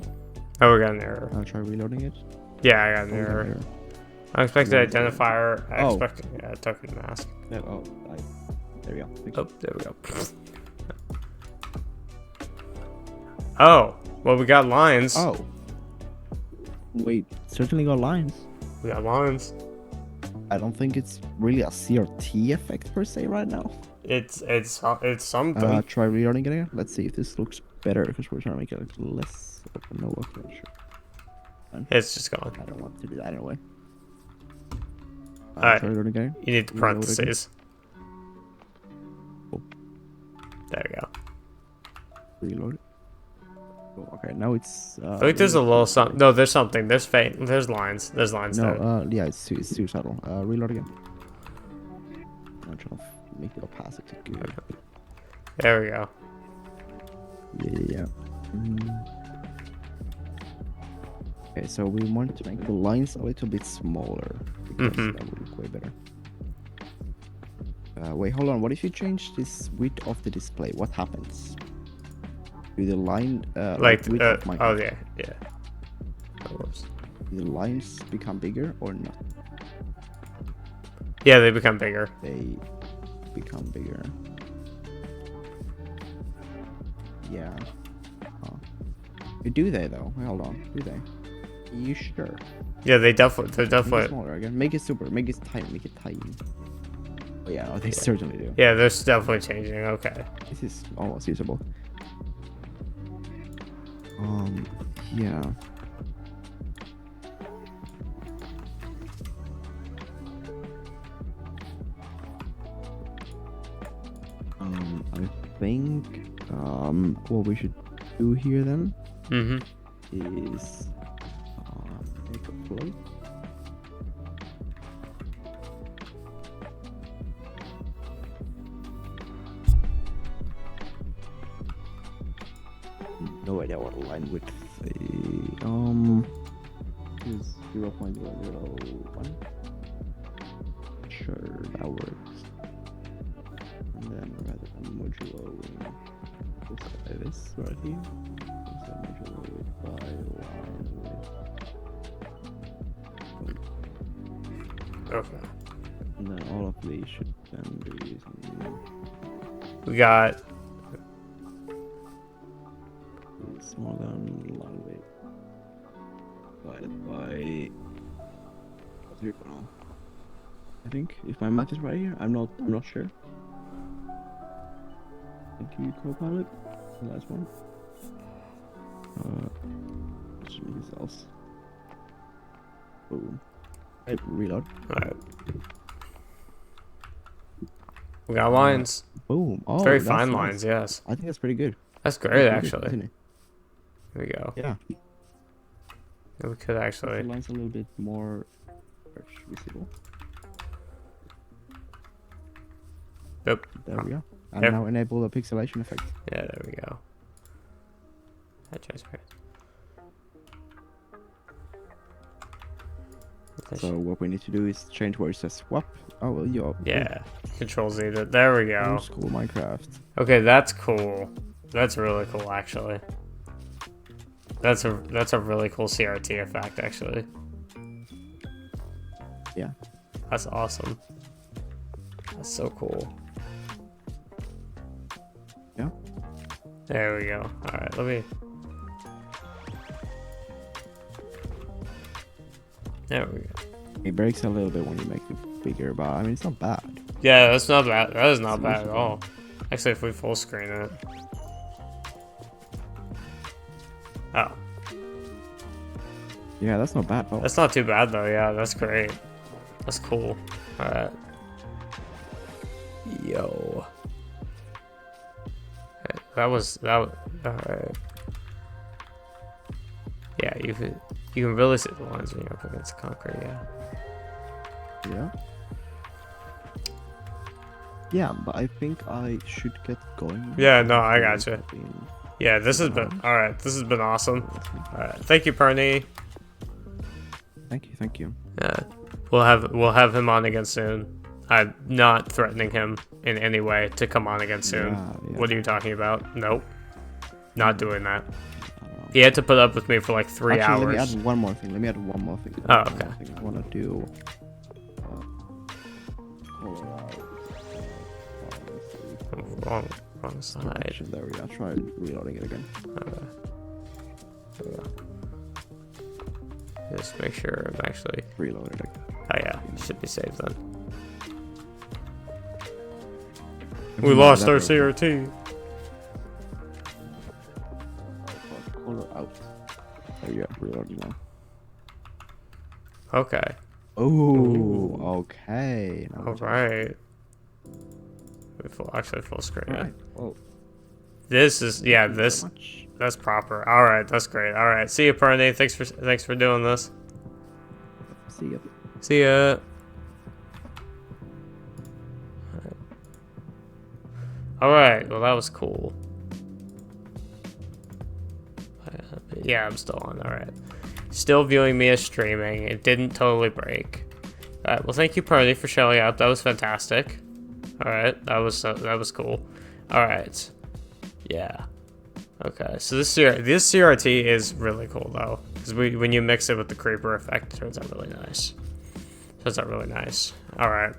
Oh, we got an error. I'll try reloading it. Yeah, I got an Oh, we got error. Unexpected identifier. Oh. Token mask. No, there we go. Fix it. Oh, there we go. Oh, well, we got lines. Oh. Wait, certainly got lines. We got lines. I don't think it's really a CRT effect per se right now. It's something. Try reloading it again. Let's see if this looks better because we're trying to make it look less open. No, okay, sure. It's just gone. I don't want to do that anyway. Alright. Try reloading again. You need the Reload parentheses. Oh. There we go. Reload it. Oh, okay, now it's. I think there's a little something. No, there's something. There's fate. There's lines. There's lines there. No, yeah, it's too subtle. Reload again. I'm trying to make the opacity good. There we go. Yeah. Okay, so we want to make the lines a little bit smaller because that would look way better. Wait, hold on. What if you change this width of the display? What happens? Do the line width of my oh yeah. Oh, whoops. Do the lines become bigger or not? Yeah, they become bigger. They become bigger. Yeah. Do they though? Hold on. Do they? You sure? Yeah, they're definitely. Make it smaller again. Make it super. Make it tiny. Make it tiny. Oh yeah, no, they certainly do. Yeah, they're definitely changing. Okay. This is almost usable. Yeah. I think what we should do here then is make a float. No idea what line width is 0.001. Sure, that works. And then rather than moduloing this right here, instead modulo it by line width. Okay. And then all of these should then be using. We got. Smaller than line width divided by 3.0. I think if my math is right here, I'm not sure. Thank you, Copilot. The last one. Something else. Boom. Right, reload. Alright. We got lines. Boom. Oh, Very that's fine nice. lines, yes. I think that's pretty good. That's great, Pretty good, actually. isn't it? There we go. Yeah. We could The actually. line's a little bit more visible. Yep. There we go. And Yep. now enable the pixelation effect. Yeah, there we go. That transparent. So what we need to do is change where it says swap. Oh, well, Yeah. Control Z. There we go. Old school Minecraft. Okay, that's cool. That's really cool, actually. That's a really cool CRT effect, actually. Yeah. That's awesome. That's so cool. Yeah. There we go. All right, let me. There we go. It breaks a little bit when you make it bigger, but I mean it's not bad. Yeah, that's not bad. That is not bad at all. Actually, if we full screen it. Oh. Yeah, that's not bad. Oh. That's not too bad though. Yeah, that's great. That's cool. All right. Yo. That was. All right. Yeah, you can really see the lines when you're up against concrete. Yeah. Yeah. Yeah, but I think I should get going. Yeah. No, I gotcha. Yeah, this has been all right. This has been awesome. All right. Thank you, Perny. Thank you. Yeah. We'll have him on again soon. I'm not threatening him in any way to come on again soon. Yeah. What are you talking about? Nope. Not doing that. I don't know. He had to put up with me for like 3 Actually, hours. let me add one more thing. Oh, okay. I want to do. Wrong side. There we go. Try reloading it again. Okay. There we go. Just make sure I'm actually Reload it again. Oh yeah, should be saved then. We lost our CRT. Corner out. There you go. Reloading now. Okay. Oh, okay. All right. Actually, full screen. All right. Well, This is that's proper. All right, that's great. All right, see you, Perny. Thanks for doing this. see ya. See ya. All right. Well, that was cool. Yeah, I'm still on. All right. Still viewing me as streaming. It didn't totally break. All right. Well, thank you, Perny, for showing up. That was fantastic. All right. That was cool. All right. Yeah. Okay. So this CRT is really cool though, because when you mix it with the creeper effect, it turns out really nice. All right.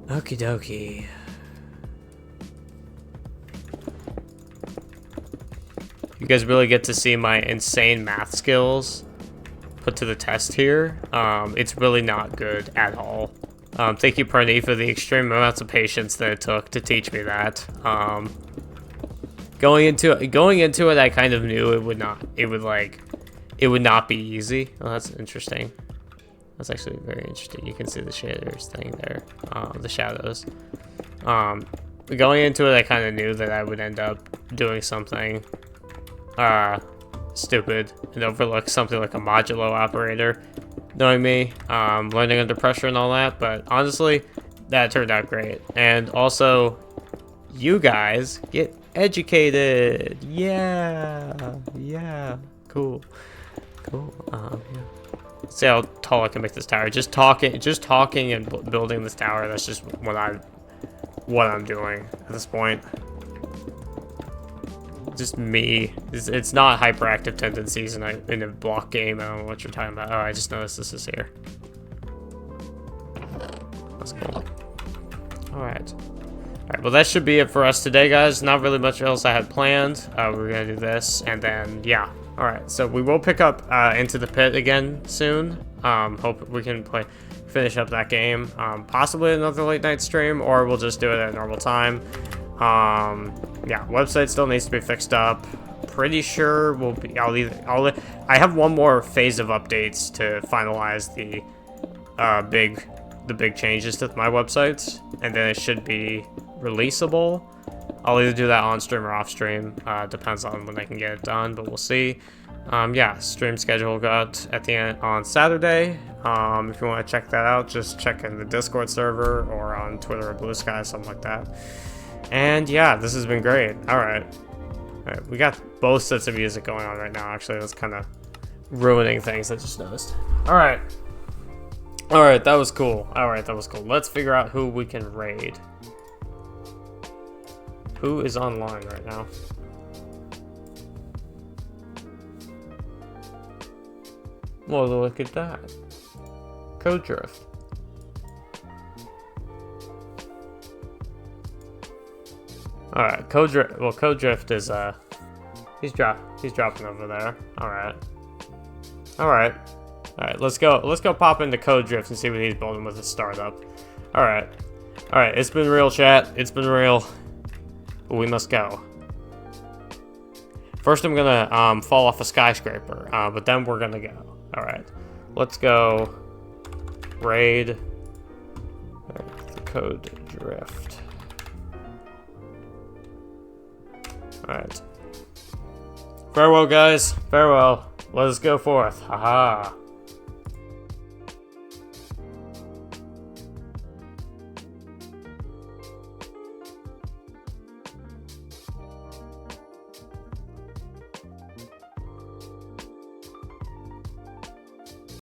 Okie dokie. You guys really get to see my insane math skills put to the test here. It's really not good at all. Thank you, Perny, for the extreme amounts of patience that it took to teach me that. Going into it, I kind of knew it would not be easy. Oh, that's interesting. That's actually very interesting. You can see the shaders thing there, the shadows. Going into it, I kind of knew that I would end up doing something stupid and overlook something like a modulo operator. Knowing me, learning under pressure and all that, but honestly, that turned out great. And also, you guys get educated. Yeah, cool. Yeah. See how tall I can make this tower. Just talking and building this tower. That's just what I'm doing at this point. Just me. It's not hyperactive tendencies in a block game. I don't know what you're talking about. Oh, I just noticed this is here. That's cool. Alright. Alright, well that should be it for us today, guys. Not really much else I had planned. We're gonna do this, and then, yeah. Alright, so we will pick up Into the Pit again soon. Hope we can finish up that game. Possibly another late night stream, or we'll just do it at a normal time. Yeah, website still needs to be fixed up. Pretty sure we'll be. I have one more phase of updates to finalize the big changes to my websites, and then it should be releasable. I'll either do that on stream or off stream. Depends on when I can get it done, but we'll see. Yeah, stream schedule got at the end on Saturday. If you want to check that out, just check in the Discord server or on Twitter or Blue Sky, something like that. And yeah, this has been great. Alright, we got both sets of music going on right now. Actually, that's kind of ruining things, I just noticed. Alright, that was cool. Let's figure out who we can raid. Who is online right now? Well, look at that. Code Drift. Alright, Code Drift is, he's dropping over there. Alright, let's go pop into Code Drift and see what he's building with his startup. Alright, it's been real, chat. It's been real. But we must go. First, I'm gonna, fall off a skyscraper, but then we're gonna go. Alright, let's go raid Code Drift. Alright. Farewell, guys. Farewell. Let us go forth. Haha.